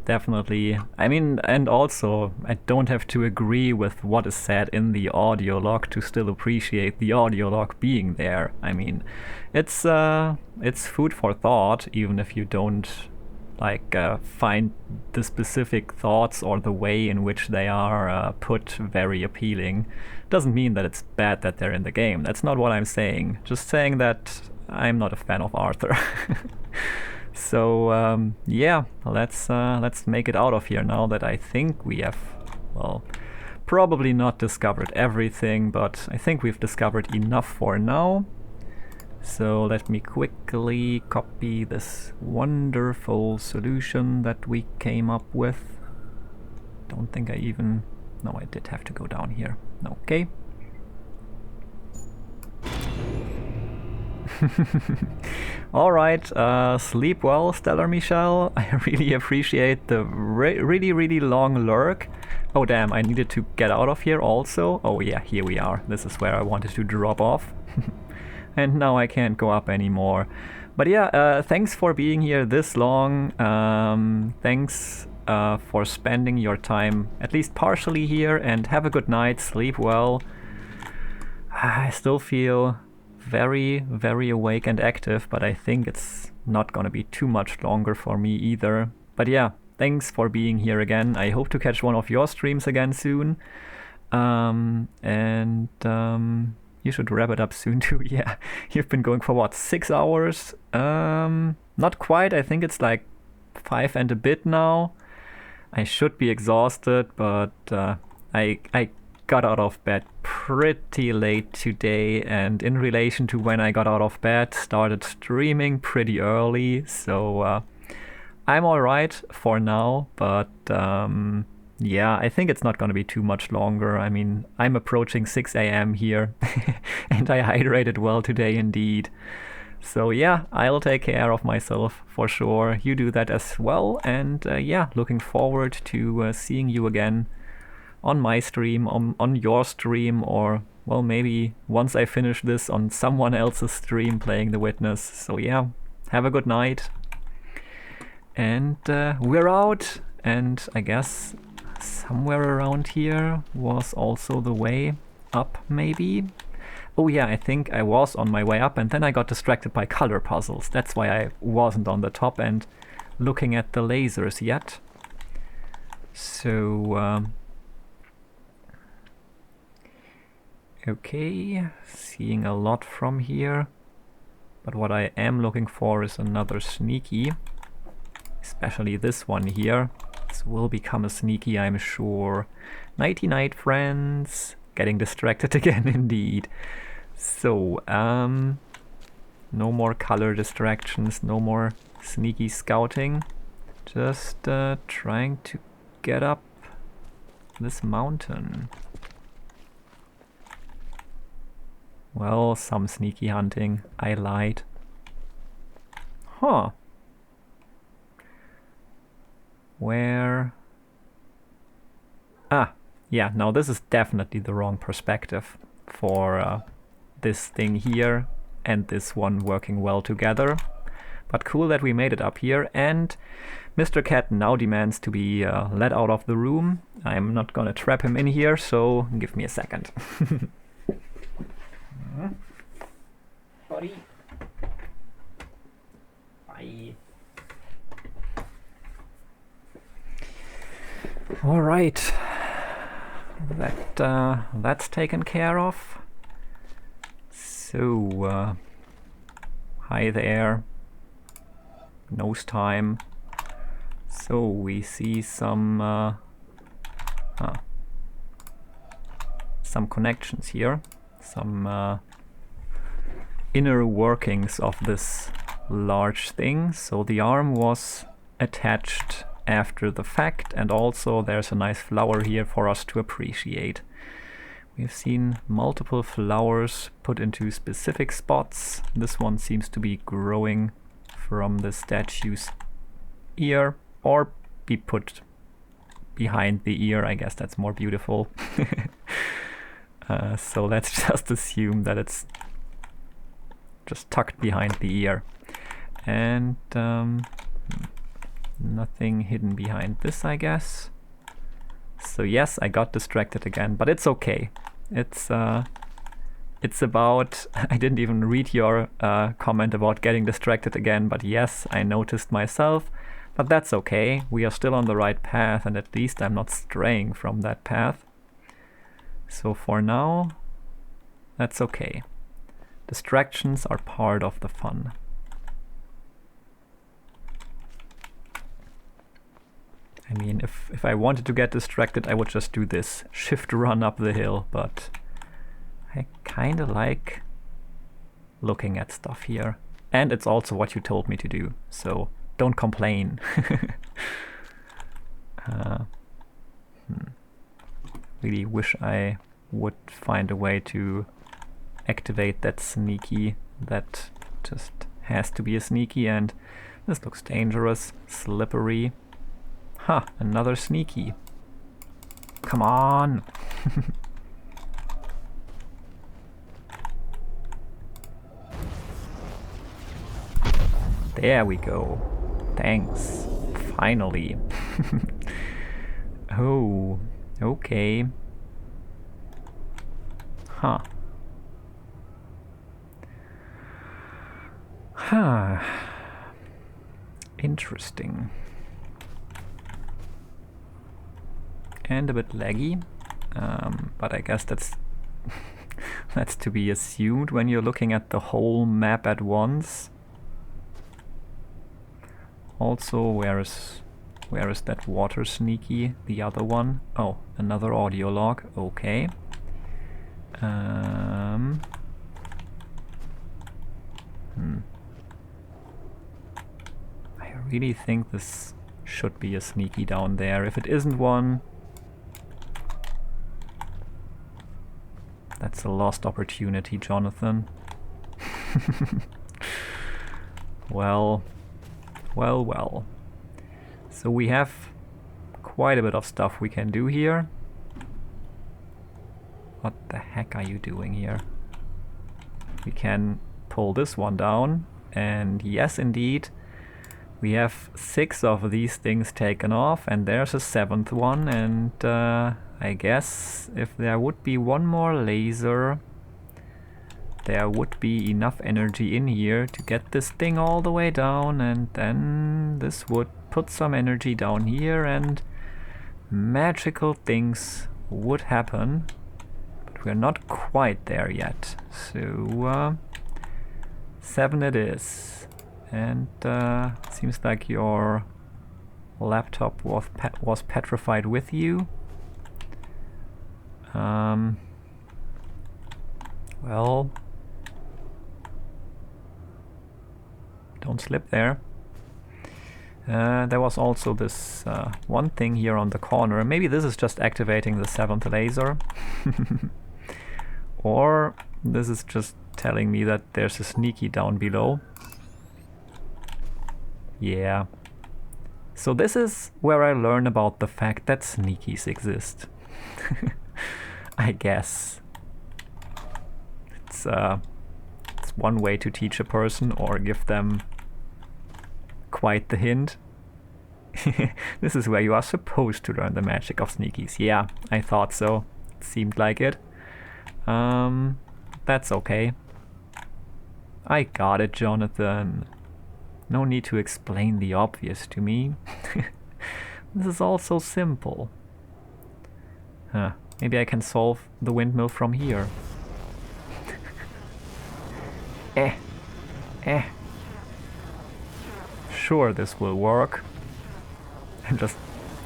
Definitely. I mean, and also, I don't have to agree with what is said in the audio log to still appreciate the audio log being there. I mean, it's food for thought, even if you don't find the specific thoughts or the way in which they are put very appealing. Doesn't mean that it's bad that they're in the game. That's not what I'm saying. Just saying that I'm not a fan of Arthur. So yeah, let's make it out of here now that I think we have, well, probably not discovered everything, but I think we've discovered enough for now. So let me quickly copy this wonderful solution that we came up with. Don't think I even... No, I did have to go down here. Okay. Alright, sleep well, Stellar Michelle. I really appreciate the really long lurk. Oh damn, I needed to get out of here also. Oh yeah, here we are. This is where I wanted to drop off. And now I can't go up anymore. But yeah, thanks for being here this long. Thanks for spending your time at least partially here, and have a good night, sleep well. I still feel very awake and active, but I think it's not gonna be too much longer for me either. But yeah, thanks for being here again. I hope to catch one of your streams again soon. You should wrap it up soon too. Yeah, you've been going for what, 6 hours? Not quite. I think it's like 5 and a bit now. I should be exhausted, but I got out of bed pretty late today, and in relation to when I got out of bed, started streaming pretty early, so I'm alright for now, but yeah, I think it's not going to be too much longer. I mean, I'm approaching 6 a.m. here, and I hydrated well today indeed. So yeah, I'll take care of myself for sure. You do that as well, and yeah, looking forward to seeing you again on my stream, on your stream, or well, maybe once I finish this on someone else's stream playing The Witness. So yeah, have a good night. And we're out, and I guess somewhere around here was also the way up, maybe? Oh yeah, I think I was on my way up, and then I got distracted by color puzzles. That's why I wasn't on the top end looking at the lasers yet. So, okay, seeing a lot from here. But what I am looking for is another sneaky. Especially this one here. This will become a sneaky, I'm sure. Nighty night, friends. Getting distracted again, indeed. So, no more color distractions, no more sneaky scouting. Just trying to get up this mountain. Well, some sneaky hunting. I lied. Huh. Where? Ah, yeah, now this is definitely the wrong perspective for this thing here and this one working well together. But cool that we made it up here, and Mr. Cat now demands to be let out of the room. I'm not gonna trap him in here, so give me a second. Buddy. Bye. All right. That's taken care of. So, hi there. Nose time. So we see some Huh. Some connections here. Some inner workings of this large thing. So the arm was attached after the fact, and also there's a nice flower here for us to appreciate. We've seen multiple flowers put into specific spots. This one seems to be growing from the statue's ear, or be put behind the ear. I guess that's more beautiful. So let's just assume that it's just tucked behind the ear. And nothing hidden behind this, I guess. So yes, I got distracted again, but it's okay. It's about... I didn't even read your comment about getting distracted again, but yes, I noticed myself. But that's okay. We are still on the right path, and at least I'm not straying from that path. So for now, that's okay. Distractions are part of the fun. I mean, if I wanted to get distracted, I would just do this shift run up the hill, but I kind of like looking at stuff here. And it's also what you told me to do, so don't complain. Really wish I would find a way to activate that sneaky. That just has to be a sneaky, and this looks dangerous, slippery. Huh, another sneaky. Come on! There we go. Thanks. Finally. Oh, okay. Huh. Huh. Interesting. And a bit laggy, but I guess that's that's to be assumed when you're looking at the whole map at once. Also, where is that water sneaky? The other one? Oh, another audio log. Okay. I really think this should be a sneaky down there. If it isn't one, that's a lost opportunity, Jonathan. Well. So we have quite a bit of stuff we can do here. What the heck are you doing here? We can pull this one down, and yes, indeed, we have 6 of these things taken off, and there's a 7th one, and I guess if there would be one more laser, there would be enough energy in here to get this thing all the way down, and then this would put some energy down here and magical things would happen. But we're not quite there yet. So 7 it is. And seems like your laptop was petrified with you. Well, don't slip there. There was also this one thing here on the corner. Maybe this is just activating the 7th laser. Or this is just telling me that there's a sneaky down below. Yeah. So this is where I learn about the fact that sneakies exist. I guess. It's one way to teach a person or give them quite the hint. This is where you are supposed to learn the magic of sneakies. Yeah, I thought so. It seemed like it. That's okay. I got it, Jonathan. No need to explain the obvious to me. This is all so simple. Huh. Maybe I can solve the windmill from here. Sure, this will work. I'm just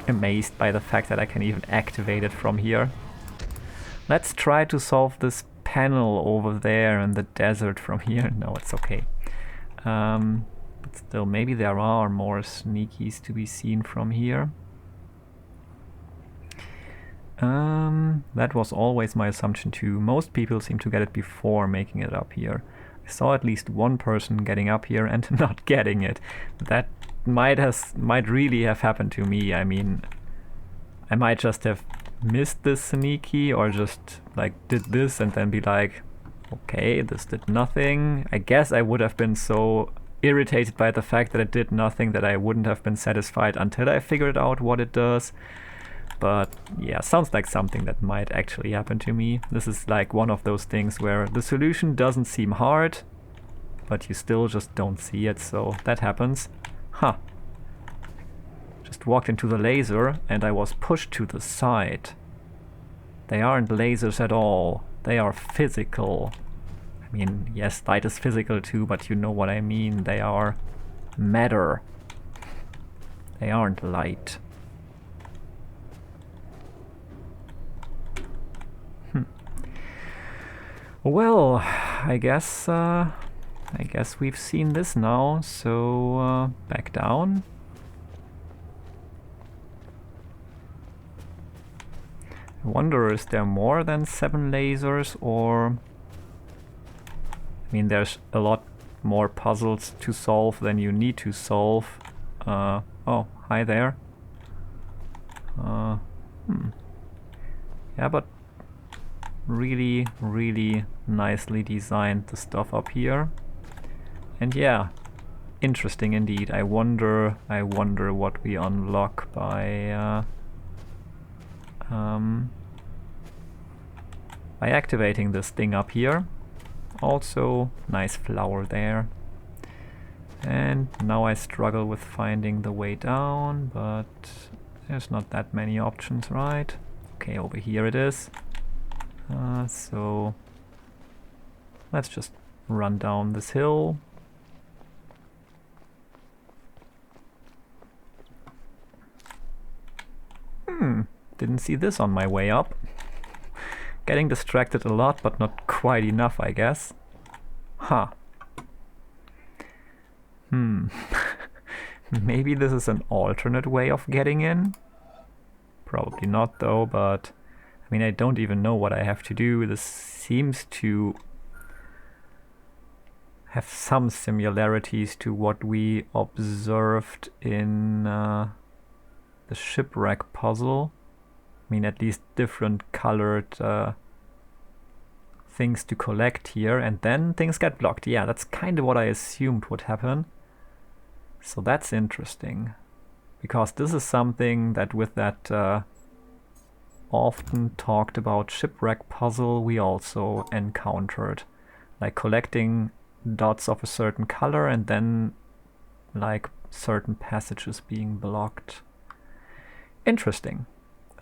amazed by the fact that I can even activate it from here. Let's try to solve this panel over there in the desert from here. No, it's okay. But still, maybe there are more sneakies to be seen from here. That was always my assumption too. Most people seem to get it before making it up here. I saw at least one person getting up here and not getting it. That might really have happened to me. I mean, I might just have missed this sneaky, or just like did this and then be like, okay, this did nothing. I guess I would have been so irritated by the fact that it did nothing that I wouldn't have been satisfied until I figured out what it does. But yeah, sounds like something that might actually happen to me. This is like one of those things where the solution doesn't seem hard, but you still just don't see it, so that happens. Huh. Just walked into the laser and I was pushed to the side. They aren't lasers at all. They are physical. I mean, yes, light is physical too, but you know what I mean. They are matter. They aren't light. Well, I guess we've seen this now, so back down. I wonder, is there more than 7 lasers, or... I mean, there's a lot more puzzles to solve than you need to solve. Oh, hi there. Yeah, but really, really nicely designed the stuff up here. And yeah, interesting indeed. I wonder what we unlock by activating this thing up here. Also, nice flower there. And now I struggle with finding the way down, but there's not that many options, right? Okay, over here it is. So let's just run down this hill. Didn't see this on my way up. Getting distracted a lot, but not quite enough, I guess. Huh. Maybe this is an alternate way of getting in? Probably not though, but I mean, I don't even know what I have to do. This seems to have some similarities to what we observed in the shipwreck puzzle. I mean, at least different colored things to collect here, and then things get blocked. Yeah, that's kind of what I assumed would happen. So that's interesting, because this is something that with that often talked about shipwreck puzzle we also encountered, like collecting dots of a certain color and then like certain passages being blocked. Interesting.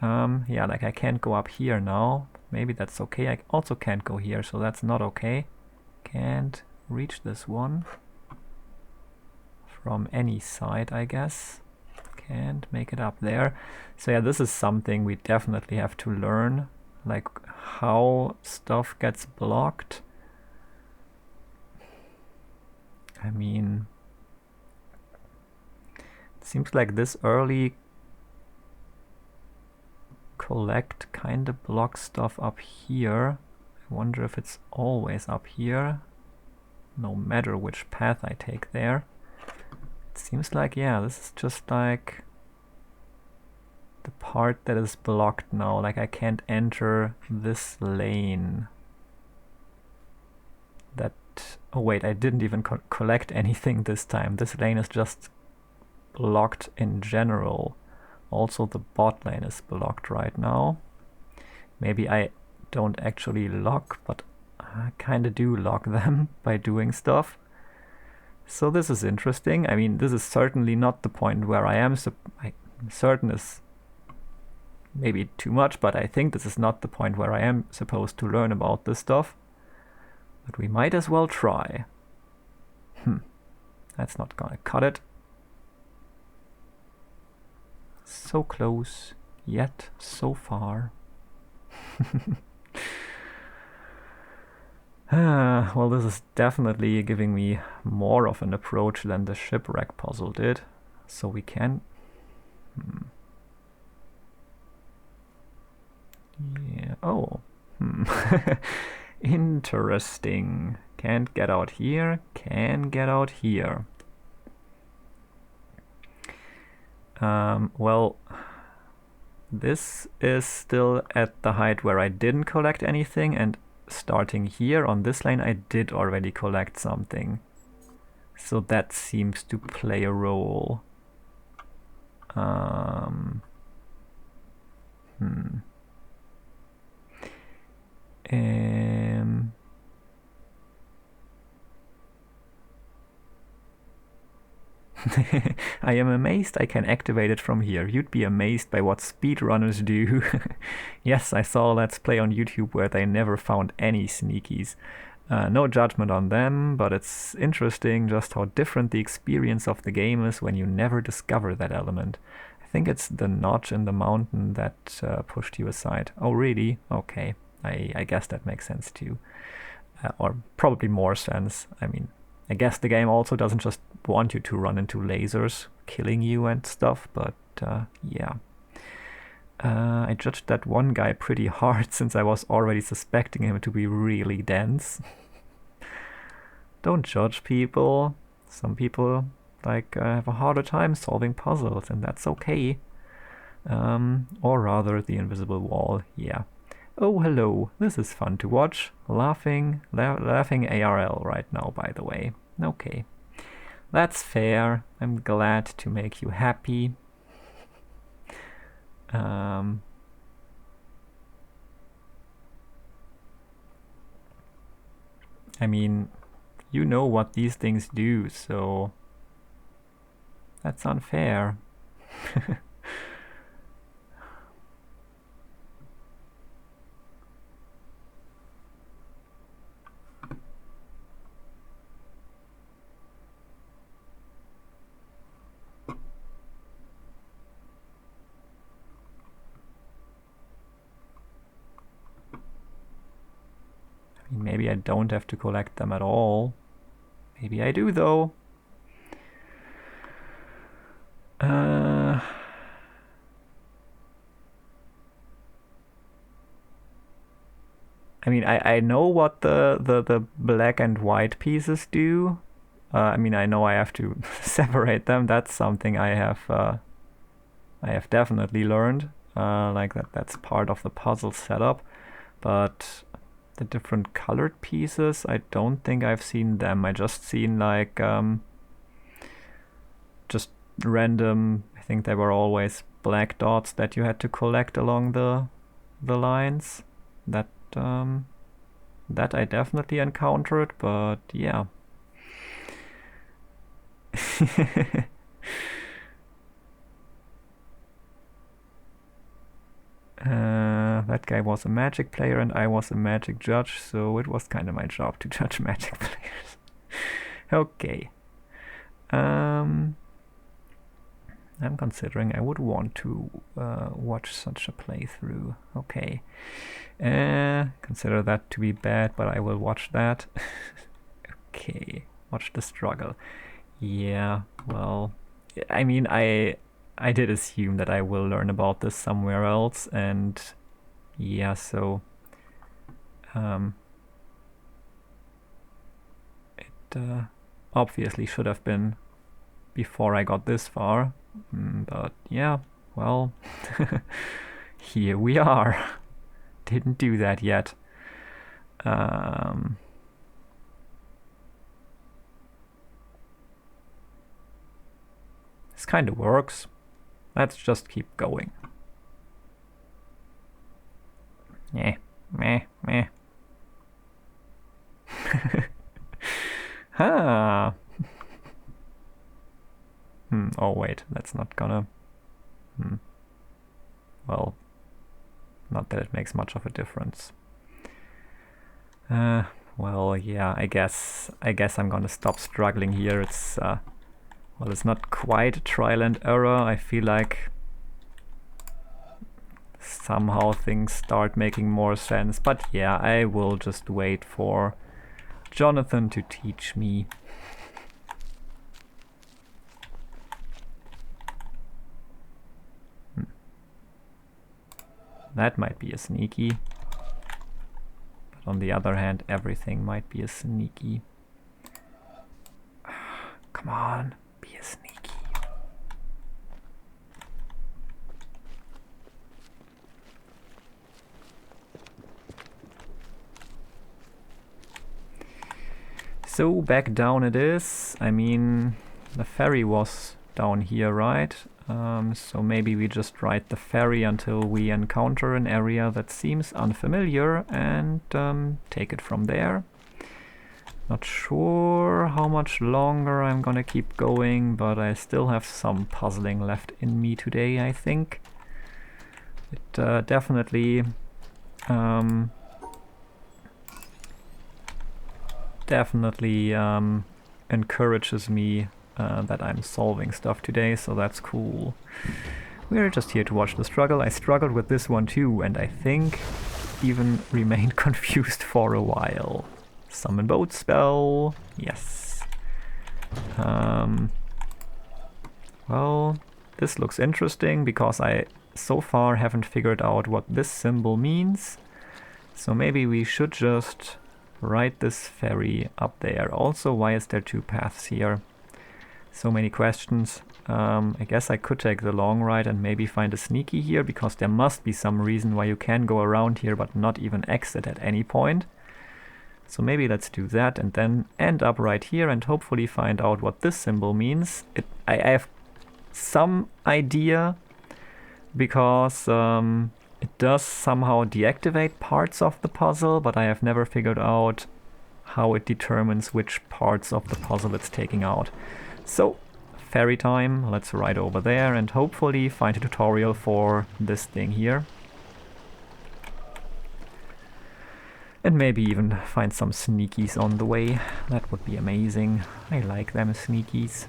Yeah, like I can't go up here now. Maybe that's okay. I also can't go here, so that's not okay. Can't reach this one from any side, I guess. Can't make it up there. So yeah, this is something we definitely have to learn, like how stuff gets blocked. I mean, it seems like this early collect kind of blocks stuff up here. I wonder if it's always up here, no matter which path I take there. It seems like, yeah, this is just like the part that is blocked now, like I can't enter this lane. That, oh wait, I didn't even collect anything this time. This lane is just blocked in general. Also the bot lane is blocked right now. Maybe I don't actually lock, but I kinda do lock them by doing stuff. So this is interesting. I mean, this is certainly not the point where I am. Certain is maybe too much, but I think this is not the point where I am supposed to learn about this stuff. But we might as well try. That's not gonna cut it. So close, yet so far. Well, this is definitely giving me more of an approach than the shipwreck puzzle did. So we can... Yeah, oh. Interesting. Can't get out here, can get out here. Well, this is still at the height where I didn't collect anything, and starting here on this lane I did already collect something. So that seems to play a role. I am amazed I can activate it from here. You'd be amazed by what speedrunners do. Yes, I saw a Let's Play on YouTube where they never found any sneakies. No judgment on them, but it's interesting just how different the experience of the game is when you never discover that element. I think it's the notch in the mountain that pushed you aside. Oh, really? Okay. I guess that makes sense too. Or probably more sense. I mean, I guess the game also doesn't just want you to run into lasers killing you and stuff, but yeah. I judged that one guy pretty hard since I was already suspecting him to be really dense. Don't judge people. Some people have a harder time solving puzzles, and that's okay. Or rather, the invisible wall, yeah. Oh, hello, this is fun to watch. Laughing ARL right now, by the way. Okay. That's fair. I'm glad to make you happy. I mean, you know what these things do, so that's unfair. Maybe I don't have to collect them at all. Maybe I do, though. I mean, I know what the black and white pieces do. I mean, I know I have to separate them. That's something I have definitely learned. That's part of the puzzle setup. But the different colored pieces, I don't think I've seen them. I just seen just random, I think they were always black dots that you had to collect along the lines. That I definitely encountered, but yeah. That guy was a Magic player and I was a Magic judge, so it was kind of my job to judge Magic players. Okay. I'm considering I would want to watch such a playthrough. Okay. Consider that to be bad, but I will watch that. Okay. Watch the struggle. Yeah, well, I mean, I did assume that I will learn about this somewhere else, and yeah, so it obviously should have been before I got this far, but yeah, well, here we are. Didn't do that yet. This kind of works. Let's just keep going. Meh. Ha! Oh wait, that's not gonna... Well, not that it makes much of a difference. Well, yeah, I guess I'm gonna stop struggling here. It's well, it's not quite a trial and error. I feel like somehow things start making more sense. But yeah, I will just wait for Jonathan to teach me. That might be a sneaky. But on the other hand, everything might be a sneaky. Come on, be a sneaky. So back down it is. I mean, the ferry was down here, right? So maybe we just ride the ferry until we encounter an area that seems unfamiliar and take it from there. Not sure how much longer I'm gonna keep going, but I still have some puzzling left in me today, I think. It definitely encourages me that I'm solving stuff today, so that's cool. We're just here to watch the struggle. I struggled with this one too, and I think even remained confused for a while. Summon boat spell, yes. Well, this looks interesting because I so far haven't figured out what this symbol means. So maybe we should just ride this ferry up there. Also, why is there two paths here? So many questions. I guess I could take the long ride and maybe find a sneaky here, because there must be some reason why you can go around here but not even exit at any point. So maybe let's do that and then end up right here and hopefully find out what this symbol means. I have some idea, because it does somehow deactivate parts of the puzzle, but I have never figured out how it determines which parts of the puzzle it's taking out. So, ferry time, let's ride over there and hopefully find a tutorial for this thing here. And maybe even find some sneakies on the way. That would be amazing. I like them sneakies.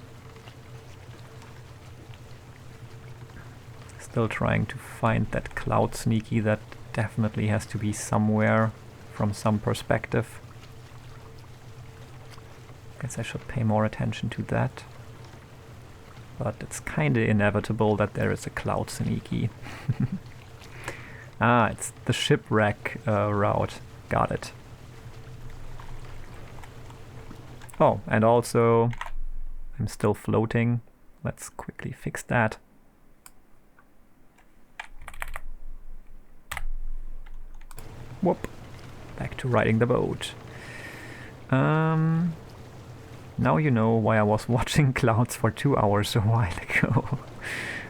Still trying to find that cloud sneaky that definitely has to be somewhere from some perspective. Guess I should pay more attention to that. But it's kinda inevitable that there is a cloud sneaky. Ah, it's the shipwreck route. Got it. Oh, and also I'm still floating. Let's quickly fix that. Whoop. Back to riding the boat. Now you know why I was watching clouds for 2 hours a while ago.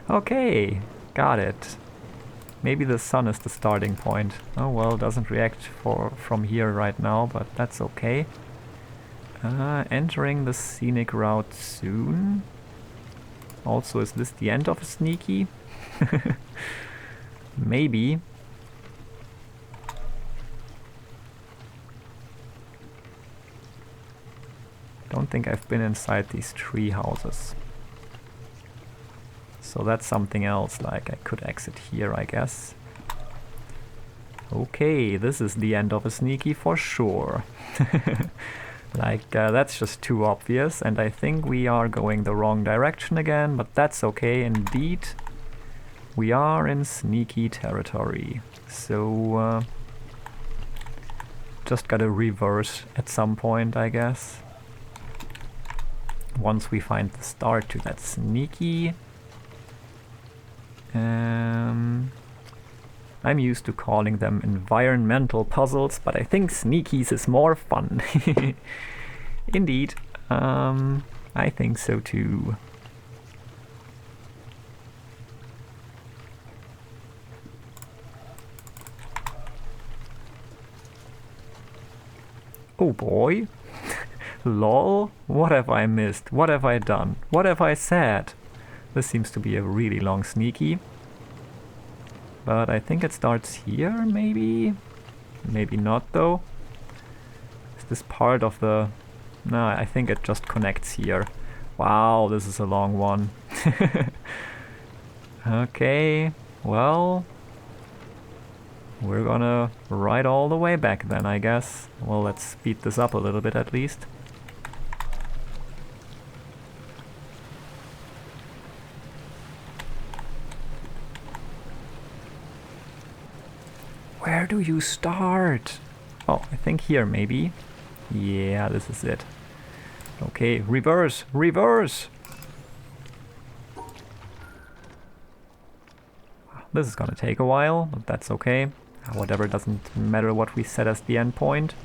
Okay, got it. Maybe the sun is the starting point. Oh well, doesn't react from here right now, but that's okay. Entering the scenic route soon. Also, is this the end of a sneaky? Maybe. Don't think I've been inside these tree houses. So that's something else, like I could exit here, I guess. Okay, this is the end of a sneaky for sure. Like, that's just too obvious, and I think we are going the wrong direction again, but that's okay indeed. We are in sneaky territory, so just gotta reverse at some point, I guess. Once we find the start to that sneaky. I'm used to calling them environmental puzzles, but I think sneakies is more fun. Indeed, I think so too. Oh boy. Lol, what have I missed? What have I done? What have I said? This seems to be a really long sneaky. But I think it starts here, maybe? Maybe not, though. Is this part of the... No, I think it just connects here. Wow, this is a long one. Okay, well... we're gonna ride all the way back then, I guess. Well, let's speed this up a little bit at least. Where do you start? Oh, I think here maybe. Yeah, this is it. Okay, reverse, reverse! This is gonna take a while, but that's okay. Whatever, doesn't matter what we set as the end point.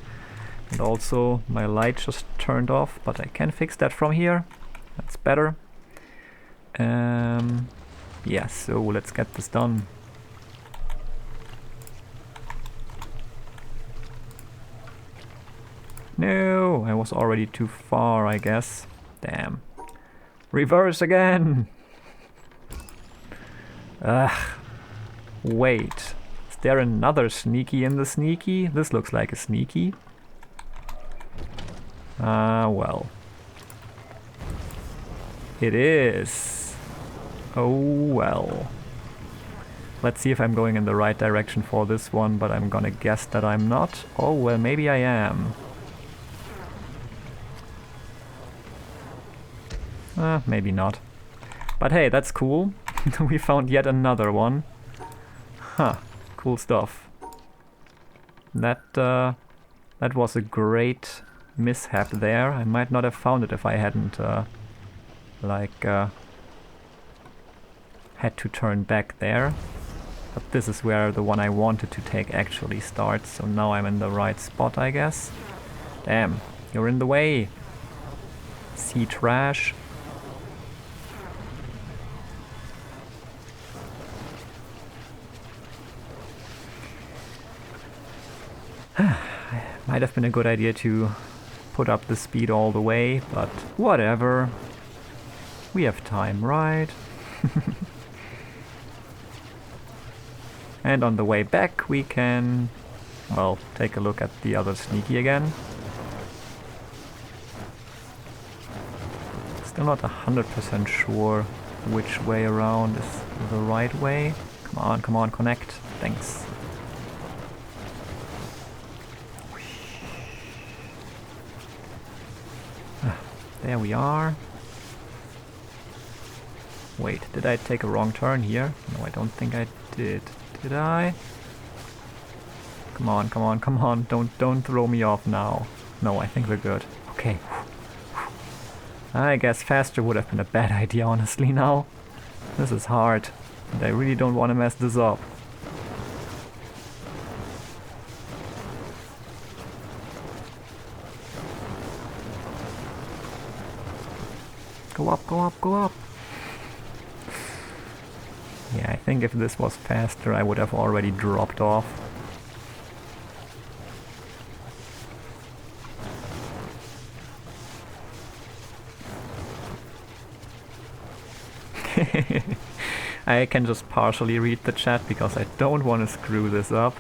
And also, my light just turned off, but I can fix that from here. That's better. Yeah, so let's get this done. No, I was already too far, I guess. Damn. Reverse again! Ugh. Wait. Is there another sneaky in the sneaky? This looks like a sneaky. Well. It is. Oh well. Let's see if I'm going in the right direction for this one, but I'm gonna guess that I'm not. Oh, well, maybe I am. Maybe not. But hey, that's cool. We found yet another one. Huh. Cool stuff. That was a great mishap there. I might not have found it if I hadn't, had to turn back there. But this is where the one I wanted to take actually starts, so now I'm in the right spot, I guess. Damn, you're in the way. Sea trash. Might have been a good idea to put up the speed all the way, but whatever. We have time, right? And on the way back we can, well, take a look at the other sneaky again. Still not 100% sure which way around is the right way. Come on, connect. Thanks. There we are. Wait, did I take a wrong turn here? No, I don't think I did. Did I? Come on, come on, come on. Don't throw me off now. No, I think we're good. Okay. I guess faster would have been a bad idea, honestly, now. This is hard. And I really don't want to mess this up. Go up, go up, go up! Yeah, I think if this was faster I would have already dropped off. I can just partially read the chat because I don't want to screw this up.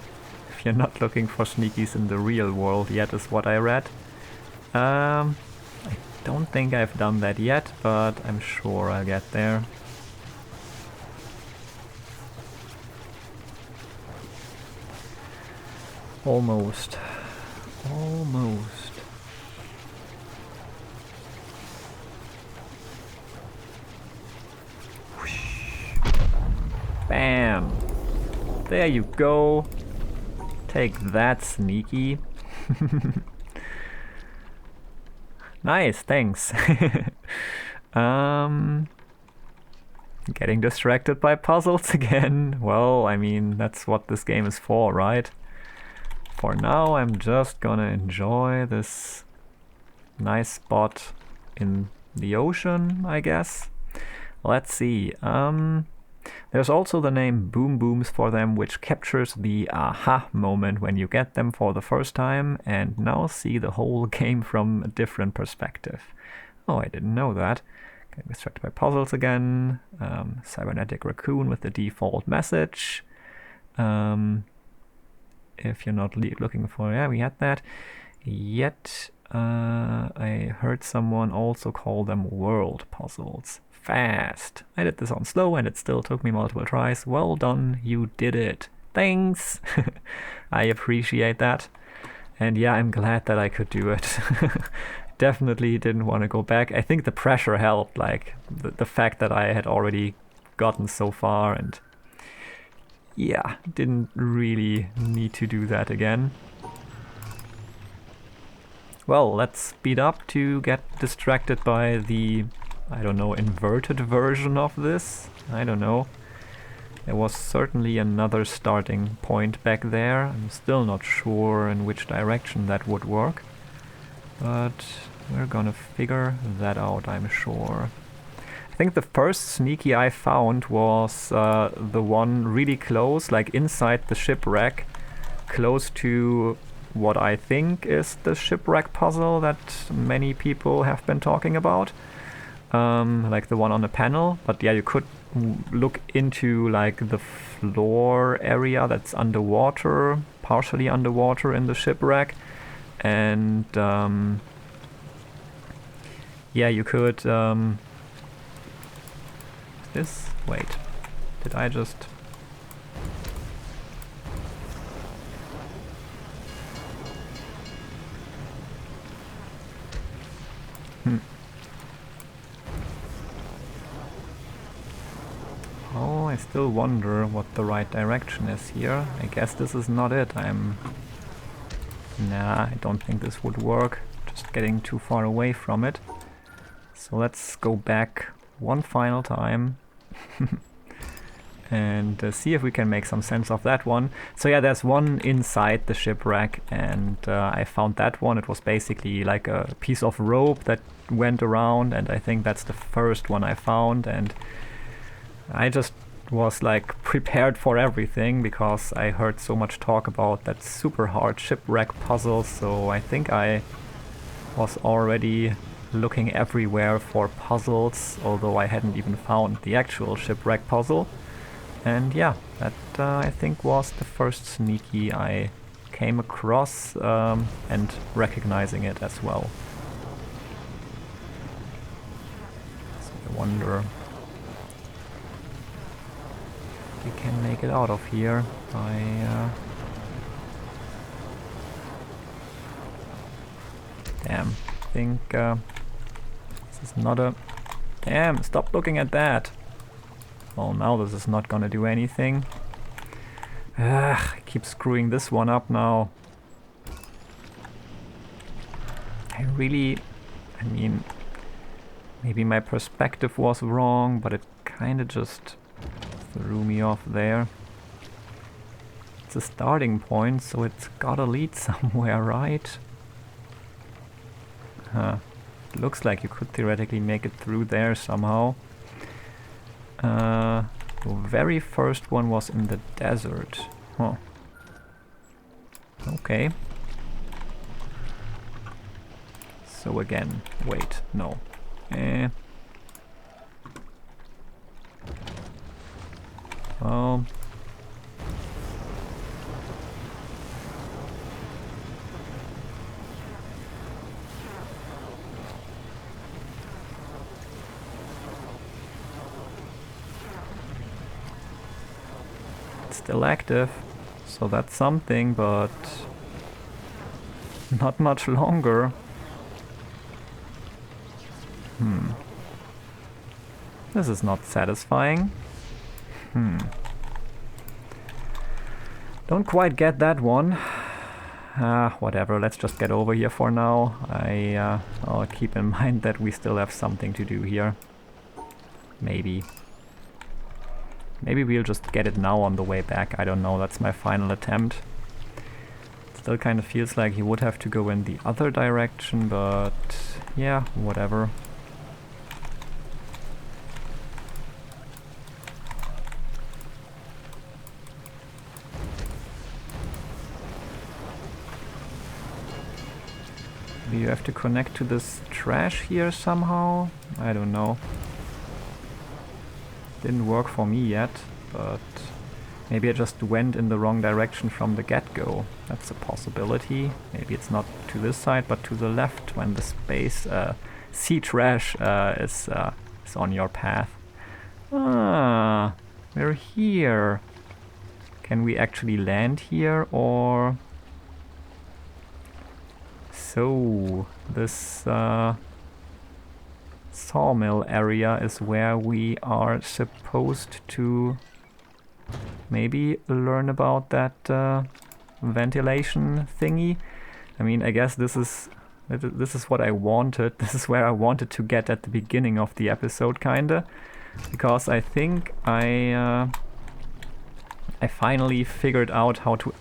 If you're not looking for sneakies in the real world yet is what I read. I don't think I've done that yet, but I'm sure I'll get there. Almost. Almost. Bam! There you go. Take that, sneaky. Nice, thanks. Getting distracted by puzzles again. Well, I mean, that's what this game is for, right? For now, I'm just gonna enjoy this nice spot in the ocean, I guess. Let's see. There's also the name Boom Booms for them, which captures the aha moment when you get them for the first time and now see the whole game from a different perspective. Oh, I didn't know that. Getting distracted by puzzles again. Cybernetic raccoon with the default message. If you're not looking for... Yeah, we had that. Yet, I heard someone also call them world puzzles. Fast. I did this on slow and it still took me multiple tries. Well done, you did it. Thanks! I appreciate that. And yeah, I'm glad that I could do it. Definitely didn't want to go back. I think the pressure helped, like the fact that I had already gotten so far, and yeah, didn't really need to do that again. Well, let's speed up to get distracted by the, I don't know, inverted version of this. I don't know. There was certainly another starting point back there. I'm still not sure in which direction that would work, but we're gonna figure that out, I'm sure. I think the first sneaky I found was the one really close, like inside the shipwreck, close to what I think is the shipwreck puzzle that many people have been talking about. Like the one on the panel, but yeah, you could look into like the floor area that's underwater, partially underwater in the shipwreck, and yeah, you could this, wait, did I just Oh, I still wonder what the right direction is here. I guess this is not it. Nah, I don't think this would work. Just getting too far away from it. So let's go back one final time. And see if we can make some sense of that one. So yeah, there's one inside the shipwreck, and I found that one. It was basically like a piece of rope that went around, and I think that's the first one I found, and I just was like prepared for everything because I heard so much talk about that super hard shipwreck puzzle, so I think I was already looking everywhere for puzzles, although I hadn't even found the actual shipwreck puzzle. And yeah, that I think was the first sneaky I came across, and recognizing it as well. So I wonder if we can make it out of here by... Damn, I think this is not a... Damn, stop looking at that! Well, now this is not gonna do anything. I keep screwing this one up now. I mean, maybe my perspective was wrong, but it kinda just threw me off there. It's a starting point, so it's gotta lead somewhere, right? It looks like you could theoretically make it through there somehow. The very first one was in the desert. Huh. Okay. So again, wait, no. Well... still active, so that's something, but not much longer. This is not satisfying. Don't quite get that one. Whatever, let's just get over here for now. I'll keep in mind that we still have something to do here. Maybe. Maybe we'll just get it now on the way back, I don't know, that's my final attempt. Still kind of feels like he would have to go in the other direction, but yeah, whatever. Do you have to connect to this trash here somehow? I don't know. Didn't work for me yet, but maybe I just went in the wrong direction from the get-go. That's a possibility. Maybe it's not to this side, but to the left when the sea trash is on your path. Ah, we're here. Can we actually land here, or... So, this sawmill area is where we are supposed to maybe learn about that ventilation thingy. I mean, I guess this is what I wanted. This is where I wanted to get at the beginning of the episode, kinda, because I think I finally figured out how to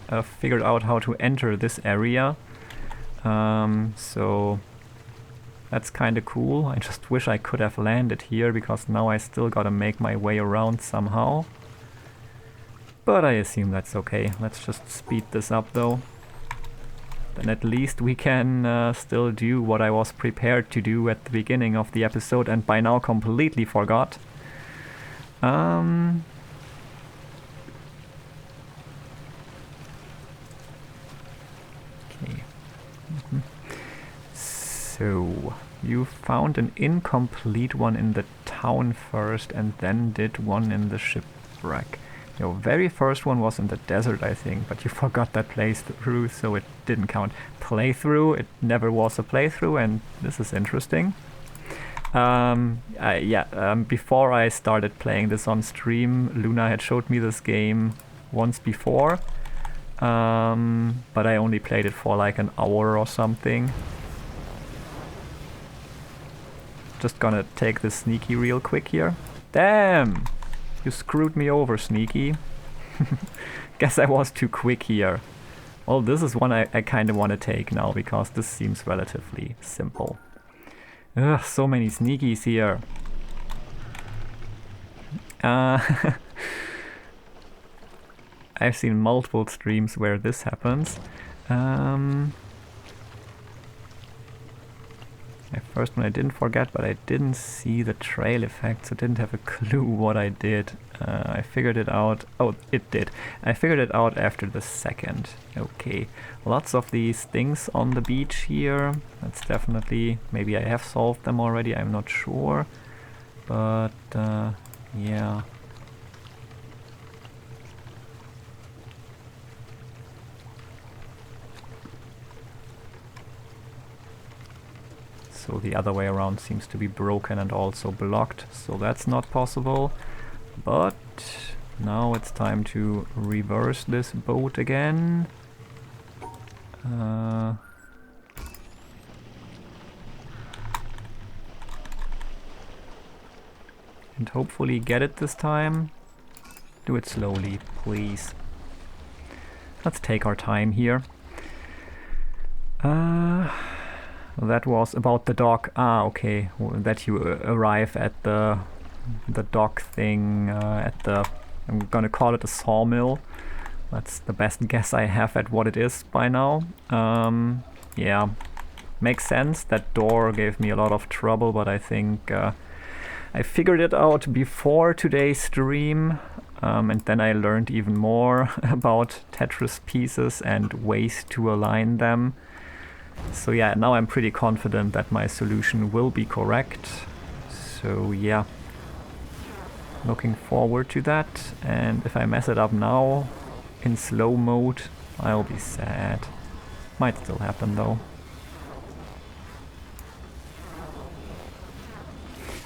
enter this area. So that's kinda cool. I just wish I could have landed here, because now I still gotta make my way around somehow. But I assume that's okay. Let's just speed this up though. Then at least we can still do what I was prepared to do at the beginning of the episode and by now completely forgot. Okay. So, you found an incomplete one in the town first and then did one in the shipwreck. Your very first one was in the desert, I think, but you forgot that playthrough, so it didn't count. Playthrough, it never was a playthrough, and this is interesting. Before I started playing this on stream, Luna had showed me this game once before, but I only played it for like an hour or something. Just gonna take this sneaky real quick here. Damn! You screwed me over, sneaky. Guess I was too quick here. Well, this is one I kinda wanna take now, because this seems relatively simple. Ugh, so many sneakies here. I've seen multiple streams where this happens. My first one I didn't forget, but I didn't see the trail effect, so didn't have a clue what I did. I figured it out. Oh, it did. I figured it out after the second. Okay. Lots of these things on the beach here. That's definitely... Maybe I have solved them already, I'm not sure. But, yeah. So the other way around seems to be broken and also blocked, so that's not possible. But now it's time to reverse this boat again. And hopefully get it this time. Do it slowly, please. Let's take our time here. That was about the dock. Ah, okay. That you arrive at the dock thing, at the... I'm gonna call it a sawmill. That's the best guess I have at what it is by now. Yeah. Makes sense. That door gave me a lot of trouble, but I think I figured it out before today's stream. And then I learned even more about Tetris pieces and ways to align them. So yeah, now I'm pretty confident that my solution will be correct. So yeah, looking forward to that. And if I mess it up now, in slow mode, I'll be sad. Might still happen though.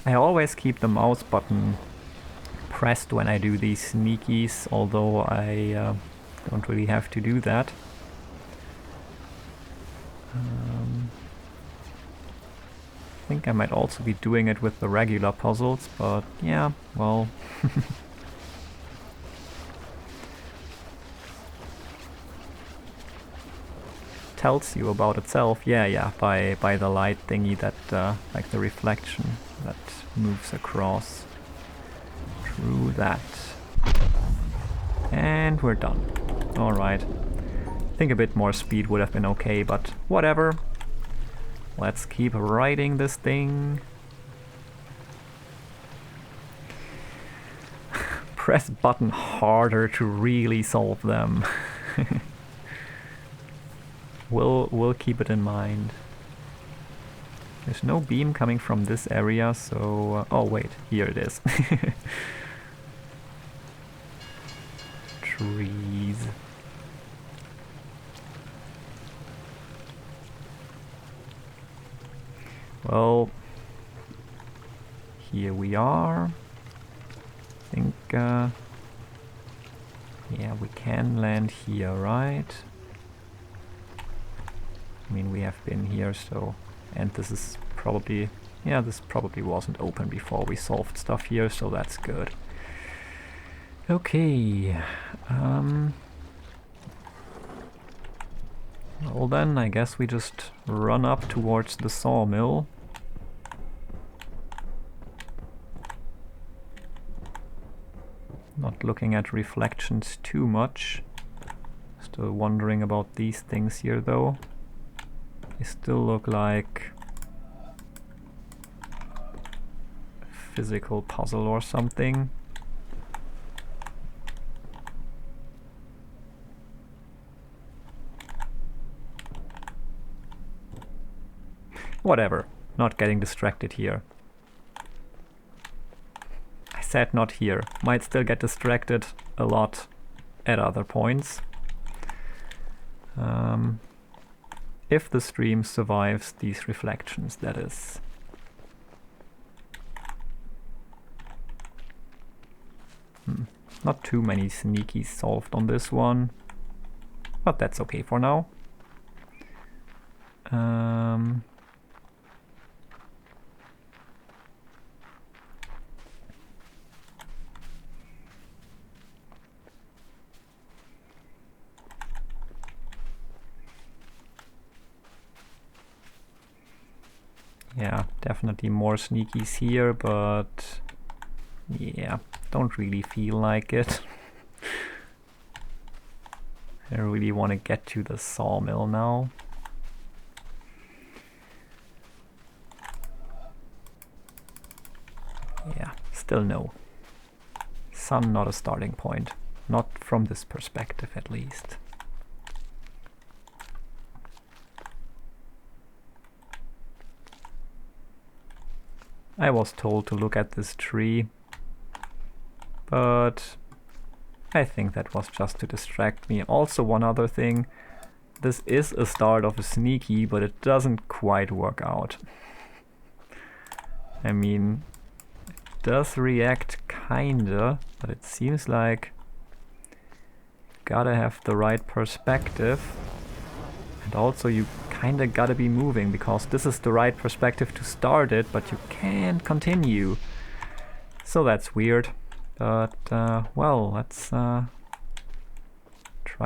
I always keep the mouse button pressed when I do these sneakies, although I don't really have to do that. I think I might also be doing it with the regular puzzles, but yeah, well... tells you about itself, yeah, by the light thingy that, like the reflection that moves across. True that. And we're done. Alright. I think a bit more speed would have been okay, but whatever. Let's keep riding this thing. Press button harder to really solve them. We'll keep it in mind. There's no beam coming from this area, so... oh wait, here it is. Trees. please. Well, here we are. I think, yeah, we can land here, right? I mean, we have been here, so... And this is probably... Yeah, this probably wasn't open before we solved stuff here, so that's good. Okay. Well then, I guess we just run up towards the sawmill. Not looking at reflections too much. Still wondering about these things here though. They still look like a physical puzzle or something. Whatever, not getting distracted here. I said not here. Might still get distracted a lot at other points. If the stream survives these reflections, that is. Not too many sneakies solved on this one, but that's okay for now. Yeah, definitely more sneakies here, but yeah, don't really feel like it. I really want to get to the sawmill now. Yeah, still no. Sun not a starting point. Not from this perspective at least. I was told to look at this tree, but I think that was just to distract me. Also, one other thing, this is a start of a sneaky, but it doesn't quite work out. I mean, it does react kinda, but it seems like you gotta have the right perspective, and also you kinda gotta be moving, because this is the right perspective to start it, but you can't continue. So that's weird. But, well, let's try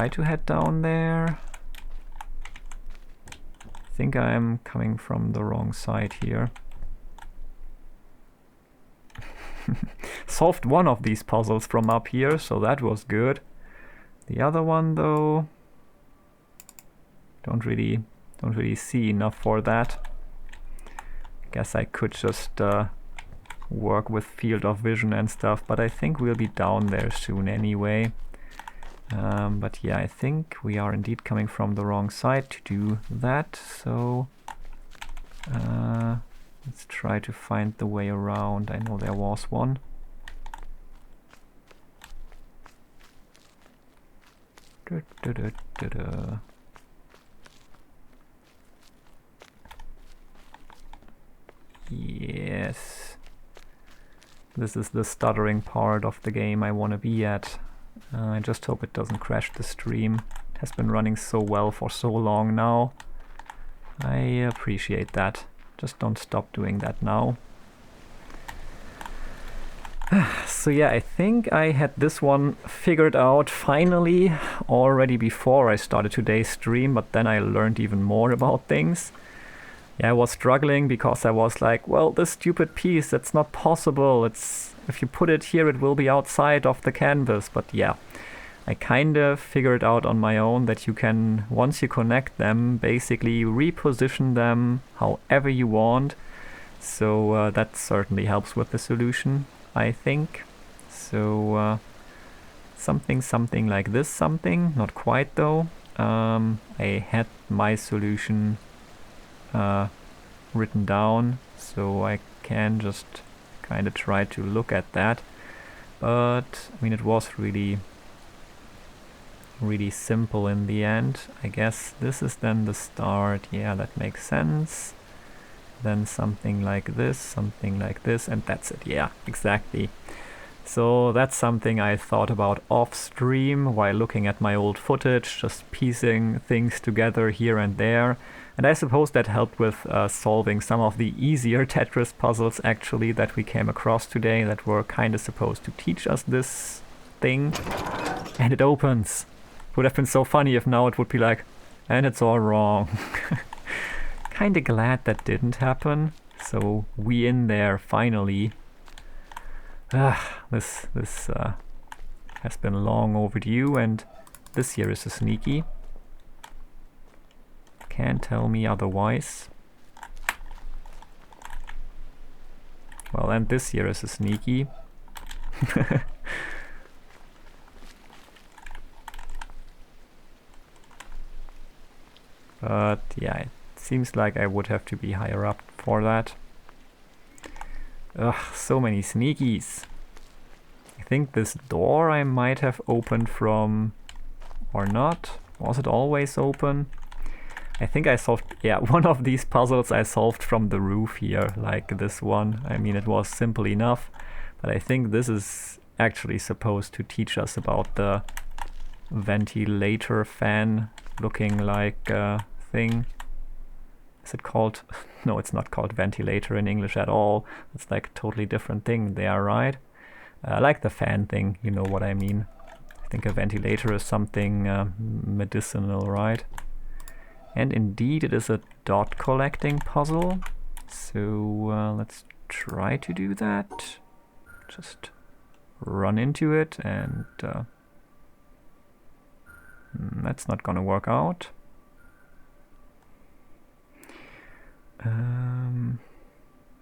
to head down there. I think I'm coming from the wrong side here. Solved one of these puzzles from up here, so that was good. The other one, though, don't really see enough for that. Guess I could just work with field of vision and stuff, but I think we'll be down there soon anyway. But yeah, I think we are indeed coming from the wrong side to do that, so let's try to find the way around. I know there was one. Yes. This is the stuttering part of the game I want to be at. I just hope it doesn't crash the stream. It has been running so well for so long now. I appreciate that. Just don't stop doing that now. So yeah, I think I had this one figured out finally already before I started today's stream, but then I learned even more about things. Yeah, I was struggling because I was like, well, this stupid piece, that's not possible. It's, if you put it here, it will be outside of the canvas. But yeah, I kind of figured out on my own that you can, once you connect them, basically reposition them however you want. So that certainly helps with the solution, I think. So something like this something, not quite though. I had my solution written down, so I can just kind of try to look at that. But I mean, it was really really simple in the end. I guess this is then the start. Yeah, that makes sense. Then something like this, and that's it. Yeah, exactly. So that's something I thought about off stream while looking at my old footage, just piecing things together here and there. And I suppose that helped with solving some of the easier Tetris puzzles actually that we came across today that were kind of supposed to teach us this thing. And it opens. It would have been so funny if now it would be like, and it's all wrong. Kinda glad that didn't happen. So we in there finally. This has been long overdue, and this here is a sneaky. Can't tell me otherwise. Well, and this here is a sneaky. But yeah, it seems like I would have to be higher up for that. Ugh, so many sneakies. I think this door I might have opened from... or not. Was it always open? I think I solved... yeah, one of these puzzles I solved from the roof here, like this one. I mean, it was simple enough, but I think this is actually supposed to teach us about the ventilator fan looking like thing. Is it called... no, it's not called ventilator in English at all. It's like a totally different thing there, right? Like the fan thing, you know what I mean. I think a ventilator is something medicinal, right? And indeed it is a dot collecting puzzle. So let's try to do that. Just run into it and that's not gonna work out.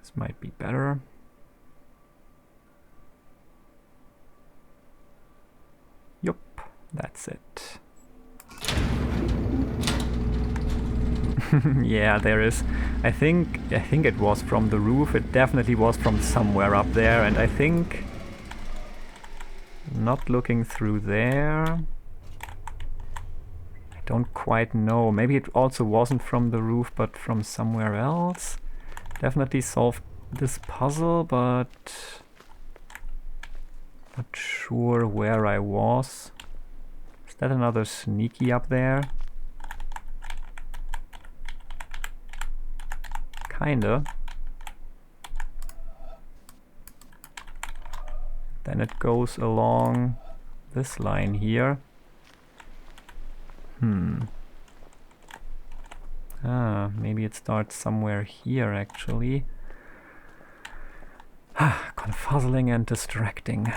This might be better. Yup, that's it. Yeah, there is. I think it was from the roof. It definitely was from somewhere up there, and I think not looking through there. I don't quite know. Maybe it also wasn't from the roof, but from somewhere else. Definitely solved this puzzle, but not sure where I was. Is that another sneaky up there? Kinda. Then it goes along this line here. Maybe it starts somewhere here actually. Confuzzling and distracting.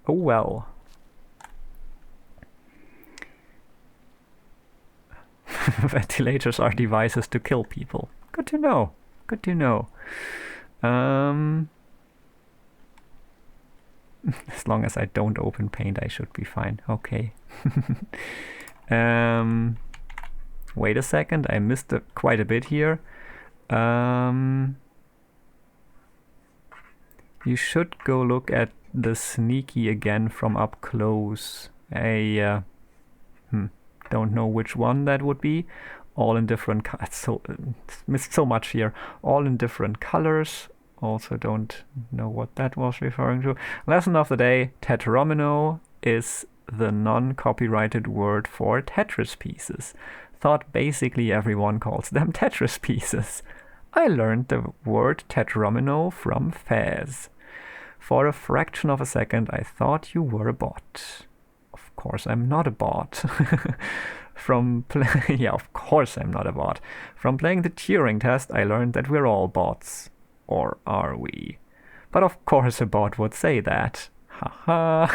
Oh well. Ventilators are devices to kill people. Good to know. Good to know. As long as I don't open paint, I should be fine. Okay. Wait a second, I missed quite a bit here. You should go look at the sneaky again from up close. I don't know which one that would be. All in different missed so much here. All in different colors. Also don't know what that was referring to. Lesson of the day: tetromino is the non-copyrighted word for Tetris pieces. Thought basically everyone calls them Tetris pieces. I learned the word tetromino from Fez. For a fraction of a second I thought you were a bot. Of course I'm not a bot. Yeah, of course I'm not a bot. From playing the Turing test I learned that we're all bots. Or are we? But of course a bot would say that. Haha.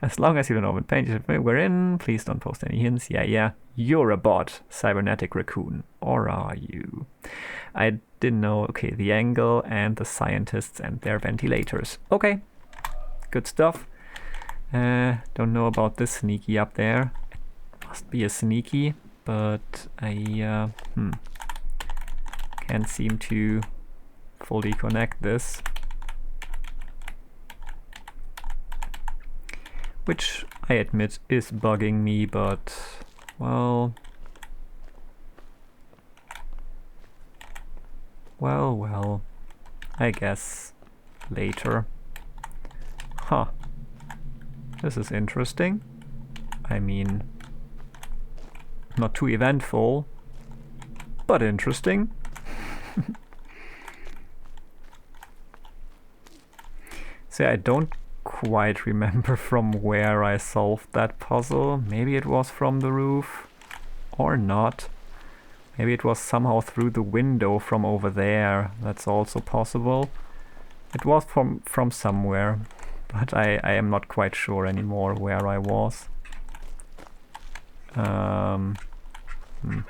As long as you don't open paint, we're in. Please don't post any hints. Yeah. You're a bot, cybernetic raccoon. Or are you? I didn't know. Okay, the angle and the scientists and their ventilators. Okay. Good stuff. Don't know about this sneaky up there. It must be a sneaky, but I can't seem to fully connect this. Which I admit is bugging me, but well, I guess later. Huh. This is interesting. I mean, not too eventful, but interesting. So I don't quite remember from where I solved that puzzle. Maybe it was from the roof, or not. Maybe it was somehow through the window from over there. That's also possible. It was from somewhere, but I am not quite sure anymore where I was.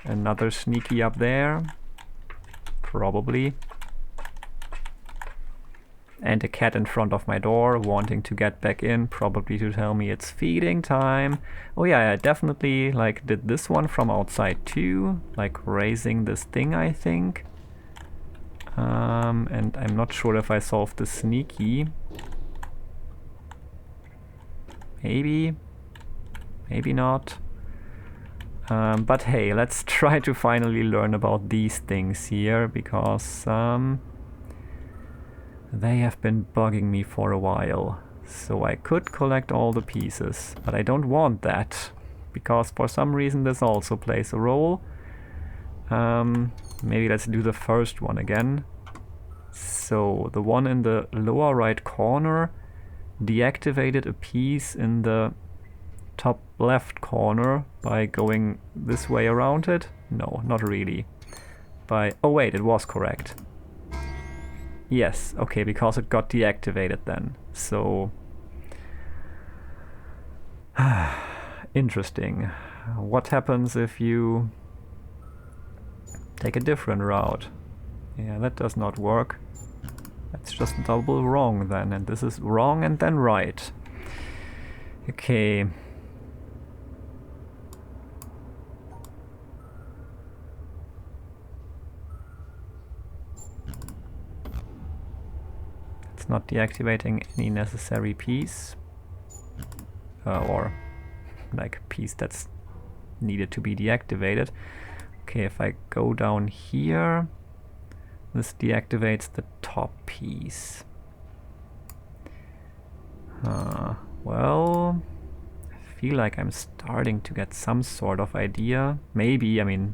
Another sneaky up there. Probably. And a cat in front of my door wanting to get back in, probably to tell me it's feeding time. Oh yeah, I definitely like did this one from outside too, like raising this thing, I think. And I'm not sure if I solved the sneaky. Maybe not. But hey, let's try to finally learn about these things here, because they have been bugging me for a while. So I could collect all the pieces, but I don't want that, because for some reason this also plays a role. Maybe let's do the first one again. So the one in the lower right corner deactivated a piece in the top left corner by going this way around it. No, not really. Oh wait, it was correct. Yes, okay, because it got deactivated then. So interesting. What happens if you take a different route? Yeah, that does not work. That's just double wrong then, and this is wrong and then right. Okay. It's not deactivating any necessary piece. Or like a piece that's needed to be deactivated. Okay, if I go down here, this deactivates the top piece. Well, I feel like I'm starting to get some sort of idea. Maybe, I mean,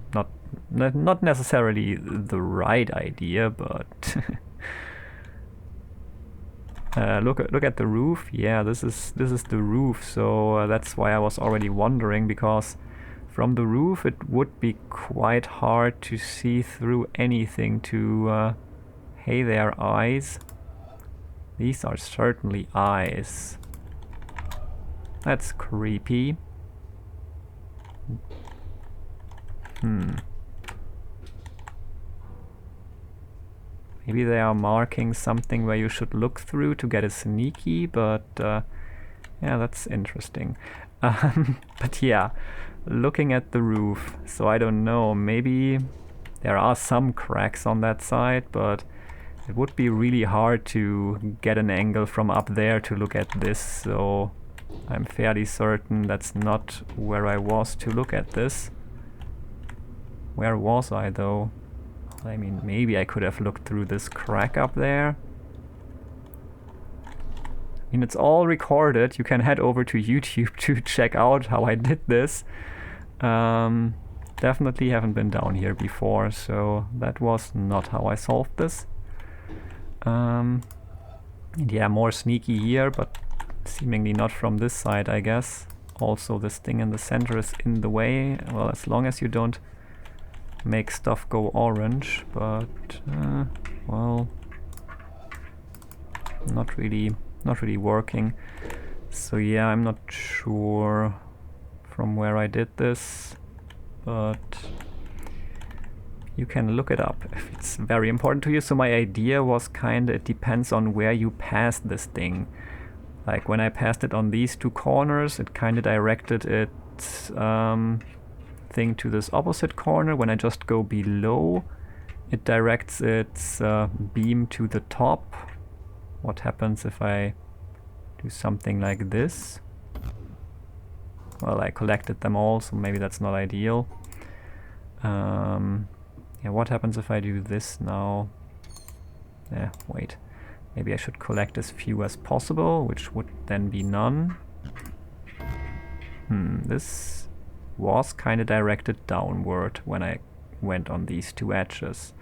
not necessarily the right idea, but look at the roof. Yeah, this is the roof. So that's why I was already wondering, because from the roof it would be quite hard to see through anything to... hey there, eyes. These are certainly eyes. That's creepy. Maybe they are marking something where you should look through to get a sneaky, but yeah, that's interesting. But yeah, looking at the roof, so I don't know, maybe there are some cracks on that side, but it would be really hard to get an angle from up there to look at this, so I'm fairly certain that's not where I was to look at this. Where was I though? I mean, maybe I could have looked through this crack up there. I mean, it's all recorded. You can head over to YouTube to check out how I did this. Definitely haven't been down here before, so that was not how I solved this. Yeah, more sneaky here, but seemingly not from this side, I guess. Also, this thing in the center is in the way. Well, as long as you don't make stuff go orange, but well, not really working. So yeah, I'm not sure from where I did this, but you can look it up if it's very important to you. So my idea was kinda, it depends on where you pass this thing. Like when I passed it on these two corners, it kinda directed its thing to this opposite corner. When I just go below, it directs its beam to the top. What happens if I do something like this? Well, I collected them all, so maybe that's not ideal. Yeah, what happens if I do this now? Wait. Maybe I should collect as few as possible, which would then be none. This was kind of directed downward when I went on these two edges.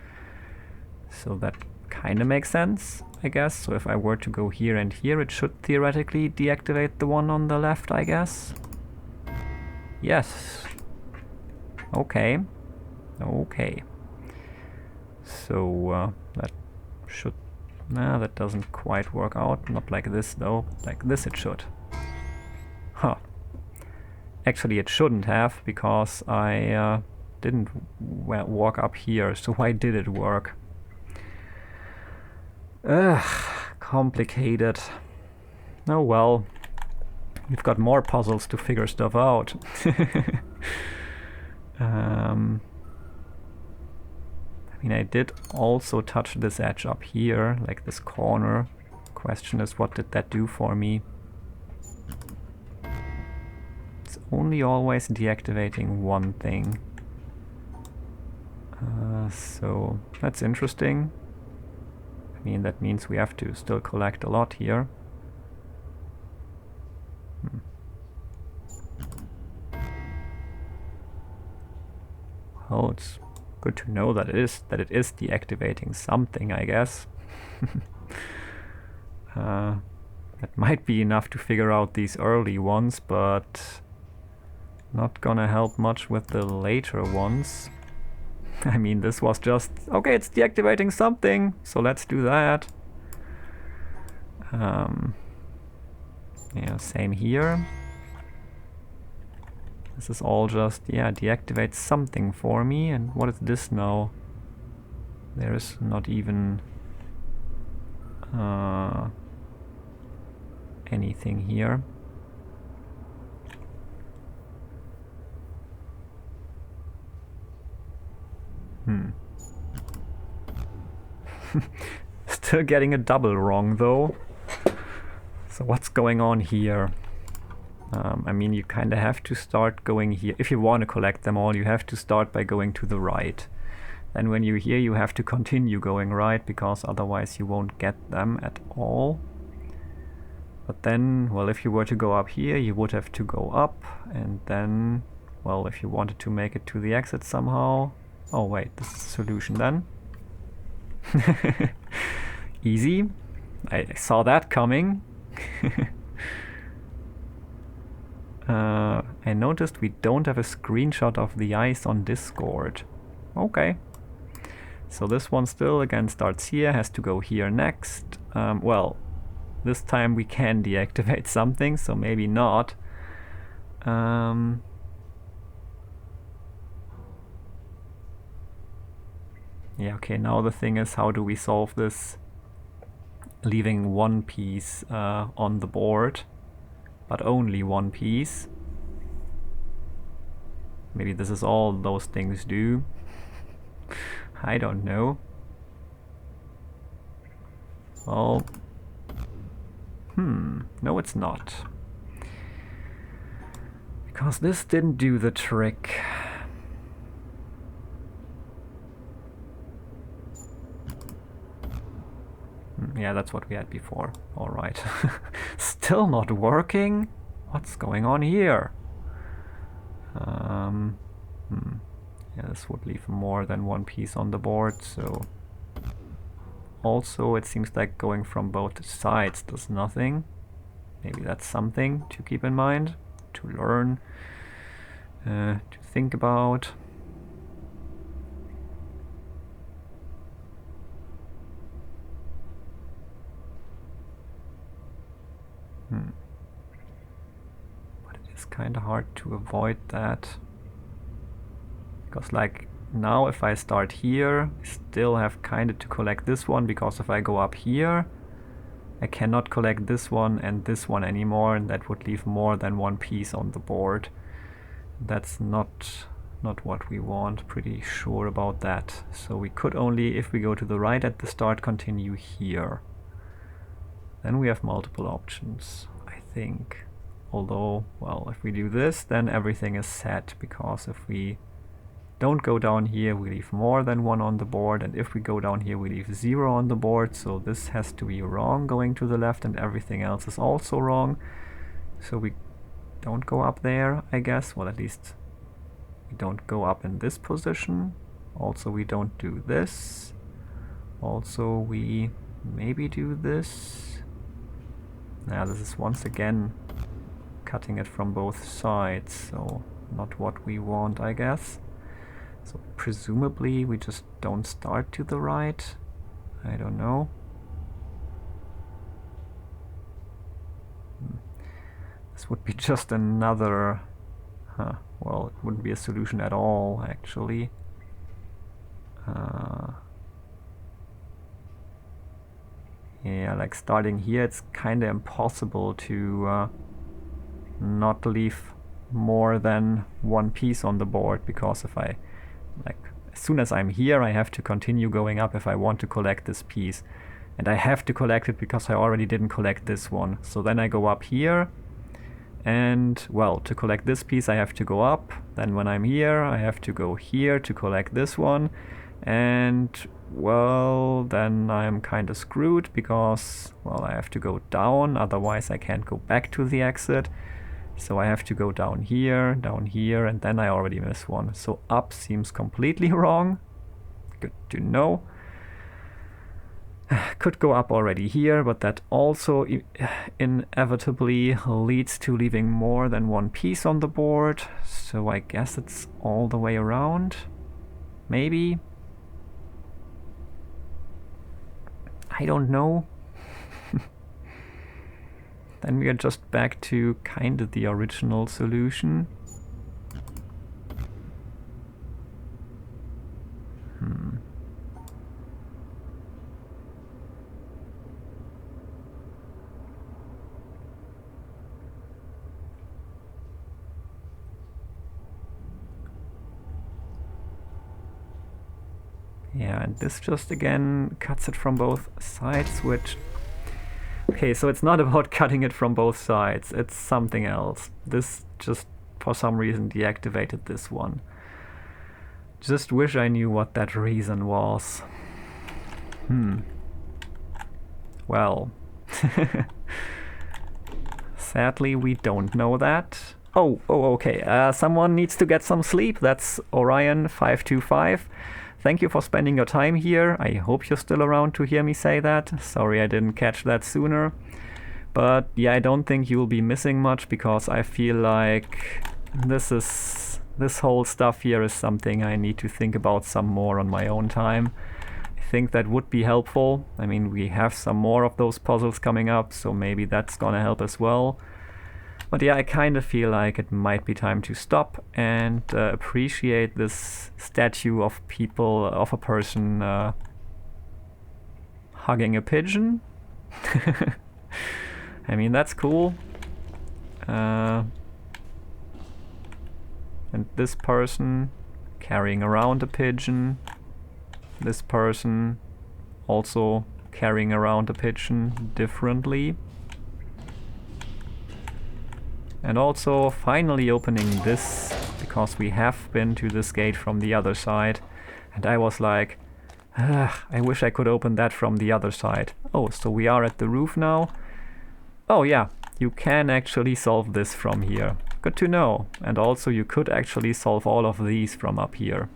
So that kind of makes sense, I guess. So if I were to go here and here, it should theoretically deactivate the one on the left, I guess. Yes. Okay. Okay. So that should... Nah, that doesn't quite work out. Not like this, though. Like this it should. Huh. Actually, it shouldn't have, because I didn't walk up here. So why did it work? Ugh, complicated. Oh well. We've got more puzzles to figure stuff out. I mean, I did also touch this edge up here, like this corner. Question is, what did that do for me? It's only always deactivating one thing. So that's interesting. I mean, that means we have to still collect a lot here. Well, it's good to know that it is deactivating something, I guess. That might be enough to figure out these early ones, but not gonna help much with the later ones. I mean, this was just, okay, it's deactivating something, so let's do that. Yeah, same here. This is all just, yeah, deactivate something for me. And what is this now? There is not even anything here. Still getting a double wrong, though. So what's going on here? I mean, you kind of have to start going here. If you want to collect them all, you have to start by going to the right. Then when you're here, you have to continue going right, because otherwise you won't get them at all. But then, well, if you were to go up here, you would have to go up. And then, well, if you wanted to make it to the exit somehow... Oh, wait, this is the solution then. Easy. I saw that coming. I noticed we don't have a screenshot of the ice on Discord. Okay. So this one still again starts here, has to go here next. Well, this time we can deactivate something, so maybe not. Yeah, okay, now the thing is, how do we solve this? Leaving one piece on the board, but only one piece. Maybe this is all those things do. I don't know. Well, no, it's not. Because this didn't do the trick. Yeah, that's what we had before. Alright. Still not working? What's going on here? Yeah, this would leave more than one piece on the board, so... Also, it seems like going from both sides does nothing. Maybe that's something to keep in mind, to learn, to think about. But it is kind of hard to avoid that. Because like now if I start here, I still have kind of to collect this one, because if I go up here, I cannot collect this one and this one anymore, and that would leave more than one piece on the board. That's not not what we want, pretty sure about that. So we could only, if we go to the right at the start, continue here. Then we have multiple options, I think. Although, well, if we do this, then everything is set, because if we don't go down here, we leave more than 1 on the board, and if we go down here, we leave 0 on the board, so this has to be wrong going to the left, and everything else is also wrong. So we don't go up there, I guess. Well, at least we don't go up in this position. Also, we don't do this. Also, we maybe do this. Now, this is once again cutting it from both sides, so not what we want, I guess. So presumably we just don't start to the right. I don't know. This would be just another... well, it wouldn't be a solution at all, actually. Yeah, like starting here, it's kind of impossible to not leave more than 1 piece on the board, because if I, like, as soon as I'm here, I have to continue going up if I want to collect this piece. And I have to collect it because I already didn't collect this one. So then I go up here, and, well, to collect this piece I have to go up. Then when I'm here, I have to go here to collect this one. And, well, then I'm kind of screwed because, well, I have to go down, otherwise I can't go back to the exit. So I have to go down here, and then I already miss one. So up seems completely wrong. Good to know. Could go up already here, but that also inevitably leads to leaving more than 1 piece on the board. So I guess it's all the way around. Maybe. I don't know. Then we are just back to kind of the original solution. Yeah, and this just again cuts it from both sides, which... Okay, so it's not about cutting it from both sides, it's something else. This just, for some reason, deactivated this one. Just wish I knew what that reason was. Well... Sadly, we don't know that. Oh, okay. Someone needs to get some sleep. That's Orion525. Thank you for spending your time here. I hope you're still around to hear me say that. Sorry I didn't catch that sooner. But yeah, I don't think you'll be missing much, because I feel like this whole stuff here is something I need to think about some more on my own time. I think that would be helpful. I mean, we have some more of those puzzles coming up, so maybe that's gonna help as well. But yeah, I kind of feel like it might be time to stop and appreciate this statue of a person hugging a pigeon. I mean, that's cool. And this person carrying around a pigeon. This person also carrying around a pigeon differently. And also finally opening this, because we have been to this gate from the other side. And I was like, I wish I could open that from the other side. Oh, so we are at the roof now. Oh yeah, you can actually solve this from here. Good to know. And also you could actually solve all of these from up here.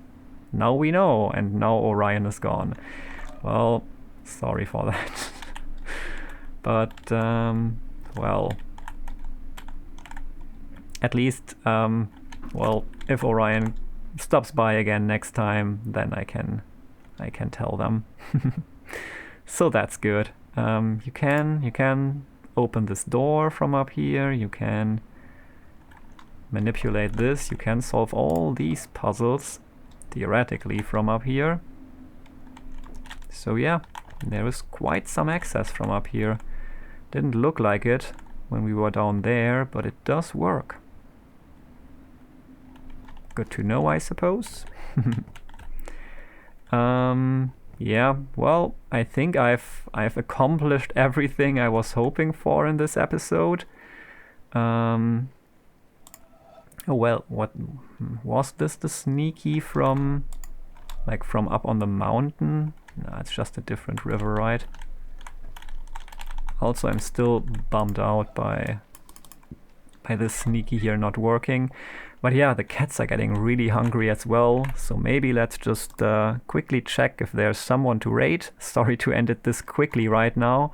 Now we know, and now Orion is gone. Well, sorry for that. But, well... At least, well, if Orion stops by again next time, then I can tell them. So that's good. You can open this door from up here. You can manipulate this. You can solve all these puzzles theoretically from up here. So yeah, there is quite some access from up here. Didn't look like it when we were down there, but it does work. Good to know, I suppose. Yeah, well, I think I've accomplished everything I was hoping for in this episode. Oh well, what was this, the sneaky from up on the mountain? No, it's just a different river, right? Also, I'm still bummed out by this sneaky here not working. But yeah, the cats are getting really hungry as well, so maybe let's just quickly check if there's someone to raid. Sorry to end it this quickly right now,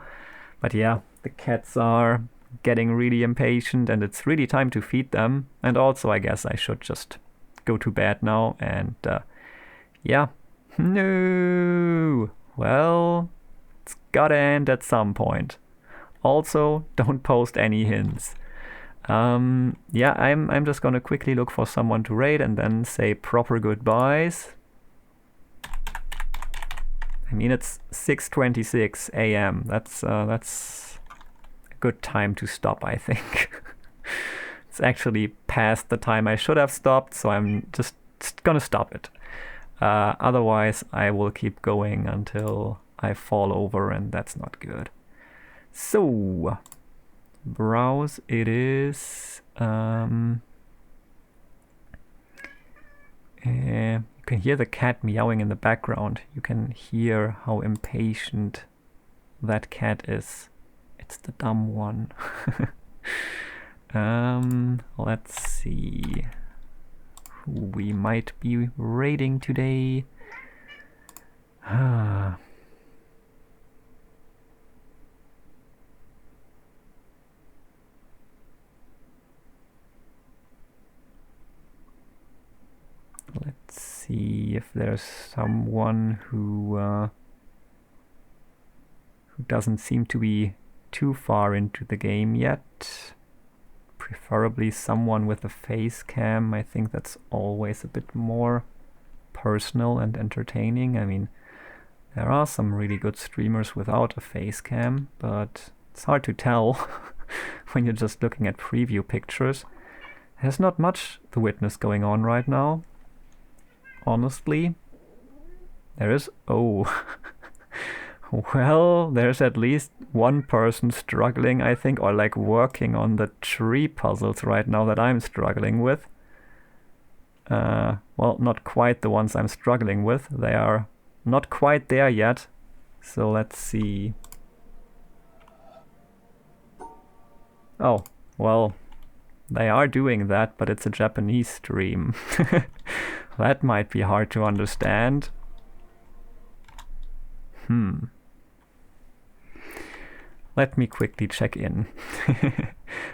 but yeah, the cats are getting really impatient and it's really time to feed them. And also, I guess I should just go to bed now and yeah. No! Well, it's gotta end at some point. Also, don't post any hints. Yeah, I'm just gonna quickly look for someone to raid and then say proper goodbyes. I mean, it's 6:26 a.m. That's a good time to stop, I think. It's actually past the time I should have stopped, so I'm just gonna stop it. Otherwise, I will keep going until I fall over, and that's not good. So, browse it is. You can hear the cat meowing in the background. You can hear how impatient that cat is. It's the dumb one. Let's see who we might be raiding today. Let's see if there's someone who doesn't seem to be too far into the game yet. Preferably someone with a face cam. I think that's always a bit more personal and entertaining. I mean, there are some really good streamers without a face cam, but it's hard to tell when you're just looking at preview pictures. There's not much The Witness going on right now. Honestly, there is. Oh, well, there's at least one person struggling, I think, or like working on the tree puzzles right now that I'm struggling with. Well, not quite the ones I'm struggling with. They are not quite there yet. So let's see. Oh, well, they are doing that, but it's a Japanese stream. That might be hard to understand. Let me quickly check in.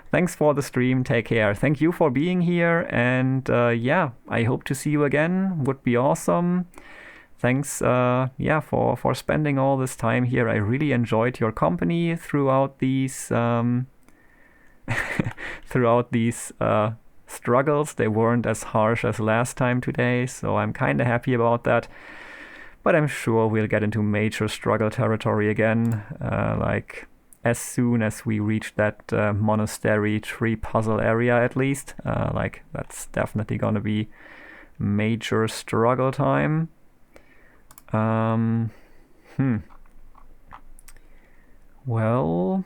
Thanks for the stream, take care. Thank you for being here, and yeah, I hope to see you again. Would be awesome. Thanks yeah, for spending all this time here. I really enjoyed your company throughout these struggles. They weren't as harsh as last time today, so I'm kind of happy about that. But I'm sure we'll get into major struggle territory again, like as soon as we reach that monastery tree puzzle area, at least. Like, that's definitely gonna be major struggle time. Well,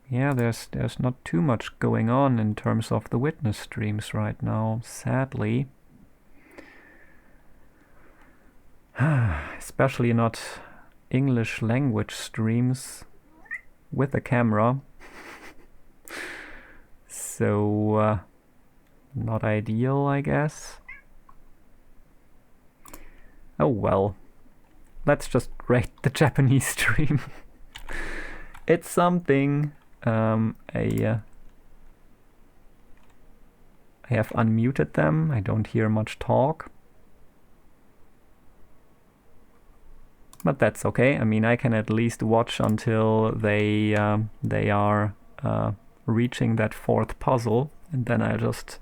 yeah, there's not too much going on in terms of the Witness streams right now, sadly. Especially not English language streams with a camera. So, not ideal, I guess. Oh well. Let's just rate the Japanese stream. It's something. I have unmuted them. I don't hear much talk. But that's okay. I mean, I can at least watch until they are reaching that fourth puzzle, and then I'll just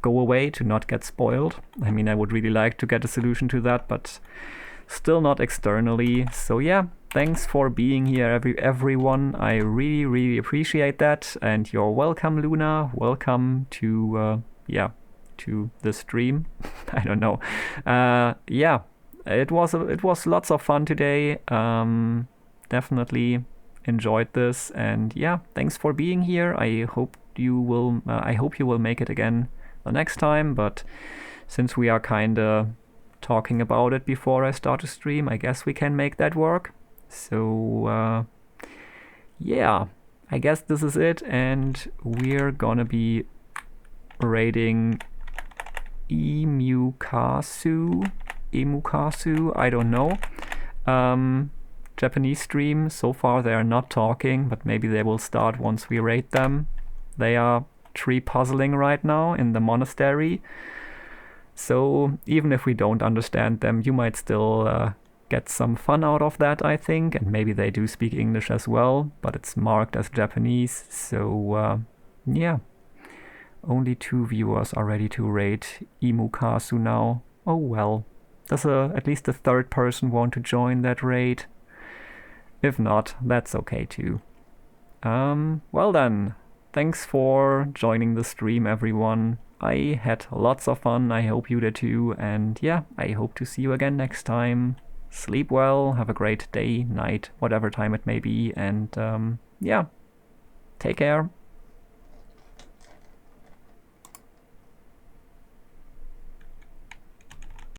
go away to not get spoiled. I mean, I would really like to get a solution to that, but still not externally. So yeah, thanks for being here, everyone. I really appreciate that, and you're welcome, Luna. Welcome to yeah, to the stream. I don't know. Yeah, it was lots of fun today. Definitely enjoyed this, and yeah, thanks for being here. I hope you will make it again the next time. But since we are kinda talking about it before I start to stream, I guess we can make that work. So yeah, I guess this is it, and we're gonna be raiding Emukasu, I don't know. Japanese stream, so far they are not talking, but maybe they will start once we raid them. They are tree puzzling right now in the monastery, so even if we don't understand them, you might still get some fun out of that, I think, and maybe they do speak English as well, but it's marked as Japanese, so yeah. Only 2 viewers are ready to raid Emukasu now. Oh well. Does at least a third person want to join that raid? If not, that's okay too. Well then, thanks for joining the stream, everyone. I had lots of fun, I hope you did too, and yeah, I hope to see you again next time. Sleep well, have a great day, night, whatever time it may be, and yeah, take care.